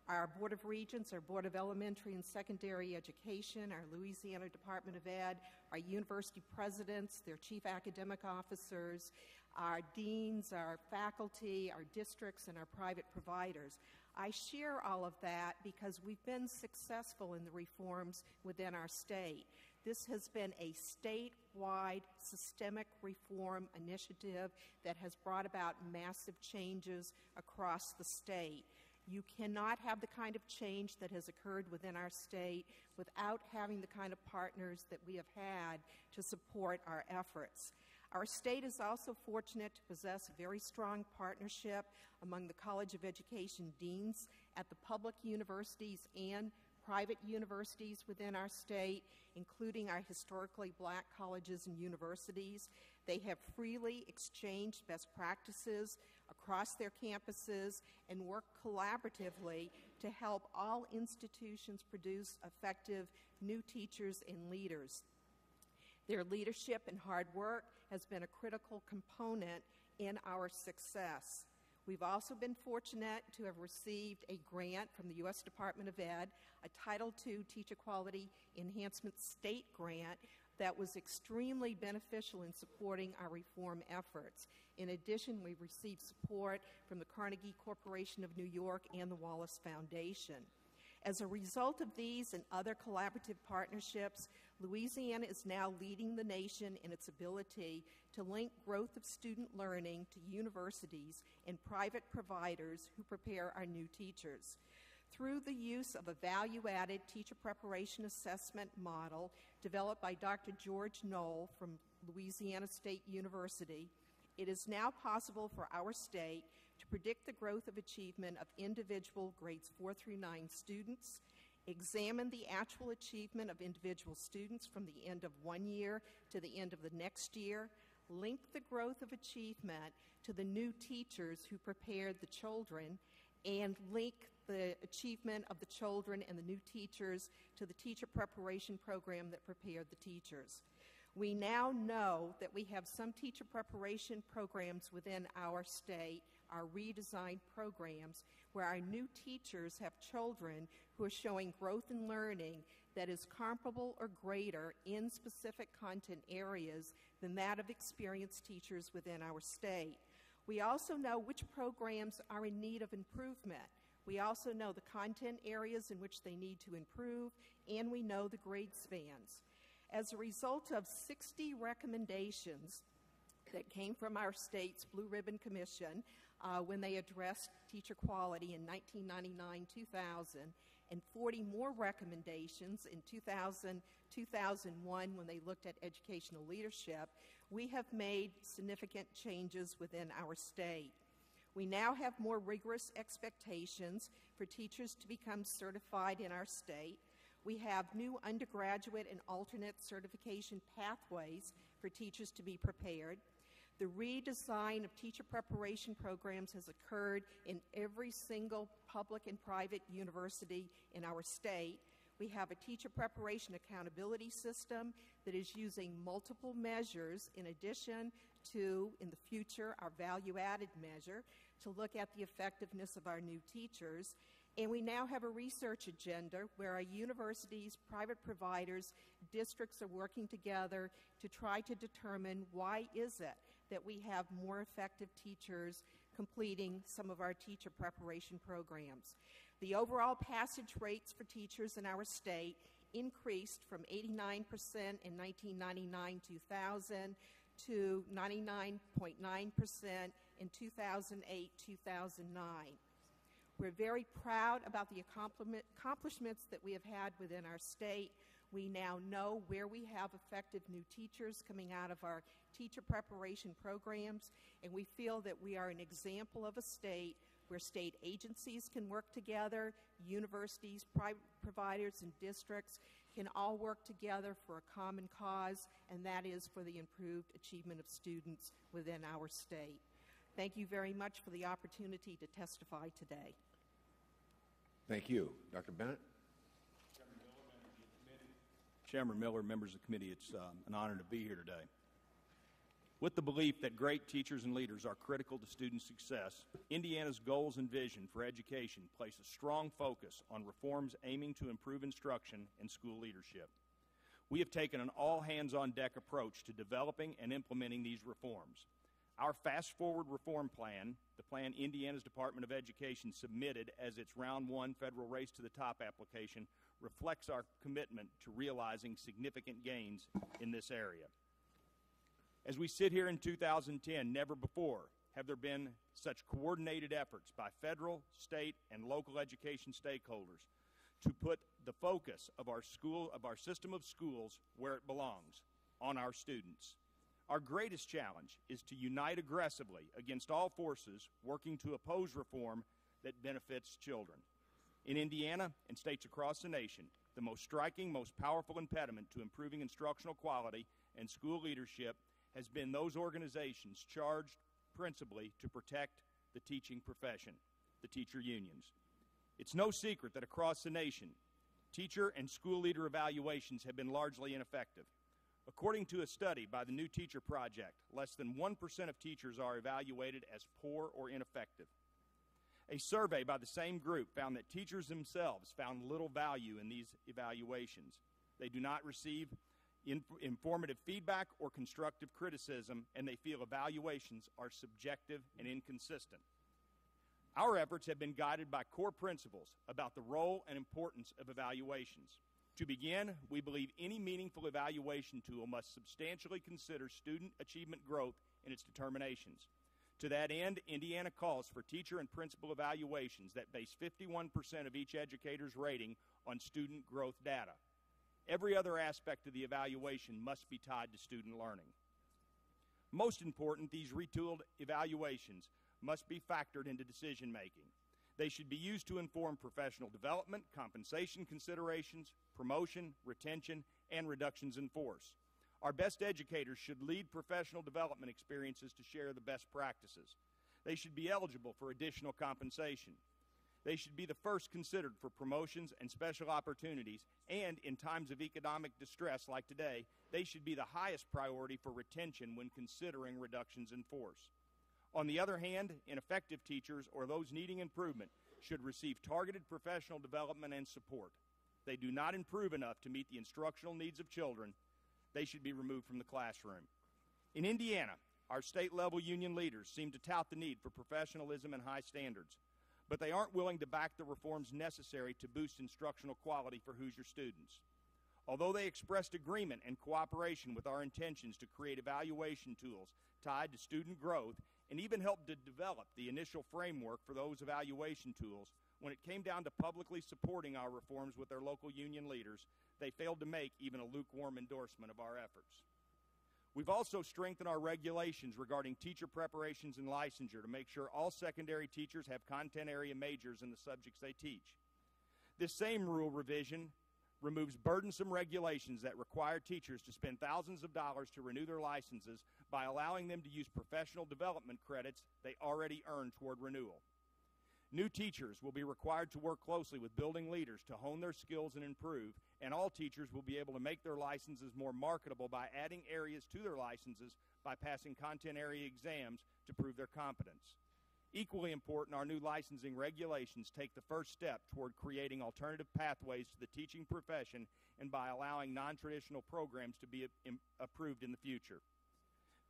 our Board of Regents, our Board of Elementary and Secondary Education, our Louisiana Department of Ed, our university presidents, their chief academic officers, our deans, our faculty, our districts, and our private providers. I share all of that because we've been successful in the reforms within our state. This has been a statewide systemic reform initiative that has brought about massive changes across the state. You cannot have the kind of change that has occurred within our state without having the kind of partners that we have had to support our efforts. Our state is also fortunate to possess a very strong partnership among the College of Education deans at the public universities and private universities within our state, including our historically black colleges and universities. They have freely exchanged best practices across their campuses and work collaboratively to help all institutions produce effective new teachers and leaders. Their leadership and hard work has been a critical component in our success. We've also been fortunate to have received a grant from the U.S. Department of Ed, a Title II Teacher Quality Enhancement State grant that was extremely beneficial in supporting our reform efforts. In addition, we've received support from the Carnegie Corporation of New York and the Wallace Foundation. As a result of these and other collaborative partnerships, Louisiana is now leading the nation in its ability to link growth of student learning to universities and private providers who prepare our new teachers. Through the use of a value-added teacher preparation assessment model developed by Dr. George Knoll from Louisiana State University, it is now possible for our state to predict the growth of achievement of individual grades 4 through 9 students, examine the actual achievement of individual students from the end of one year to the end of the next year, link the growth of achievement to the new teachers who prepared the children, and link the achievement of the children and the new teachers to the teacher preparation program that prepared the teachers. We now know that we have some teacher preparation programs within our state, our redesigned programs, where our new teachers have children who are showing growth in learning that is comparable or greater in specific content areas than that of experienced teachers within our state. We also know which programs are in need of improvement. We also know the content areas in which they need to improve, and we know the grade spans. As a result of 60 recommendations that came from our state's Blue Ribbon Commission when they addressed teacher quality in 1999-2000, and 40 more recommendations in 2000-2001 when they looked at educational leadership, we have made significant changes within our state. We now have more rigorous expectations for teachers to become certified in our state. We have new undergraduate and alternate certification pathways for teachers to be prepared. The redesign of teacher preparation programs has occurred in every single public and private university in our state. We have a teacher preparation accountability system that is using multiple measures in addition to, in the future, our value-added measure to look at the effectiveness of our new teachers. And we now have a research agenda where our universities, private providers, districts are working together to try to determine why is it that we have more effective teachers completing some of our teacher preparation programs. The overall passage rates for teachers in our state increased from 89% in 1999-2000 to 99.9% in 2008-2009. We're very proud about the accomplishments that we have had within our state. We now know where we have effective new teachers coming out of our teacher preparation programs, and we feel that we are an example of a state where state agencies can work together, universities, private providers, and districts can all work together for a common cause, and that is for the improved achievement of students within our state. Thank you very much for the opportunity to testify today. Thank you. Dr. Bennett? Chairman Miller, members of the committee, it's an honor to be here today. With the belief that great teachers and leaders are critical to student success, Indiana's goals and vision for education place a strong focus on reforms aiming to improve instruction and school leadership. We have taken an all-hands-on-deck approach to developing and implementing these reforms. Our fast-forward reform plan, the plan Indiana's Department of Education submitted as its Round 1 Federal Race to the Top application, reflects our commitment to realizing significant gains in this area. As we sit here in 2010, never before have there been such coordinated efforts by federal, state, and local education stakeholders to put the focus of our system of schools where it belongs, on our students. Our greatest challenge is to unite aggressively against all forces working to oppose reform that benefits children. In Indiana and states across the nation, the most striking, most powerful impediment to improving instructional quality and school leadership has been those organizations charged principally to protect the teaching profession, the teacher unions. It's no secret that across the nation, teacher and school leader evaluations have been largely ineffective. According to a study by the New Teacher Project, less than 1% of teachers are evaluated as poor or ineffective. A survey by the same group found that teachers themselves found little value in these evaluations. They do not receive informative feedback or constructive criticism, and they feel evaluations are subjective and inconsistent. Our efforts have been guided by core principles about the role and importance of evaluations. To begin, we believe any meaningful evaluation tool must substantially consider student achievement growth in its determinations. To that end, Indiana calls for teacher and principal evaluations that base 51% of each educator's rating on student growth data. Every other aspect of the evaluation must be tied to student learning. Most important, these retooled evaluations must be factored into decision making. They should be used to inform professional development, compensation considerations, promotion, retention, and reductions in force. Our best educators should lead professional development experiences to share the best practices. They should be eligible for additional compensation. They should be the first considered for promotions and special opportunities, and in times of economic distress like today, they should be the highest priority for retention when considering reductions in force. On the other hand, ineffective teachers or those needing improvement should receive targeted professional development and support. They do not improve enough to meet the instructional needs of children. They should be removed from the classroom. In Indiana, our state-level union leaders seem to tout the need for professionalism and high standards, but they aren't willing to back the reforms necessary to boost instructional quality for Hoosier students. Although they expressed agreement and cooperation with our intentions to create evaluation tools tied to student growth and even helped to develop the initial framework for those evaluation tools, when it came down to publicly supporting our reforms with their local union leaders, they failed to make even a lukewarm endorsement of our efforts. We've also strengthened our regulations regarding teacher preparations and licensure to make sure all secondary teachers have content area majors in the subjects they teach. This same rule revision removes burdensome regulations that require teachers to spend thousands of dollars to renew their licenses by allowing them to use professional development credits they already earned toward renewal. New teachers will be required to work closely with building leaders to hone their skills and improve, and all teachers will be able to make their licenses more marketable by adding areas to their licenses by passing content area exams to prove their competence. Equally important, our new licensing regulations take the first step toward creating alternative pathways to the teaching profession and by allowing non-traditional programs to be approved in the future.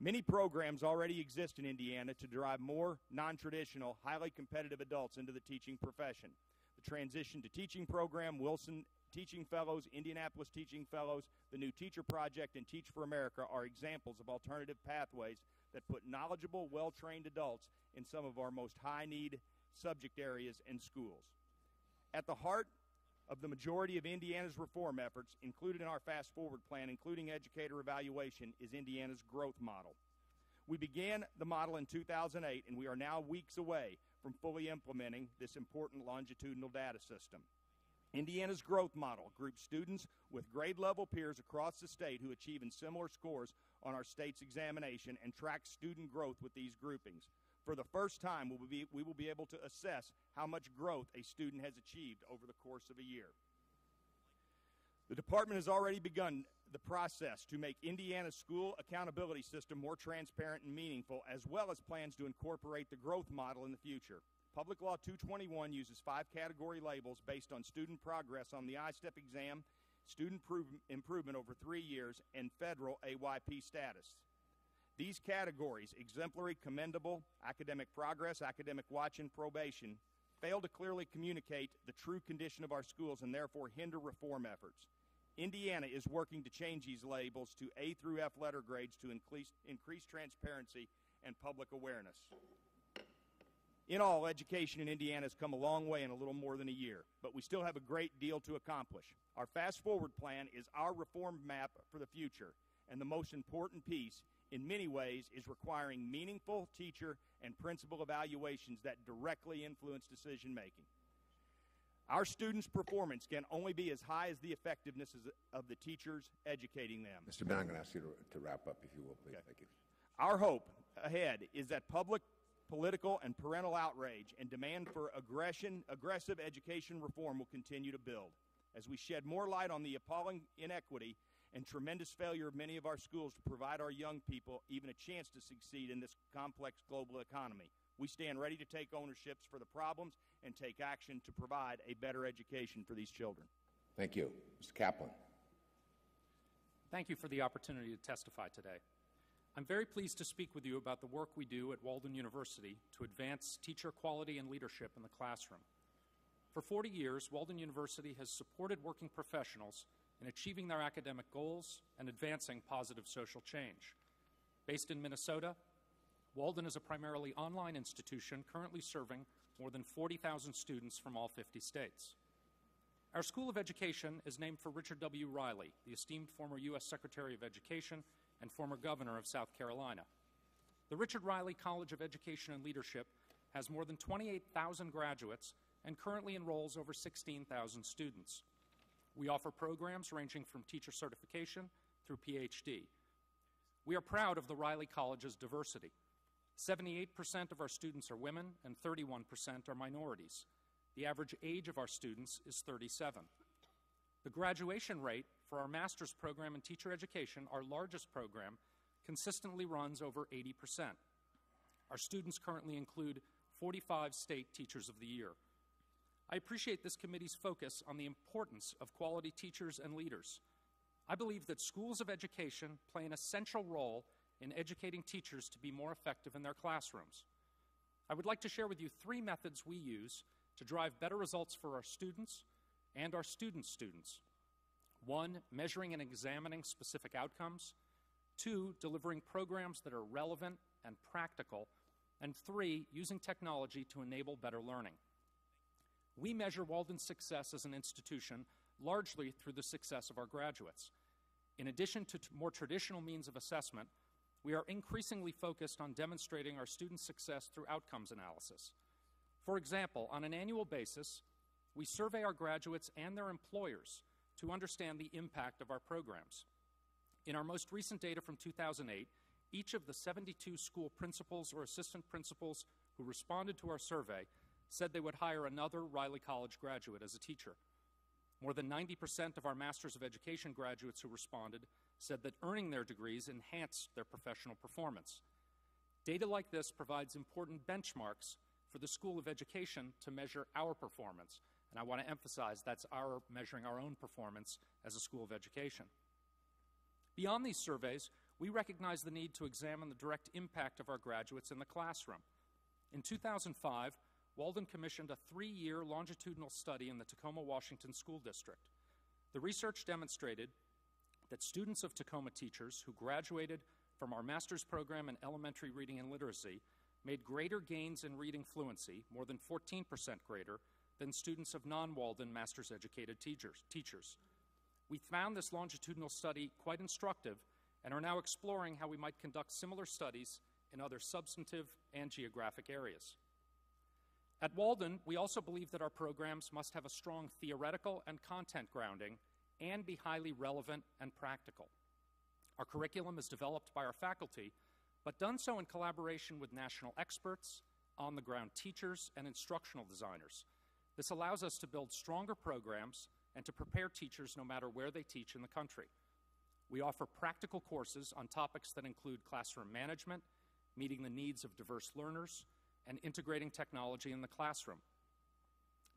Many programs already exist in Indiana to drive more non-traditional, highly competitive adults into the teaching profession. The Transition to Teaching Program, Wilson Teaching Fellows, Indianapolis Teaching Fellows, the New Teacher Project, and Teach for America are examples of alternative pathways that put knowledgeable, well-trained adults in some of our most high-need subject areas and schools. At the heart of the majority of Indiana's reform efforts, included in our Fast Forward plan, including educator evaluation, is Indiana's growth model. We began the model in 2008, and we are now weeks away from fully implementing this important longitudinal data system. Indiana's growth model groups students with grade-level peers across the state who achieve in similar scores on our state's examination and tracks student growth with these groupings. For the first time, we will be able to assess how much growth a student has achieved over the course of a year. The department has already begun the process to make Indiana's school accountability system more transparent and meaningful, as well as plans to incorporate the growth model in the future. Public Law 221 uses 5 category labels based on student progress on the I-STEP exam, student improvement over 3 years, and federal AYP status. These categories, exemplary, commendable, academic progress, academic watch, and probation, fail to clearly communicate the true condition of our schools and therefore hinder reform efforts. Indiana is working to change these labels to A through F letter grades to increase transparency and public awareness. In all, education in Indiana has come a long way in a little more than a year, but we still have a great deal to accomplish. Our Fast Forward plan is our reform map for the future, and the most important piece, in many ways, is requiring meaningful teacher and principal evaluations that directly influence decision-making. Our students' performance can only be as high as the effectiveness of the teachers educating them. Mr. Bennett, I'm going to ask you to wrap up, if you will, please. Okay. Thank you. Our hope ahead is that public, political, and parental outrage and demand for aggressive education reform will continue to build as we shed more light on the appalling inequity and tremendous failure of many of our schools to provide our young people even a chance to succeed in this complex global economy. We stand ready to take ownership for the problems and take action to provide a better education for these children. Thank you. Mr. Kaplan. Thank you for the opportunity to testify today. I'm very pleased to speak with you about the work we do at Walden University to advance teacher quality and leadership in the classroom. For 40 years, Walden University has supported working professionals in achieving their academic goals and advancing positive social change. Based in Minnesota, Walden is a primarily online institution currently serving more than 40,000 students from all 50 states. Our School of Education is named for Richard W. Riley, the esteemed former U.S. Secretary of Education and former governor of South Carolina. The Richard Riley College of Education and Leadership has more than 28,000 graduates and currently enrolls over 16,000 students. We offer programs ranging from teacher certification through Ph.D. We are proud of the Riley College's diversity. 78% of our students are women and 31% are minorities. The average age of our students is 37. The graduation rate for our master's program in teacher education, our largest program, consistently runs over 80%. Our students currently include 45 state Teachers of the Year. I appreciate this committee's focus on the importance of quality teachers and leaders. I believe that schools of education play an essential role in educating teachers to be more effective in their classrooms. I would like to share with you 3 methods we use to drive better results for our students and our students' students. 1, measuring and examining specific outcomes. 2, delivering programs that are relevant and practical. And 3, using technology to enable better learning. We measure Walden's success as an institution largely through the success of our graduates. In addition to more traditional means of assessment, we are increasingly focused on demonstrating our students' success through outcomes analysis. For example, on an annual basis, we survey our graduates and their employers to understand the impact of our programs. In our most recent data from 2008, each of the 72 school principals or assistant principals who responded to our survey said they would hire another Riley College graduate as a teacher. More than 90% of our Masters of Education graduates who responded said that earning their degrees enhanced their professional performance. Data like this provides important benchmarks for the School of Education to measure our performance. And I want to emphasize that's our measuring our own performance as a School of Education. Beyond these surveys, we recognize the need to examine the direct impact of our graduates in the classroom. In 2005, Walden commissioned a 3-year longitudinal study in the Tacoma, Washington School District. The research demonstrated that students of Tacoma teachers who graduated from our master's program in elementary reading and literacy made greater gains in reading fluency, more than 14% greater, than students of non-Walden master's educated teachers. We found this longitudinal study quite instructive and are now exploring how we might conduct similar studies in other substantive and geographic areas. At Walden, we also believe that our programs must have a strong theoretical and content grounding and be highly relevant and practical. Our curriculum is developed by our faculty, but done so in collaboration with national experts, on-the-ground teachers, and instructional designers. This allows us to build stronger programs and to prepare teachers no matter where they teach in the country. We offer practical courses on topics that include classroom management, meeting the needs of diverse learners, and integrating technology in the classroom.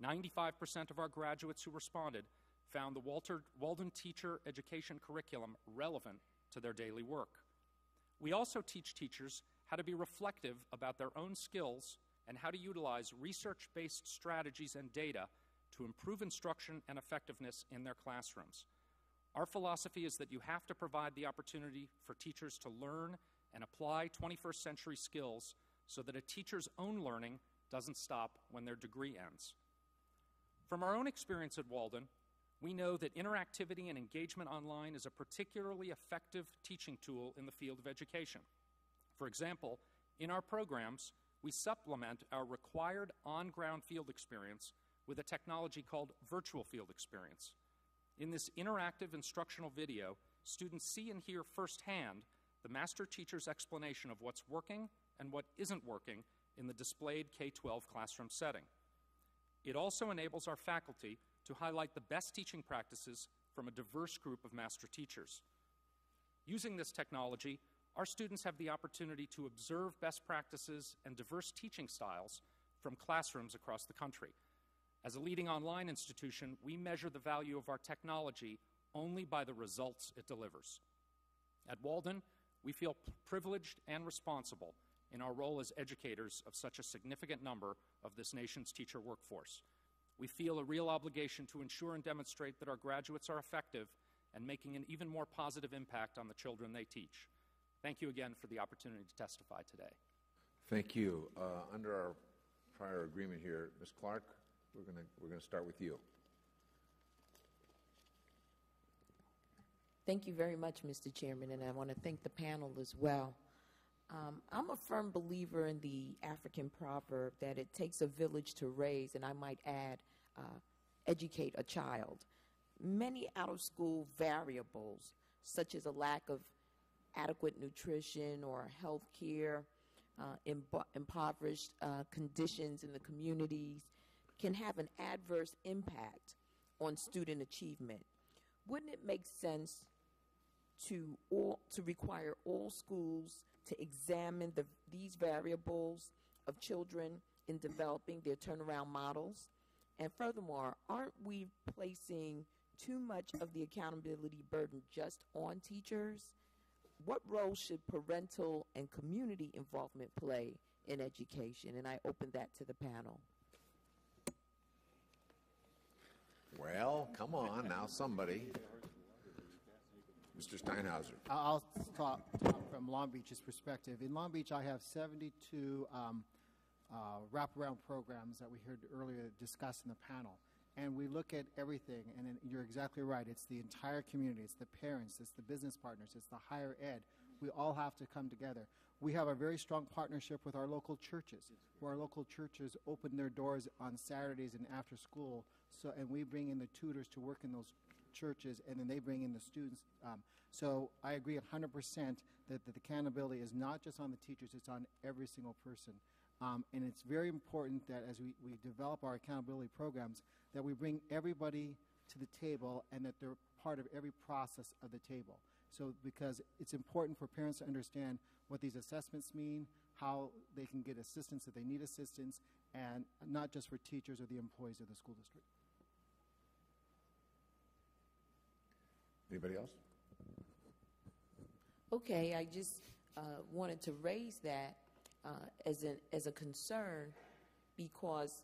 95% of our graduates who responded found the Walden teacher education curriculum relevant to their daily work. We also teach teachers how to be reflective about their own skills and how to utilize research-based strategies and data to improve instruction and effectiveness in their classrooms. Our philosophy is that you have to provide the opportunity for teachers to learn and apply 21st century skills so that a teacher's own learning doesn't stop when their degree ends. From our own experience at Walden, we know that interactivity and engagement online is a particularly effective teaching tool in the field of education. For example, in our programs, we supplement our required on-ground field experience with a technology called Virtual Field Experience. In this interactive instructional video, students see and hear firsthand the master teacher's explanation of what's working and what isn't working in the displayed K-12 classroom setting. It also enables our faculty to highlight the best teaching practices from a diverse group of master teachers. Using this technology, our students have the opportunity to observe best practices and diverse teaching styles from classrooms across the country. As a leading online institution, we measure the value of our technology only by the results it delivers. At Walden, we feel privileged and responsible in our role as educators of such a significant number of this nation's teacher workforce. We feel a real obligation to ensure and demonstrate that our graduates are effective and making an even more positive impact on the children they teach. Thank you again for the opportunity to testify today. Thank you. Under our prior agreement here, Ms. Clark, we're going to start with you. Thank you very much, Mr. Chairman, and I want to thank the panel as well. I'm a firm believer in the African proverb that it takes a village to raise, and I might add, educate a child. Many out-of-school variables, such as a lack of adequate nutrition or health care, impoverished conditions in the communities, can have an adverse impact on student achievement. Wouldn't it make sense to require all schools to examine these variables of children in developing their turnaround models? And furthermore, aren't we placing too much of the accountability burden just on teachers? What role should parental and community involvement play in education? And I open that to the panel. Well, come on now, somebody. Mr. Steinhauser. I'll talk from Long Beach's perspective. In Long Beach, I have 72 wraparound programs that we heard earlier discussed in the panel. And we look at everything, and you're exactly right. It's the entire community. It's the parents. It's the business partners. It's the higher ed. We all have to come together. We have a very strong partnership with our local churches, where our local churches open their doors on Saturdays and after school, and we bring in the tutors to work in those churches, and then they bring in the students. So I agree 100% that the accountability is not just on the teachers, it's on every single person. And it's very important that as we develop our accountability programs, that we bring everybody to the table and that they're part of every process of the table. So because it's important for parents to understand what these assessments mean, how they can get assistance if they need assistance, and not just for teachers or the employees of the school district. Anybody else? Okay, I just wanted to raise that as a concern, because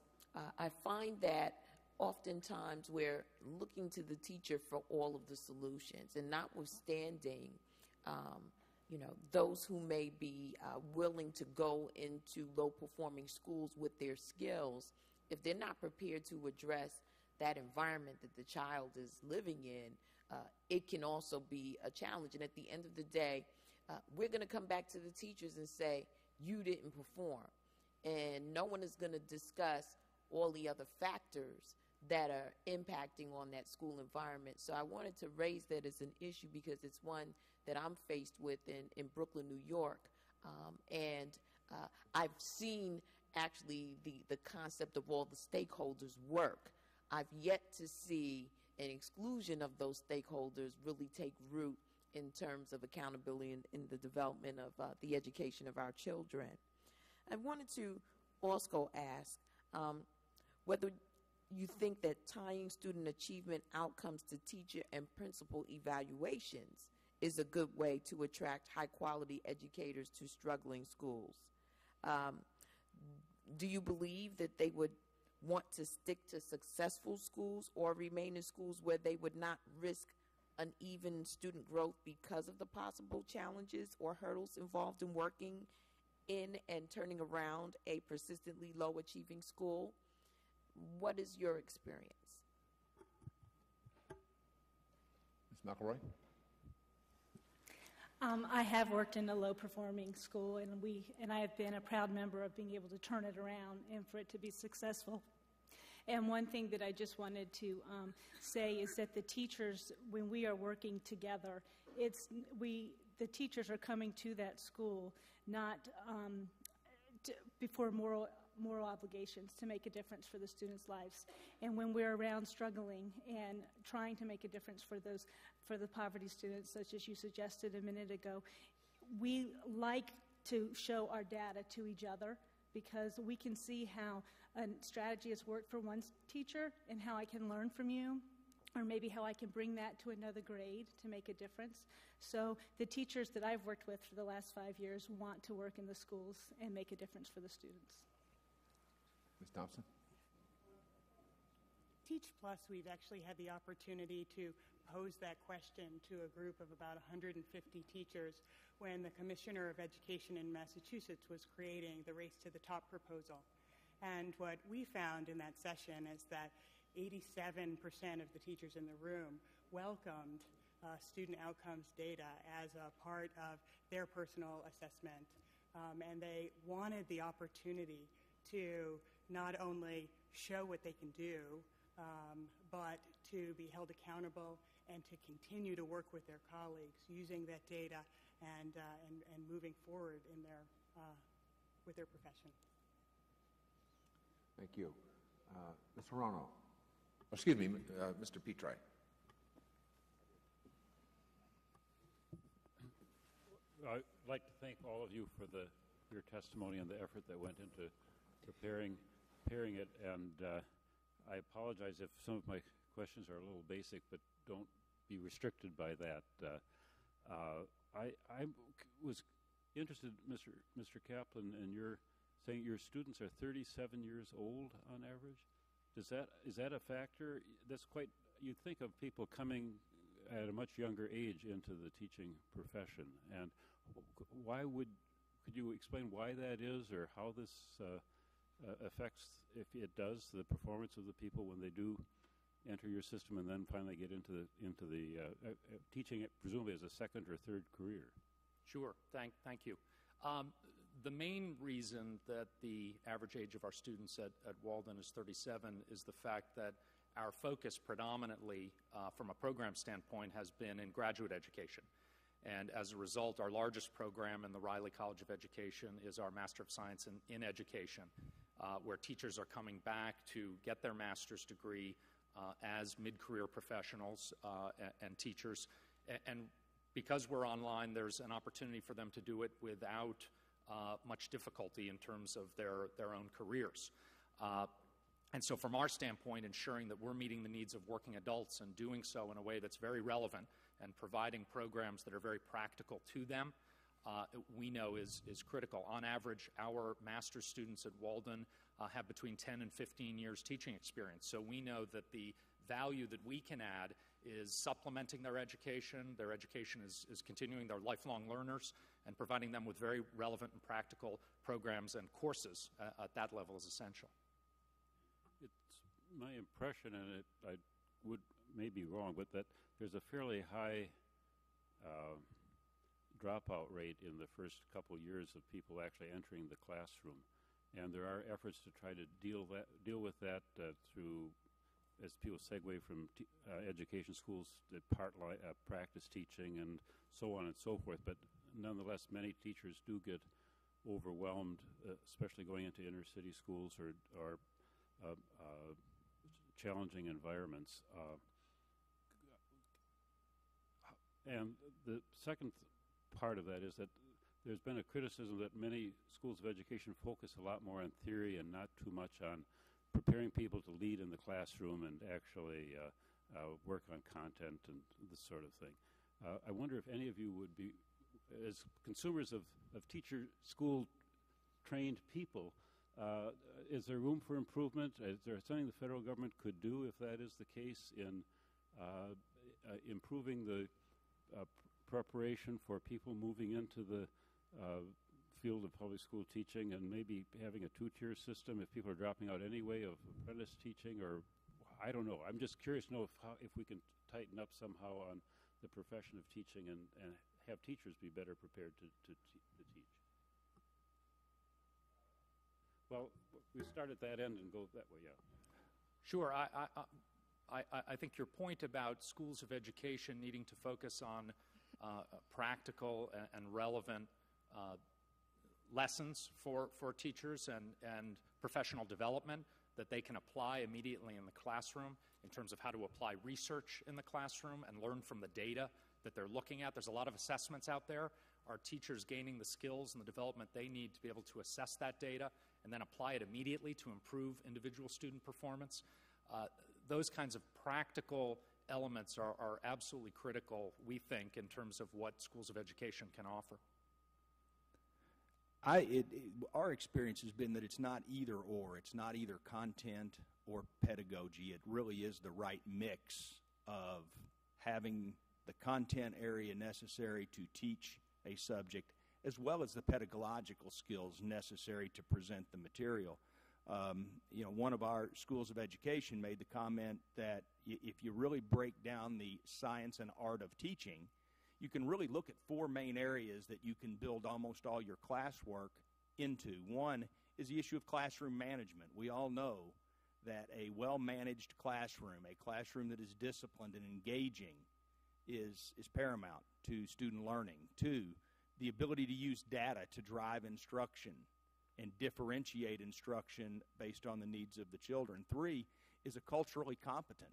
I find that oftentimes we're looking to the teacher for all of the solutions, and notwithstanding, those who may be willing to go into low-performing schools with their skills, if they're not prepared to address that environment that the child is living in, it can also be a challenge. And at the end of the day, we're going to come back to the teachers and say, you didn't perform. And no one is going to discuss all the other factors that are impacting on that school environment. So I wanted to raise that as an issue because it's one that I'm faced with in Brooklyn, New York. And I've seen actually the concept of all the stakeholders work. I've yet to see an exclusion of those stakeholders really take root in terms of accountability in the development of the education of our children. I wanted to also ask whether you think that tying student achievement outcomes to teacher and principal evaluations is a good way to attract high-quality educators to struggling schools. Do you believe that they would want to stick to successful schools or remain in schools where they would not risk uneven student growth because of the possible challenges or hurdles involved in working in and turning around a persistently low-achieving school? What is your experience? Ms. McElroy? I have worked in a low-performing school, and I have been a proud member of being able to turn it around and for it to be successful. And one thing that I just wanted to say is that the teachers, when we are working together, the teachers are coming to that school not before moral obligations to make a difference for the students' lives. And when we're around struggling and trying to make a difference for the poverty students, such as you suggested a minute ago, we like to show our data to each other because we can see how a strategy has worked for one teacher and how I can learn from you, or maybe how I can bring that to another grade to make a difference. So the teachers that I've worked with for the last 5 years want to work in the schools and make a difference for the students. Ms. Thompson? Teach Plus, we've actually had the opportunity to pose that question to a group of about 150 teachers when the Commissioner of Education in Massachusetts was creating the Race to the Top proposal. And what we found in that session is that 87% of the teachers in the room welcomed student outcomes data as a part of their personal assessment. And they wanted the opportunity to not only show what they can do, but to be held accountable and to continue to work with their colleagues using that data and moving forward in with their profession. Thank you. Ms. Serrano. Excuse me, Mr. Petri. I'd like to thank all of you for your testimony and the effort that went into preparing it, and I apologize if some of my questions are a little basic, but don't be restricted by that. I was interested, Mr. Kaplan, in your saying your students are 37 years old on average. Is that a factor? That's quite. You'd think of people coming at a much younger age into the teaching profession, and could you explain why that is, or how this affects, if it does, the performance of the people when they do enter your system and then finally get into the teaching it presumably as a second or third career? Sure. Thank you. The main reason that the average age of our students at Walden is 37 is the fact that our focus predominantly, from a program standpoint, has been in graduate education. And as a result, our largest program in the Riley College of Education is our Master of Science in Education, where teachers are coming back to get their master's degree as mid-career professionals and teachers. And because we're online, there's an opportunity for them to do it without much difficulty in terms of their own careers. And so from our standpoint, ensuring that we're meeting the needs of working adults and doing so in a way that's very relevant and providing programs that are very practical to them, we know is critical. On average, our master's students at Walden have between 10 and 15 years teaching experience. So we know that the value that we can add is supplementing their education. Their education is continuing. They're lifelong learners, and providing them with very relevant and practical programs and courses at that level is essential. It's my impression, and I may be wrong, but that there's a fairly high dropout rate in the first couple years of people actually entering the classroom, and there are efforts to try to deal with that through, as people segue from education schools to practice teaching and so on and so forth. But nonetheless, many teachers do get overwhelmed, especially going into inner city schools or challenging environments. And the second part of that is that there's been a criticism that many schools of education focus a lot more on theory and not too much on preparing people to lead in the classroom and actually work on content and this sort of thing. I wonder if any of you would be, as consumers of teacher school trained people, is there room for improvement? Is there something the federal government could do, if that is the case, in improving the preparation for people moving into the field of public school teaching, and maybe having a two-tier system if people are dropping out anyway of apprentice teaching? Or I don't know. I'm just curious to know if we can tighten up somehow on the profession of teaching and have teachers be better prepared to teach. Well, we start at that end and go that way, yeah. Sure. I think your point about schools of education needing to focus on practical and relevant lessons for teachers and professional development that they can apply immediately in the classroom in terms of how to apply research in the classroom and learn from the data that they're looking at. There's a lot of assessments out there. Are teachers gaining the skills and the development they need to be able to assess that data and then apply it immediately to improve individual student performance? Those kinds of practical elements are absolutely critical, we think, in terms of what schools of education can offer. Our experience has been that it's not either or. It's not either content or pedagogy. It really is the right mix of having the content area necessary to teach a subject as well as the pedagogical skills necessary to present the material. One of our schools of education made the comment that if you really break down the science and art of teaching, you can really look at four main areas that you can build almost all your classwork into. One is the issue of classroom management. We all know that a well-managed classroom, a classroom that is disciplined and engaging, is paramount to student learning. Two, the ability to use data to drive instruction and differentiate instruction based on the needs of the children. Three is a culturally competent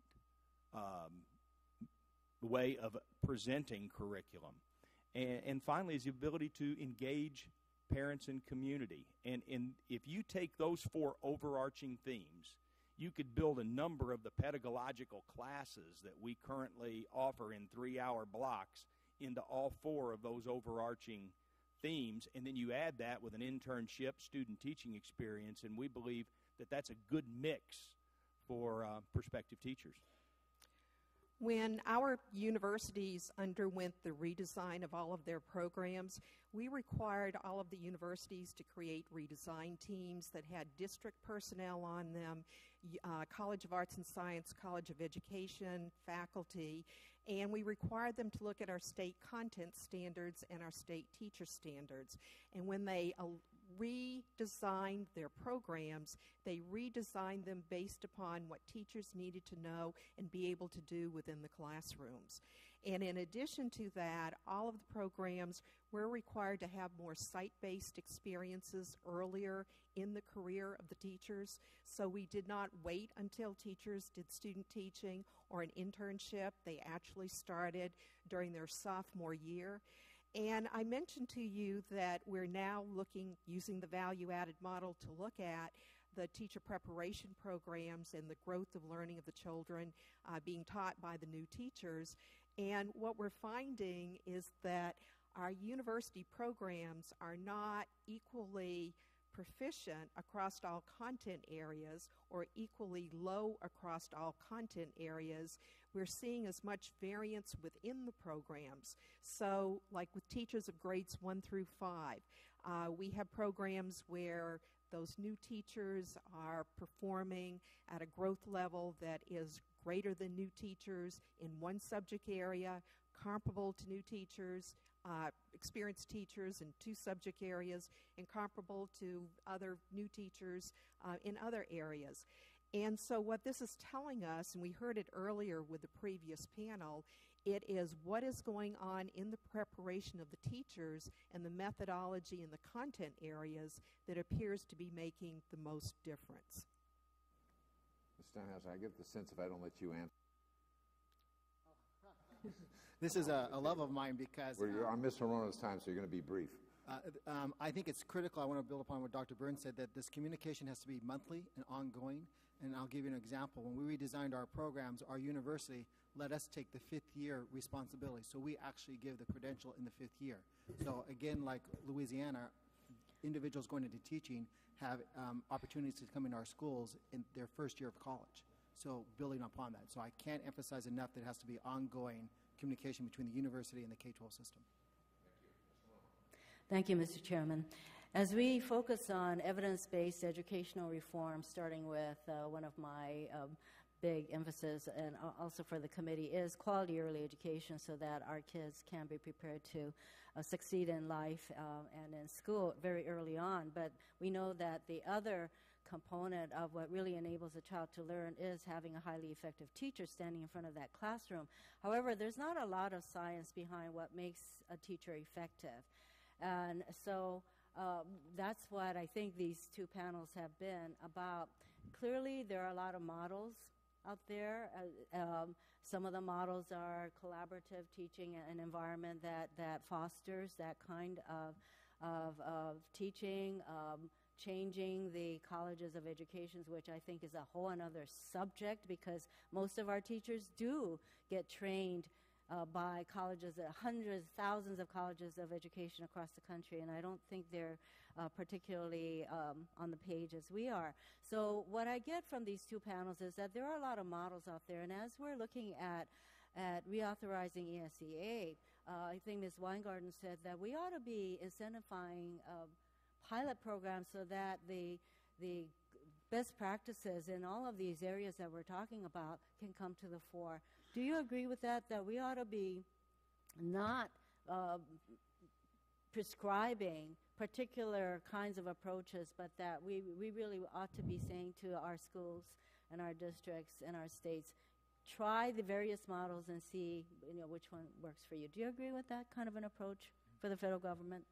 way of presenting curriculum. And finally is the ability to engage parents and community. And if you take those four overarching themes, you could build a number of the pedagogical classes that we currently offer in 3-hour blocks into all four of those overarching themes, and then you add that with an internship student teaching experience, and we believe that that's a good mix for prospective teachers. When our universities underwent the redesign of all of their programs, we required all of the universities to create redesign teams that had district personnel on them, College of Arts and Science, College of Education, faculty, and we required them to look at our state content standards and our state teacher standards. And when they redesigned their programs, they redesigned them based upon what teachers needed to know and be able to do within the classrooms. And in addition to that, all of the programs were required to have more site-based experiences earlier in the career of the teachers. So we did not wait until teachers did student teaching or an internship. They actually started during their sophomore year. And I mentioned to you that we're now using the value-added model to look at the teacher preparation programs and the growth of learning of the children being taught by the new teachers. And what we're finding is that our university programs are not equally proficient across all content areas or equally low across all content areas. We're seeing as much variance within the programs. So like with teachers of grades 1 through 5, we have programs where those new teachers are performing at a growth level that is greater than new teachers in one subject area, comparable to new teachers, experienced teachers in 2 subject areas, and comparable to other new teachers in other areas. And so what this is telling us, and we heard it earlier with the previous panel, it is what is going on in the preparation of the teachers and the methodology in the content areas that appears to be making the most difference. Ms. Steinhauser, I get the sense if I don't let you answer. This is a love of mine because... You're on Ms. Horona's time, so you're going to be brief. I think it's critical. I want to build upon what Dr. Burns said, that this communication has to be monthly and ongoing. And I'll give you an example. When we redesigned our programs, our university let us take the 5th year responsibility. So we actually give the credential in the 5th year. So again, like Louisiana, individuals going into teaching have opportunities to come into our schools in their first year of college. So building upon that. So I can't emphasize enough that it has to be ongoing communication between the university and the K-12 system. Thank you, Mr. Chairman. As we focus on evidence-based educational reform, starting with one of my big emphasis, and also for the committee, is quality early education so that our kids can be prepared to succeed in life and in school very early on. But we know that the other component of what really enables a child to learn is having a highly effective teacher standing in front of that classroom. However, there's not a lot of science behind what makes a teacher effective. And so that's what I think these two panels have been about. Clearly, there are a lot of models out there. Some of the models are collaborative teaching, an environment that fosters that kind of teaching, changing the colleges of education, which I think is a whole another subject, because most of our teachers do get trained by colleges, hundreds, thousands of colleges of education across the country, and I don't think they're particularly on the page as we are. So what I get from these two panels is that there are a lot of models out there, and as we're looking at reauthorizing ESEA, I think Ms. Weingarten said that we ought to be incentivizing pilot programs so that the best practices in all of these areas that we're talking about can come to the fore. Do you agree with that we ought to be not prescribing particular kinds of approaches, but that we really ought to be saying to our schools and our districts and our states, try the various models and see which one works for you? Do you agree with that kind of an approach for the federal government?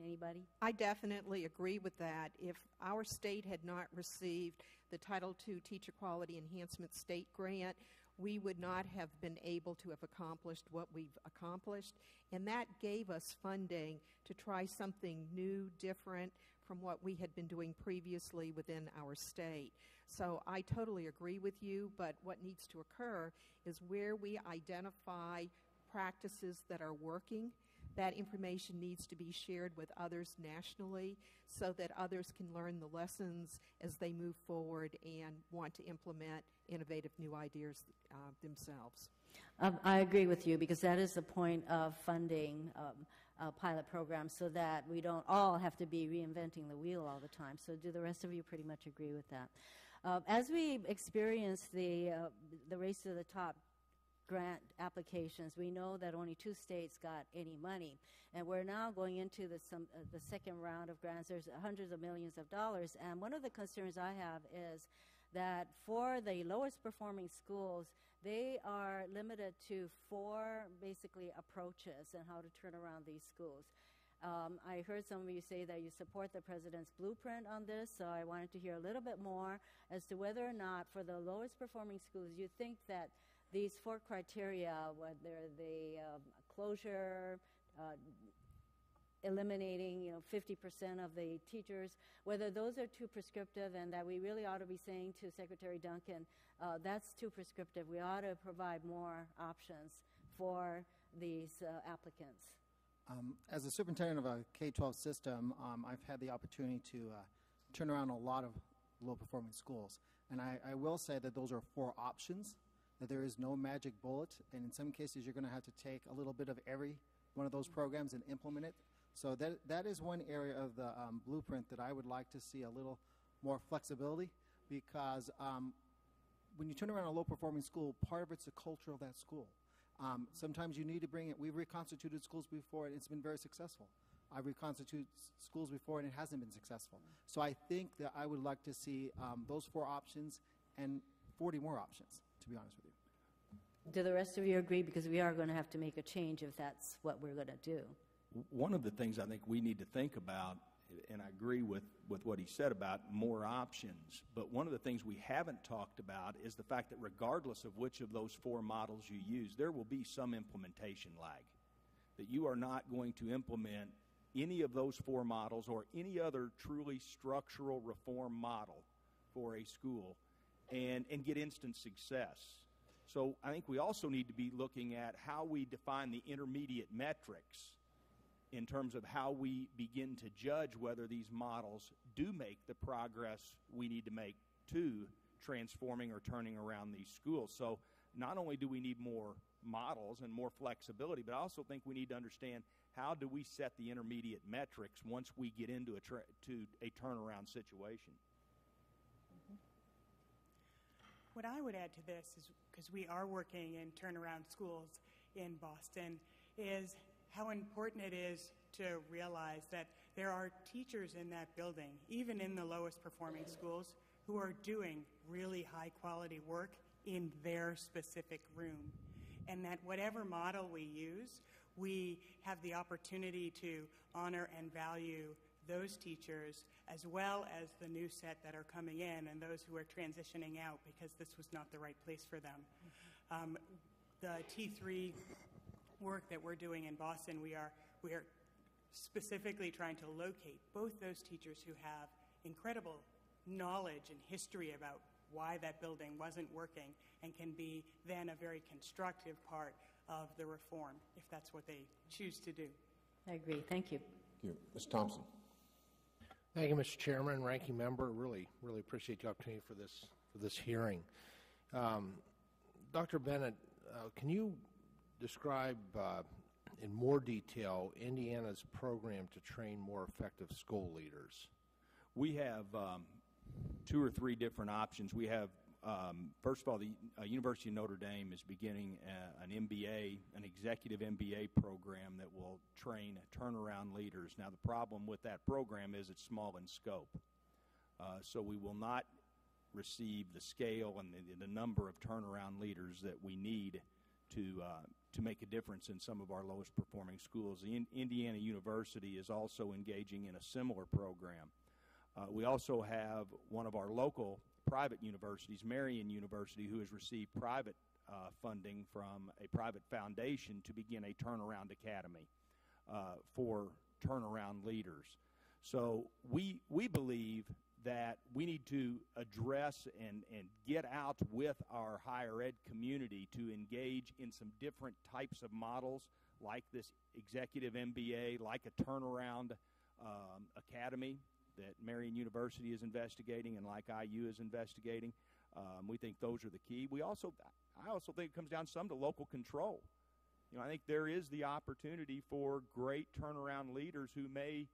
Anybody? I definitely agree with that. If our state had not received the Title II Teacher Quality Enhancement State Grant, we would not have been able to have accomplished what we've accomplished. And that gave us funding to try something new, different from what we had been doing previously within our state. So I totally agree with you, but what needs to occur is where we identify practices that are working, that information needs to be shared with others nationally so that others can learn the lessons as they move forward and want to implement innovative new ideas themselves. I agree with you, because that is the point of funding pilot programs, so that we don't all have to be reinventing the wheel all the time. So do the rest of you pretty much agree with that? As we experience the race to the top grant applications, we know that only 2 states got any money, and we're now going into the second round of grants. There's hundreds of millions of dollars, and one of the concerns I have is that for the lowest performing schools, they are limited to 4 basically approaches on how to turn around these schools. I heard some of you say that you support the president's blueprint on this, so I wanted to hear a little bit more as to whether or not for the lowest performing schools you think that these 4 criteria, whether the closure, eliminating 50% of the teachers, whether those are too prescriptive, and that we really ought to be saying to Secretary Duncan, that's too prescriptive. We ought to provide more options for these applicants. As a superintendent of a K-12 system, I've had the opportunity to turn around a lot of low-performing schools. And I will say that those are 4 options, that there is no magic bullet, and in some cases you're going to have to take a little bit of every one of those programs and implement it. So that is one area of the blueprint that I would like to see a little more flexibility, because when you turn around a low-performing school, part of it's the culture of that school. Sometimes you need to bring it. We've reconstituted schools before, and it's been very successful. I've reconstituted schools before, and it hasn't been successful. So I think that I would like to see those 4 options and 40 more options, to be honest with you. Do the rest of you agree? Because we are going to have to make a change if that's what we're going to do. One of the things I think we need to think about, and I agree with what he said about more options, but one of the things we haven't talked about is the fact that regardless of which of those 4 models you use, there will be some implementation lag. That you are not going to implement any of those 4 models or any other truly structural reform model for a school and get instant success. So I think we also need to be looking at how we define the intermediate metrics in terms of how we begin to judge whether these models do make the progress we need to make to transforming or turning around these schools. So not only do we need more models and more flexibility, but I also think we need to understand how do we set the intermediate metrics once we get into a turnaround situation. What I would add to this is, because we are working in turnaround schools in Boston, is how important it is to realize that there are teachers in that building, even in the lowest performing schools, who are doing really high quality work in their specific room. And that whatever model we use, we have the opportunity to honor and value those teachers as well as the new set that are coming in and those who are transitioning out because this was not the right place for them. The T3 work that we're doing in Boston, we are specifically trying to locate both those teachers who have incredible knowledge and history about why that building wasn't working and can be then a very constructive part of the reform if that's what they choose to do. I agree. Thank you. Thank you. Ms. Thompson. Thank you, Mr. Chairman, Ranking Member. Really appreciate the opportunity for this hearing. Dr. Bennett, can you describe in more detail Indiana's program to train more effective school leaders? We have 2 or 3 different options. We have, first of all, the University of Notre Dame is beginning an MBA, an executive MBA program that will train turnaround leaders. Now, the problem with that program is it's small in scope. So we will not receive the scale and the number of turnaround leaders that we need to make a difference in some of our lowest performing schools. The Indiana University is also engaging in a similar program. We also have one of our local private universities, Marian University, who has received private funding from a private foundation to begin a turnaround academy for turnaround leaders. So we believe that we need to address and get out with our higher ed community to engage in some different types of models like this executive MBA, like a turnaround academy that Marian University is investigating and like IU is investigating. We think those are the key. I also think it comes down some to local control. I think there is the opportunity for great turnaround leaders who may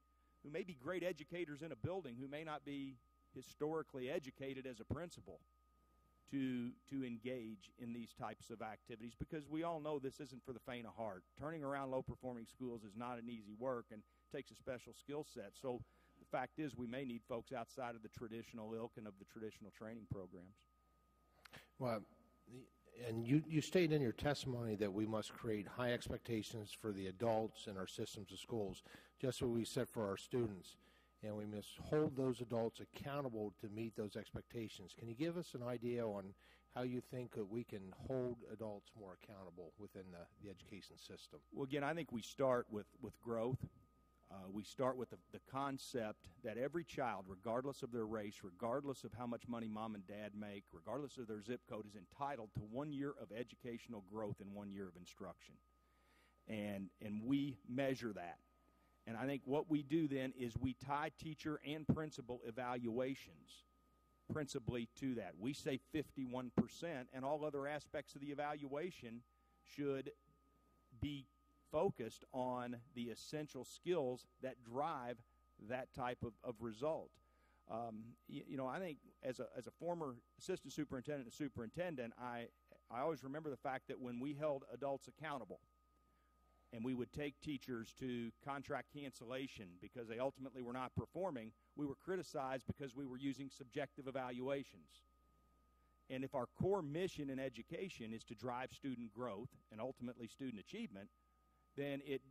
be great educators in a building, who may not be historically educated as a principal, to engage in these types of activities, because we all know this isn't for the faint of heart. Turning around low-performing schools is not an easy work and takes a special skill set. So the fact is we may need folks outside of the traditional ilk and of the traditional training programs. Well, and you stated in your testimony that we must create high expectations for the adults in our systems of schools, just what we set for our students, and we must hold those adults accountable to meet those expectations. Can you give us an idea on how you think that we can hold adults more accountable within the education system? Well, again, I think we start with growth. We start with the concept that every child, regardless of their race, regardless of how much money mom and dad make, regardless of their zip code, is entitled to 1 year of educational growth and 1 year of instruction. And we measure that. And I think what we do then is we tie teacher and principal evaluations principally to that. We say 51%, and all other aspects of the evaluation should be focused on the essential skills that drive that type of result. I think as a former assistant superintendent and superintendent, I always remember the fact that when we held adults accountable and we would take teachers to contract cancellation because they ultimately were not performing, we were criticized because we were using subjective evaluations. And if our core mission in education is to drive student growth and ultimately student achievement, then it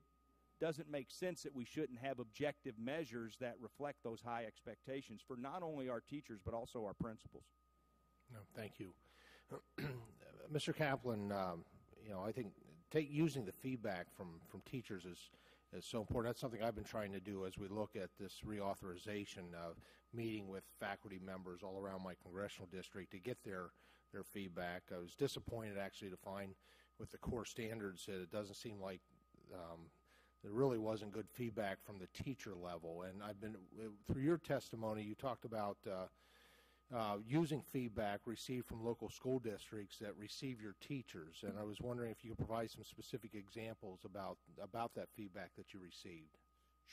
doesn't make sense that we shouldn't have objective measures that reflect those high expectations for not only our teachers but also our principals. No, thank you. Mr. Kaplan, I think using the feedback from teachers is so important. That's something I've been trying to do as we look at this reauthorization, meeting with faculty members all around my congressional district to get their feedback. I was disappointed actually to find with the core standards that it doesn't seem like there really wasn't good feedback from the teacher level. And I've been, through your testimony, you talked about using feedback received from local school districts that receive your teachers. And I was wondering if you could provide some specific examples about that feedback that you received.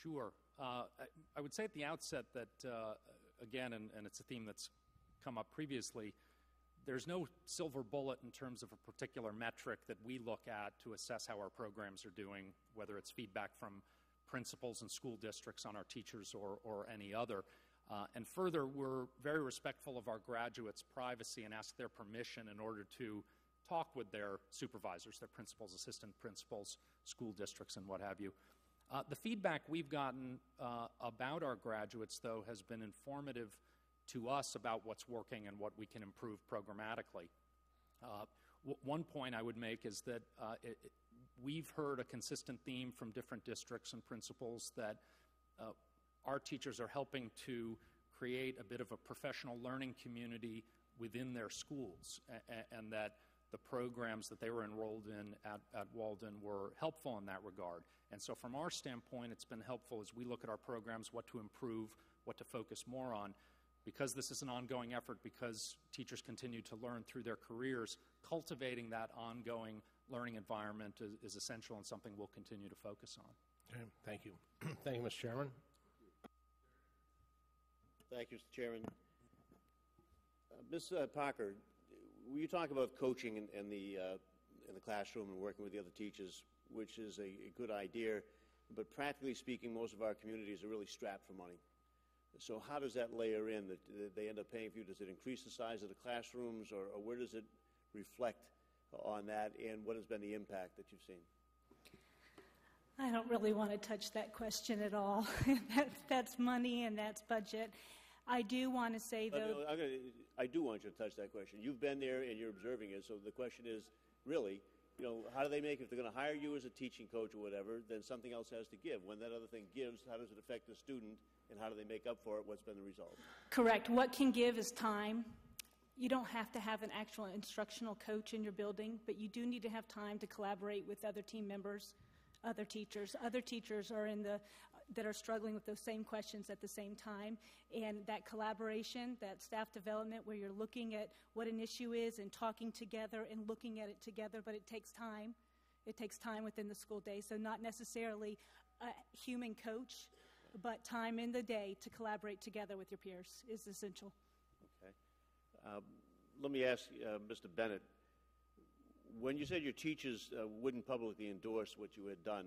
Sure. I would say at the outset that, again, and it's a theme that's come up previously, there's no silver bullet in terms of a particular metric that we look at to assess how our programs are doing, whether it's feedback from principals and school districts on our teachers or any other. And further, we're very respectful of our graduates' privacy and ask their permission in order to talk with their supervisors, their principals, assistant principals, school districts, and what have you. The feedback we've gotten about our graduates, though, has been informative to us about what's working and what we can improve programmatically. One point I would make is that we've heard a consistent theme from different districts and principals that our teachers are helping to create a bit of a professional learning community within their schools, and that the programs that they were enrolled in at Walden were helpful in that regard. And so from our standpoint, it's been helpful as we look at our programs, what to improve, what to focus more on. Because this is an ongoing effort, because teachers continue to learn through their careers, cultivating that ongoing learning environment is essential and something we'll continue to focus on. Okay, thank you. Thank you, Mr. Chairman. Thank you, Mr. Chairman. Ms. Parker, you talk about coaching in the classroom and working with the other teachers, which is a good idea, but practically speaking, most of our communities are really strapped for money. So how does that layer in? That they end up paying for you? Does it increase the size of the classrooms, or where does it reflect on that, and what has been the impact that you've seen? I don't really want to touch that question at all. That's money and that's budget. I do want to say, though... I do want you to touch that question. You've been there and you're observing it, so the question is, really, how do they make, if they're going to hire you as a teaching coach or whatever, then something else has to give. When that other thing gives, how does it affect the student, and how do they make up for it? What's been the result? Correct. What can give is time. You don't have to have an actual instructional coach in your building, but you do need to have time to collaborate with other team members, other teachers. Other teachers are that are struggling with those same questions at the same time. And that collaboration, that staff development where you're looking at what an issue is and talking together and looking at it together, but it takes time. It takes time within the school day. So not necessarily a human coach, but time in the day to collaborate together with your peers is essential. Okay. Let me ask Mr. Bennett, when you said your teachers wouldn't publicly endorse what you had done,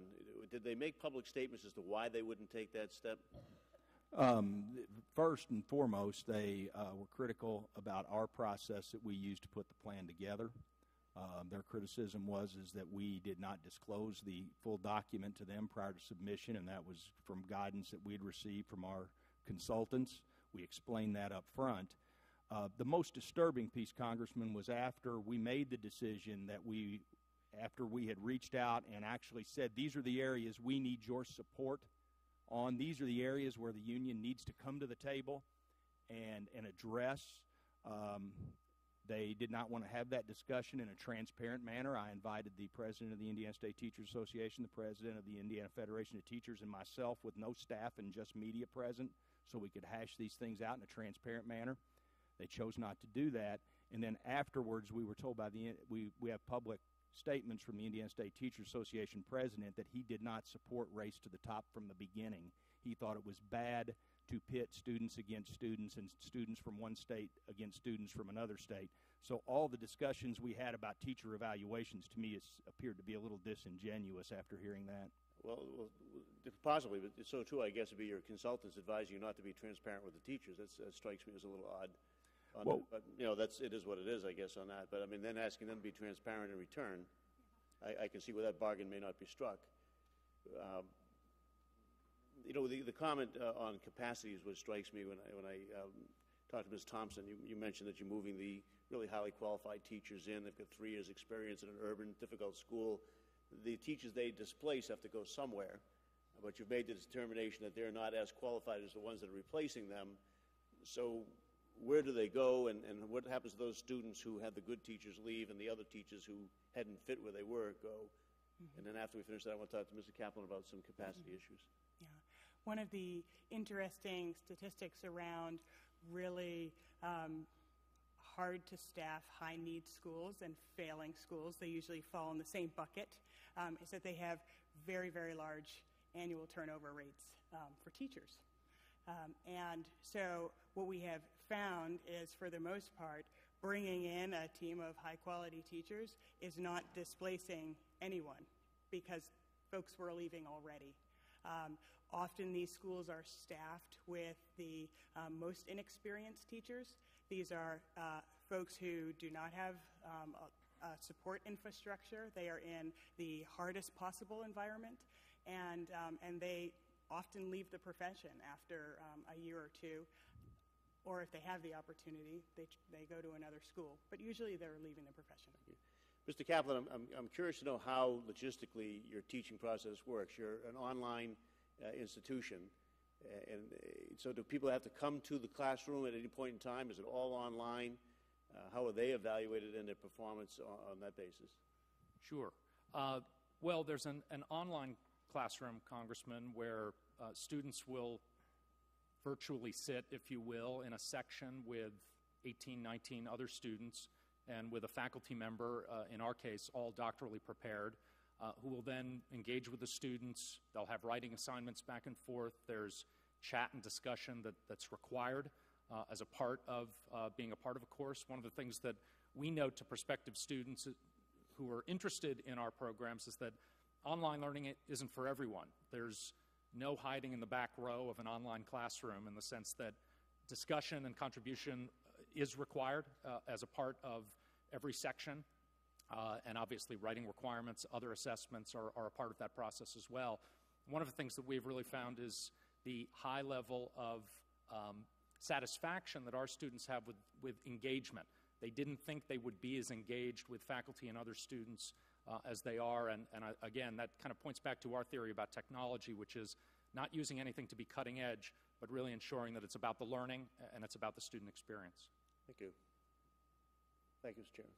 did they make public statements as to why they wouldn't take that step? First and foremost, they were critical about our process that we used to put the plan together. Their criticism was that we did not disclose the full document to them prior to submission, and that was from guidance that we'd received from our consultants. We explained that up front. The most disturbing piece, Congressman, was after we made the decision that after we had reached out and actually said, these are the areas we need your support on, these are the areas where the union needs to come to the table and address. They did not want to have that discussion in a transparent manner. I invited the president of the Indiana State Teachers Association, the president of the Indiana Federation of Teachers, and myself with no staff and just media present so we could hash these things out in a transparent manner. They chose not to do that, and then afterwards we were told by we have public statements from the Indiana State Teachers Association president that he did not support race to the top from the beginning. He thought it was bad to pit students against students and students from one state against students from another state. So all the discussions we had about teacher evaluations, to me, appeared to be a little disingenuous after hearing that. Well, possibly, but so too, I guess, would be your consultants advising you not to be transparent with the teachers. That strikes me as a little odd. But it is what it is, I guess, on that. But I mean, then asking them to be transparent in return, I can see where that bargain may not be struck. The comment on capacity is what strikes me when I talked to Ms. Thompson. You mentioned that you're moving the really highly qualified teachers in. They've got 3 years' experience in an urban, difficult school. The teachers they displace have to go somewhere, but you've made the determination that they're not as qualified as the ones that are replacing them. So where do they go, and what happens to those students who had the good teachers leave and the other teachers who hadn't fit where they were go? Mm-hmm. And then after we finish that, I want to talk to Mr. Kaplan about some capacity issues. Yeah. One of the interesting statistics around really hard to staff high-need schools and failing schools, they usually fall in the same bucket, is that they have very, very large annual turnover rates for teachers. And so what we have found is, for the most part, bringing in a team of high-quality teachers is not displacing anyone because folks were leaving already. Often these schools are staffed with the most inexperienced teachers. These are folks who do not have a support infrastructure. They are in the hardest possible environment, and they often leave the profession after a year or two, or if they have the opportunity, they go to another school. But usually they're leaving the profession. Mr. Kaplan, I'm curious to know how logistically your teaching process works. You're an online institution, and so do people have to come to the classroom at any point in time? Is it all online? How are they evaluated in their performance on that basis? Sure. Well, there's an online classroom, Congressman, where students will virtually sit, if you will, in a section with 18, 19 other students and with a faculty member, in our case, all doctorally prepared, who will then engage with the students. They'll have writing assignments back and forth. There's chat and discussion that's required as a part of being a part of a course. One of the things that we note to prospective students who are interested in our programs is that online learning isn't for everyone. There's no hiding in the back row of an online classroom, in the sense that discussion and contribution is required as a part of every section. And obviously writing requirements, other assessments are a part of that process as well. One of the things that we've really found is the high level of satisfaction that our students have with engagement. They didn't think they would be as engaged with faculty and other students as they are, and again, that kind of points back to our theory about technology, which is not using anything to be cutting edge, but really ensuring that it's about the learning and it's about the student experience. Thank you. Thank you, Mr. Chairman.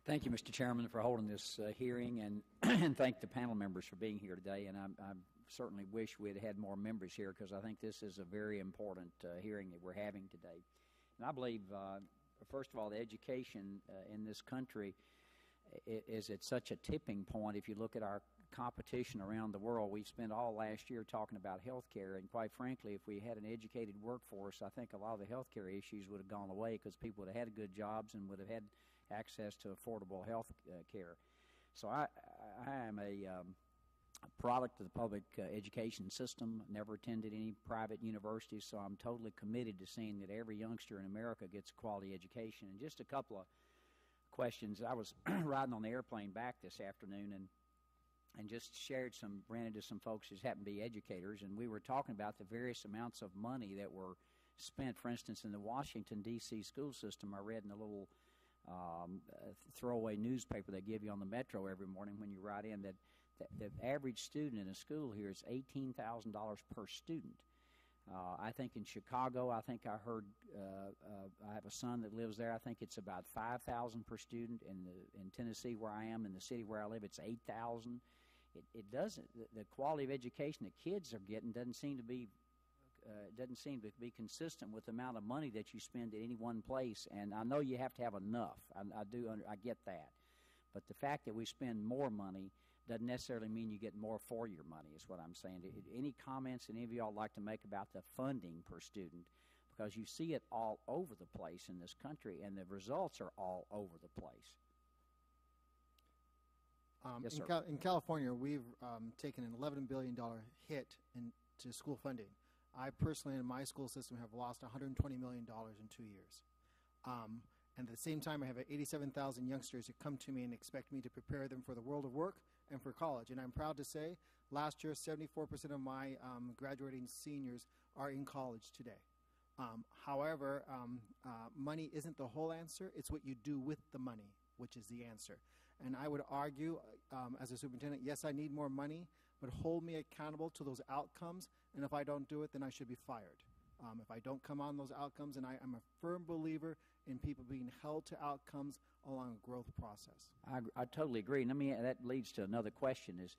Thank you, Mr. Chairman, for holding this hearing, and thank the panel members for being here today. And I certainly wish we had had more members here, because I think this is a very important hearing that we're having today. And I believe, first of all, the education in this country is at such a tipping point. If you look at our competition around the world, we've spent all last year talking about health care, and quite frankly, if we had an educated workforce, I think a lot of the health care issues would have gone away, because people would have had good jobs and would have had access to affordable health care. So I am a product of the public education system, never attended any private universities, so I'm totally committed to seeing that every youngster in America gets a quality education. And just a couple of questions. I was riding on the airplane back this afternoon and just ran into some folks who happen to be educators, and we were talking about the various amounts of money that were spent. For instance, in the Washington, D.C. school system, I read in a little throwaway newspaper they give you on the metro every morning when you ride in that the average student in a school here is $18,000 per student. I think in Chicago, I think I heard, I have a son that lives there, I think it's about $5,000 per student. In Tennessee, where I am, in the city where I live, it's $8,000. It doesn't, the quality of education that kids are getting doesn't seem to be consistent with the amount of money that you spend at any one place. And I know you have to have enough. I get that. But the fact that we spend more money doesn't necessarily mean you get more for your money, is what I'm saying. Any comments any of y'all like to make about the funding per student? Because you see it all over the place in this country, and the results are all over the place. Yes, sir. In California, we've taken an $11 billion hit to school funding. I personally, in my school system, have lost $120 million in 2 years. And at the same time, I have 87,000 youngsters who come to me and expect me to prepare them for the world of work and for college. And I'm proud to say, last year, 74% of my graduating seniors are in college today. However, money isn't the whole answer. It's what you do with the money, which is the answer. And I would argue, as a superintendent, yes, I need more money, but hold me accountable to those outcomes. And if I don't do it, then I should be fired. If I don't come on those outcomes, and I'm a firm believer in people being held to outcomes along a growth process. I totally agree. And that leads to another question: is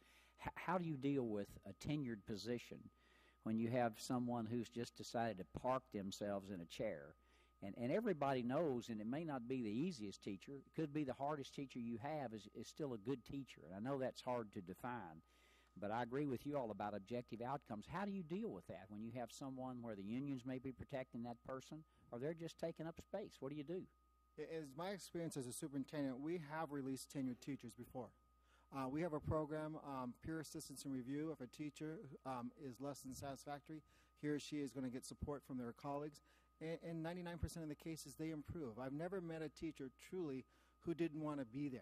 how do you deal with a tenured position when you have someone who's just decided to park themselves in a chair? And everybody knows, and it may not be the easiest teacher, it could be the hardest teacher you have is still a good teacher. And I know that's hard to define, but I agree with you all about objective outcomes. How do you deal with that when you have someone where the unions may be protecting that person, or they're just taking up space? What do you do? As my experience as a superintendent, we have released tenured teachers before. We have a program, peer assistance and review. If a teacher is less than satisfactory, he or she is going to get support from their colleagues. And 99% of the cases, they improve. I've never met a teacher truly who didn't want to be there.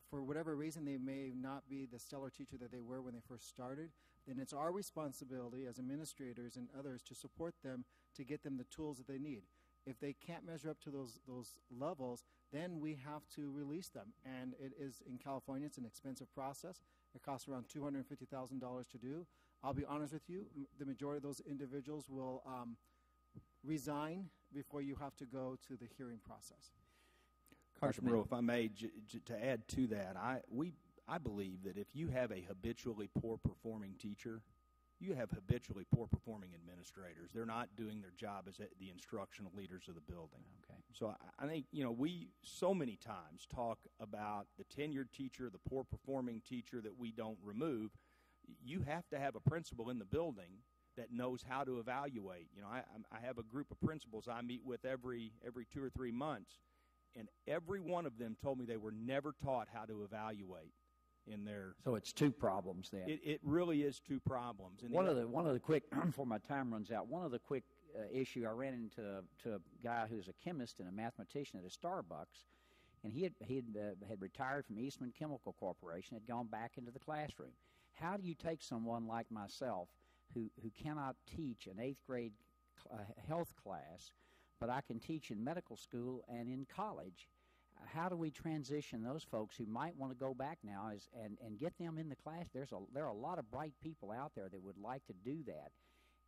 For whatever reason, they may not be the stellar teacher that they were when they first started. Then it's our responsibility as administrators and others to support them to get them the tools that they need. If they can't measure up to those levels, then we have to release them. And it is, in California, it's an expensive process. It costs around $250,000 to do. I'll be honest with you, the majority of those individuals will resign before you have to go to the hearing process. Congressman Rowe, if I may, to add to that, I believe that if you have a habitually poor-performing teacher, you have habitually poor-performing administrators. They're not doing their job as the instructional leaders of the building. Okay. So I think, we so many times talk about the tenured teacher, the poor-performing teacher that we don't remove. You have to have a principal in the building that knows how to evaluate. I have a group of principals I meet with every 2 or 3 months, and every one of them told me they were never taught how to evaluate in their. So it's two problems then. It really is two problems. And one of the quick before my time runs out. One of the quick issue I ran into a guy who's a chemist and a mathematician at a Starbucks, and he had retired from Eastman Chemical Corporation, had gone back into the classroom. How do you take someone like myself who cannot teach an 8th grade health class, but I can teach in medical school and in college? How do we transition those folks who might want to go back now and get them in the class? There are a lot of bright people out there that would like to do that.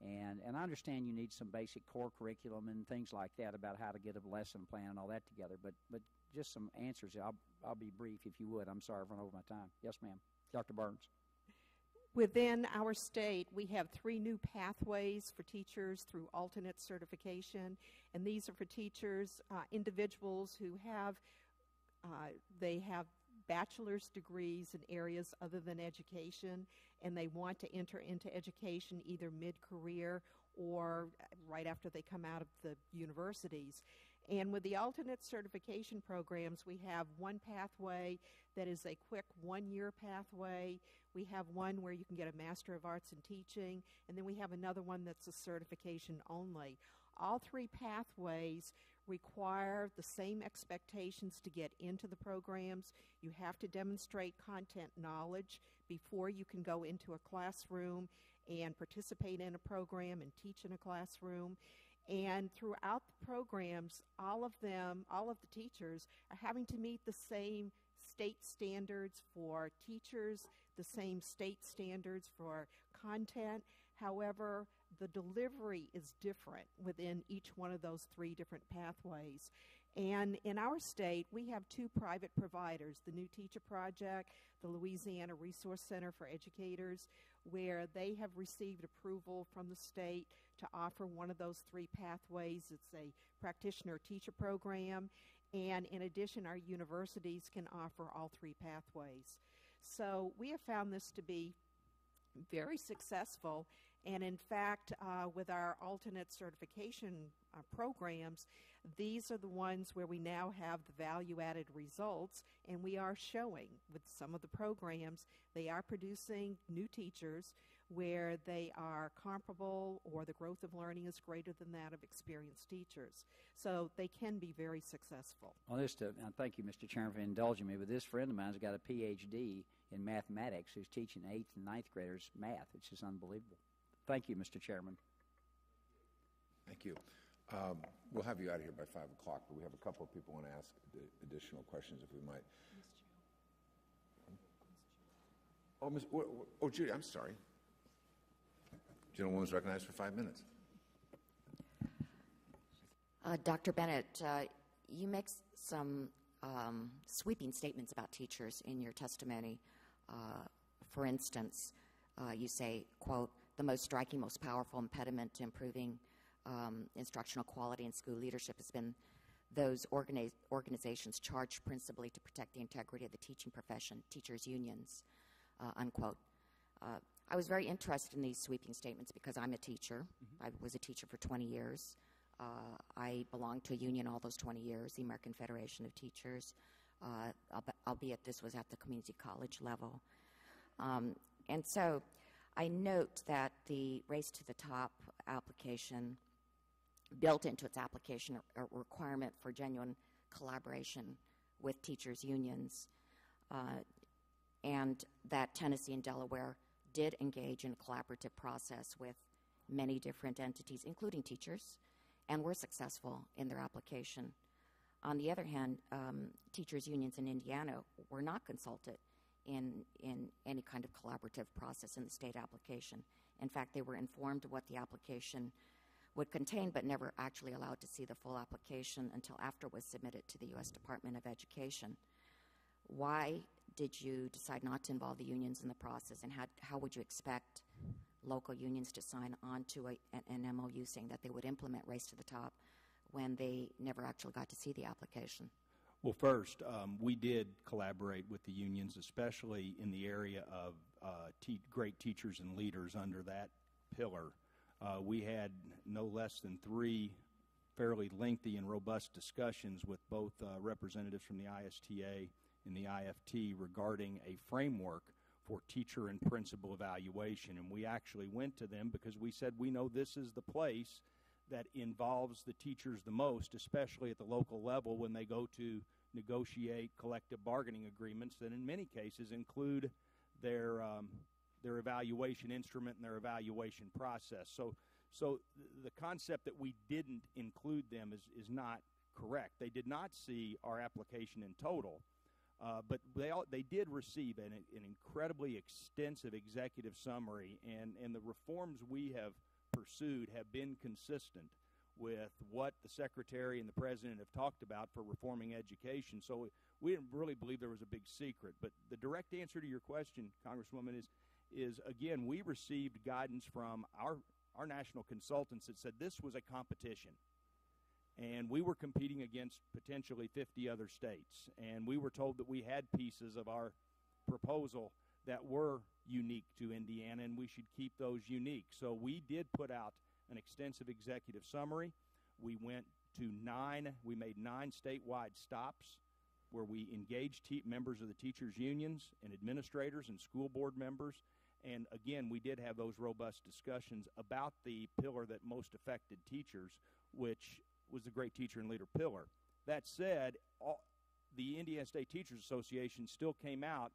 And I understand you need some basic core curriculum and things like that about how to get a lesson plan and all that together, but just some answers. I'll be brief if you would. I'm sorry I've run over my time. Yes, ma'am. Dr. Burns. Within our state, we have 3 new pathways for teachers through alternate certification, and these are for teachers, individuals who have bachelor's degrees in areas other than education, and they want to enter into education either mid-career or right after they come out of the universities. And with the alternate certification programs, we have one pathway that is a quick 1-year pathway. We have one where you can get a Master of Arts in Teaching, and then we have another one that's a certification only. All 3 pathways require the same expectations to get into the programs. You have to demonstrate content knowledge before you can go into a classroom and participate in a program and teach in a classroom. And throughout the programs, all of the teachers are having to meet the same state standards for teachers, the same state standards for content. However, the delivery is different within each one of those 3 different pathways. And in our state, we have 2 private providers, the New Teacher Project, the Louisiana Resource Center for Educators, where they have received approval from the state to offer one of those 3 pathways. It's a practitioner teacher program, and in addition, our universities can offer all 3 pathways. So we have found this to be very successful, and in fact, with our alternate certification programs, these are the ones where we now have the value-added results, and we are showing with some of the programs, they are producing new teachers where they are comparable or the growth of learning is greater than that of experienced teachers. So they can be very successful. Well, thank you, Mr. Chairman, for indulging me, but this friend of mine has got a Ph.D. in mathematics who's teaching 8th and 9th graders math. It's just unbelievable. Thank you, Mr. Chairman. Thank you. We'll have you out of here by 5 o'clock, but we have a couple of people who want to ask additional questions, if we might. Judy, I'm sorry. Gentlewoman is recognized for 5 minutes. Dr. Bennett, you make some sweeping statements about teachers in your testimony. For instance, you say, quote, the most striking, most powerful impediment to improving instructional quality and school leadership has been those organizations charged principally to protect the integrity of the teaching profession, teachers' unions, unquote. I was very interested in these sweeping statements because I'm a teacher. I was a teacher for 20 years. I belonged to a union all those 20 years, the American Federation of Teachers, albeit this was at the community college level. And so I note that the Race to the Top application built into its application a requirement for genuine collaboration with teachers' unions, and that Tennessee and Delaware did engage in a collaborative process with many different entities, including teachers, and were successful in their application. On the other hand, teachers' unions in Indiana were not consulted in any kind of collaborative process in the state application. In fact, they were informed of what the application would contain, but never actually allowed to see the full application until after it was submitted to the U.S. Department of Education. Why did you decide not to involve the unions in the process, and how would you expect local unions to sign on to an MOU saying that they would implement Race to the Top when they never actually got to see the application? Well, first, we did collaborate with the unions, especially in the area of great teachers and leaders under that pillar. We had no less than 3 fairly lengthy and robust discussions with both representatives from the ISTA and the IFT regarding a framework for teacher and principal evaluation. And we actually went to them because we said we know this is the place that involves the teachers the most, especially at the local level when they go to negotiate collective bargaining agreements that in many cases include their evaluation instrument and their evaluation process. So the concept that we didn't include them is not correct. They did not see our application in total, but they did receive an incredibly extensive executive summary, and the reforms we have pursued have been consistent with what the Secretary and the President have talked about for reforming education. So we didn't really believe there was a big secret. But the direct answer to your question, Congresswoman, is again, we received guidance from our national consultants that said this was a competition. And we were competing against potentially 50 other states. And we were told that we had pieces of our proposal that were unique to Indiana, and we should keep those unique. So we did put out an extensive executive summary. We went to we made 9 statewide stops where we engaged members of the teachers' unions and administrators and school board members. And again, we did have those robust discussions about the pillar that most affected teachers, which was the Great Teacher and Leader pillar. That said, the Indiana State Teachers Association still came out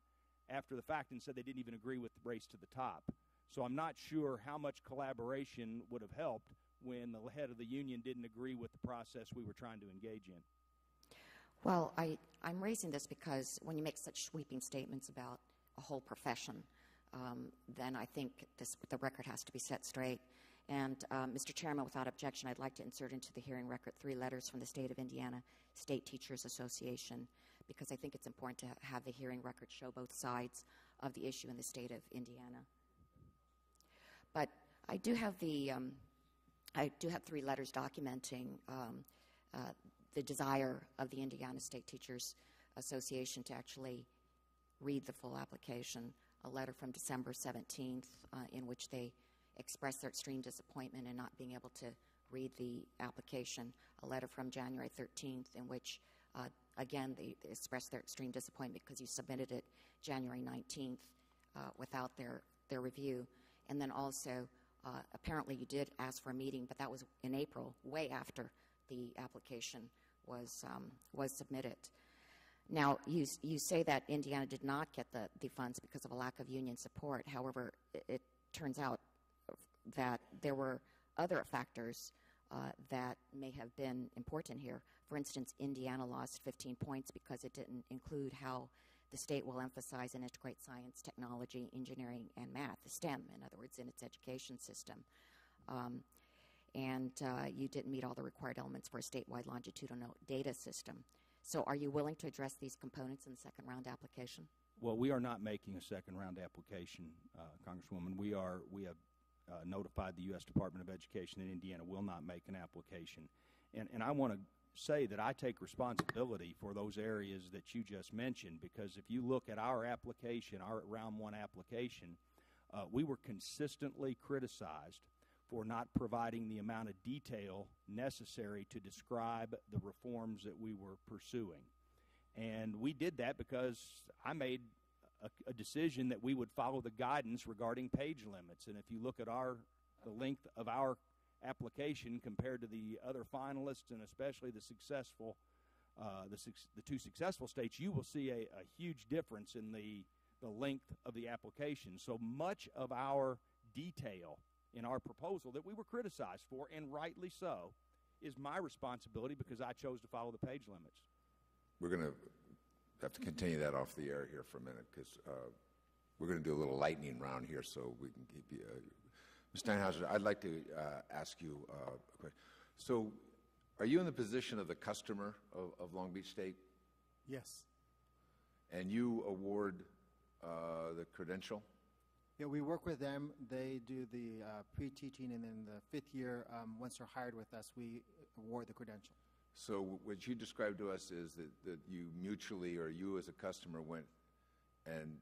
after the fact and said they didn't even agree with the Race to the Top. So I'm not sure how much collaboration would have helped when the head of the union didn't agree with the process we were trying to engage in. Well, I'm raising this because when you make such sweeping statements about a whole profession, then I think the record has to be set straight. And, Mr. Chairman, without objection, I'd like to insert into the hearing record 3 letters from the State of Indiana State Teachers Association, because I think it's important to have the hearing record show both sides of the issue in the state of Indiana. But I do have 3 letters documenting the desire of the Indiana State Teachers Association to actually read the full application. A letter from December 17th in which they expressed their extreme disappointment in not being able to read the application. A letter from January 13th in which, again, they expressed their extreme disappointment because you submitted it January 19th without their review. And then also, apparently you did ask for a meeting, but that was in April, way after the application was submitted. Now, you say that Indiana did not get the funds because of a lack of union support. However, it turns out that there were other factors that may have been important here. For instance, Indiana lost 15 points because it didn't include how the state will emphasize and integrate science, technology, engineering, and math, the STEM, in other words, in its education system. And you didn't meet all the required elements for a statewide longitudinal data system. So are you willing to address these components in the second round application? Well, we are not making a second round application, Congresswoman. We have notified the U.S. Department of Education that Indiana will not make an application. And I want to say that I take responsibility for those areas that you just mentioned, because if you look at our application, our round 1 application, we were consistently criticized for not providing the amount of detail necessary to describe the reforms that we were pursuing. And we did that because I made a decision that we would follow the guidance regarding page limits. And if you look at the length of our application compared to the other finalists, and especially the two successful states, you will see a huge difference in the length of the application. So much of our detail in our proposal that we were criticized for, and rightly so, is my responsibility because I chose to follow the page limits. We're going to have to continue that off the air here for a minute because we're going to do a little lightning round here so we can keep you. Ms. Steinhauser, I'd like to ask you a question. So are you in the position of the customer of Long Beach State? Yes. And you award the credential? Yeah, we work with them. They do the pre-teaching, and then the fifth year, once they're hired with us, we award the credential. So what you described to us is that you mutually, or you as a customer, went and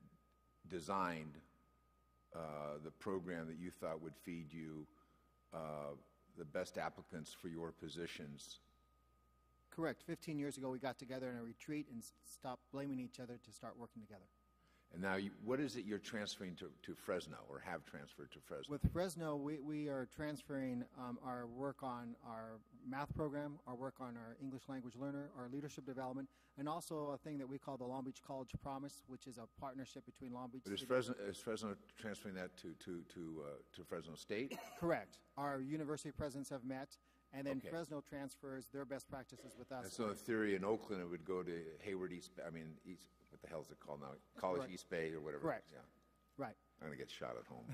designed the program that you thought would feed you the best applicants for your positions. Correct. 15 years ago, we got together in a retreat and stopped blaming each other to start working together. And now, what is it you're transferring to Fresno, or have transferred to Fresno? With Fresno, we are transferring our work on our math program, our work on our English language learner, our leadership development, and also a thing that we call the Long Beach College Promise, which is a partnership between Long Beach. But is Fresno transferring that to Fresno State? Correct. Our university presidents have met, and then Okay. Fresno transfers their best practices with us. And so in theory, in Oakland, it would go to Hayward East, what the hell is it called now? College Correct. East Bay or whatever. Correct. Yeah. Right. I'm going to get shot at home.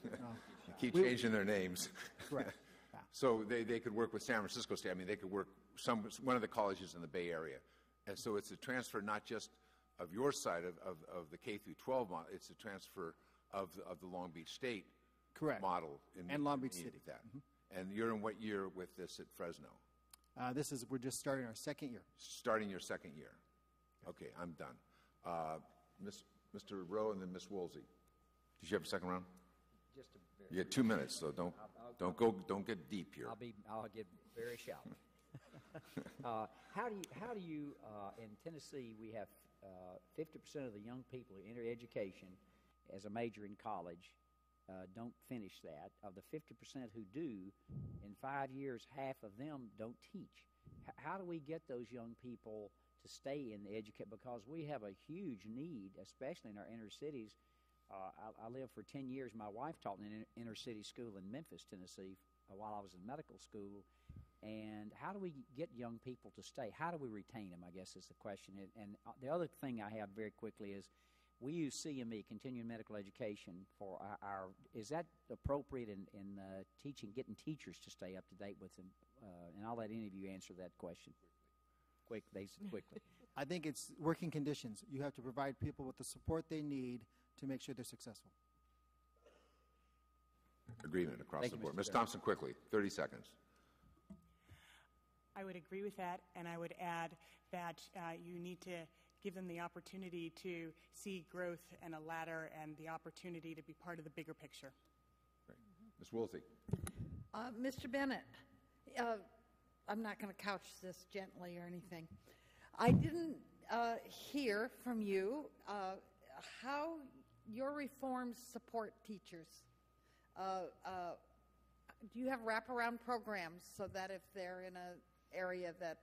But No. they keep We- changing their names. Correct. Yeah. So they could work with San Francisco State. They could work one of the colleges in the Bay Area. And so it's a transfer not just of your side of the K through 12 model, it's a transfer of the Long Beach State Correct. model. And Long Beach in City. That. Mhm. And you're in what year with this at Fresno? We're just starting our second year. Starting your second year. Okay, I'm done. Mr. Rowe and then Ms. Woolsey. Did you have a second round? Just a very You get 2 minutes, so don't get deep here. I'll get very shallow. How do you in Tennessee, we have 50% of the young people who enter education as a major in college don't finish that. Of the 50% who do, in 5 years, half of them don't teach. How do we get those young people to stay in the education? Because we have a huge need, especially in our inner cities. I lived for 10 years. My wife taught in an inner city school in Memphis, Tennessee, while I was in medical school. And how do we get young people to stay? How do we retain them, I guess, is the question. And the other thing I have very quickly is we use CME, Continuing Medical Education, for our is that appropriate in teaching, getting teachers to stay up to date with them? And I'll let any of you answer that question quickly. I think it's working conditions. You have to provide people with the support they need to make sure they're successful. Agreement across Thank the you, board. Mr. Ms. Chairman. Thompson, quickly, 30 seconds. I would agree with that, and I would add that you need to give them the opportunity to see growth and a ladder and the opportunity to be part of the bigger picture. Great. Ms. Woolsey. Mr. Bennett, I'm not going to couch this gently or anything. I didn't hear from you how your reforms support teachers. Do you have wraparound programs so that if they're in an area that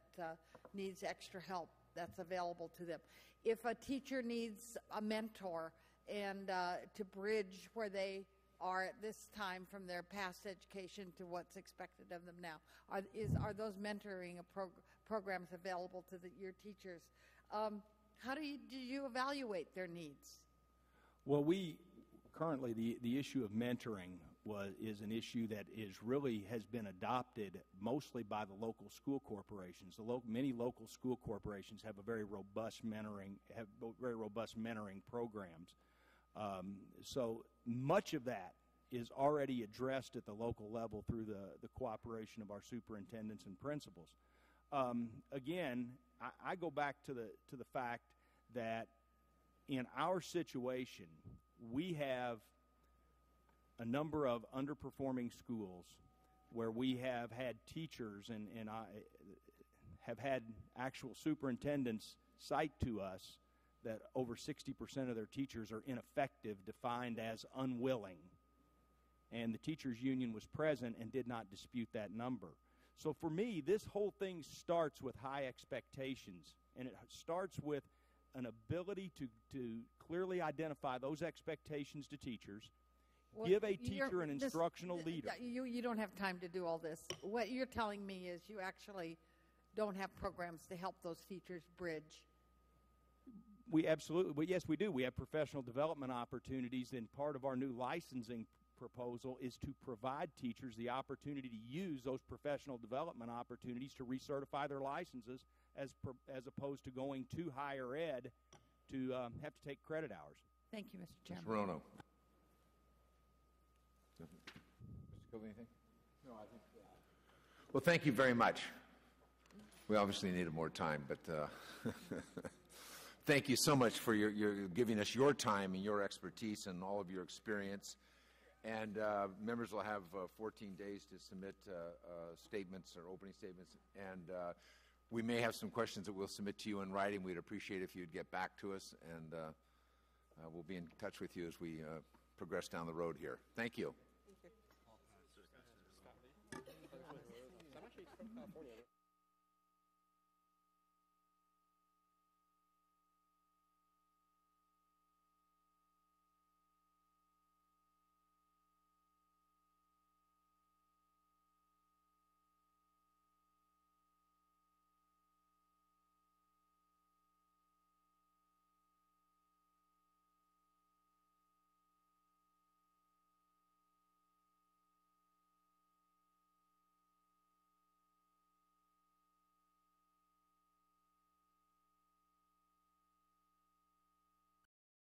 needs extra help, that's available to them? If a teacher needs a mentor and to bridge where they are at this time from their past education to what's expected of them now, are those mentoring programs available to your teachers? How do you evaluate their needs? Well, we currently the issue of mentoring is an issue that has been adopted mostly by the local school corporations. Many local school corporations have very robust mentoring programs. So much of that is already addressed at the local level through the cooperation of our superintendents and principals. Again, I go back to the fact that in our situation, we have a number of underperforming schools where we have had teachers and I have had actual superintendents cite to us that over 60% of their teachers are ineffective, defined as unwilling. And the teachers union was present and did not dispute that number. So for me, this whole thing starts with high expectations, and it starts with an ability to clearly identify those expectations to teachers, give a teacher an instructional leader. You don't have time to do all this. What you're telling me is you actually don't have programs to help those teachers bridge. We absolutely, well, yes, we do. We have professional development opportunities, and part of our new licensing proposal is to provide teachers the opportunity to use those professional development opportunities to recertify their licenses as opposed to going to higher ed to have to take credit hours. Thank you, Mr. Chairman. Mr. Rono. Mr. Gill, anything? No, I think. Well, thank you very much. We obviously needed more time, but thank you so much for your giving us your time and your expertise and all of your experience. And members will have 14 days to submit statements or opening statements. And we may have some questions that we'll submit to you in writing. We'd appreciate if you'd get back to us, and we'll be in touch with you as we progress down the road here. Thank you. Thank you.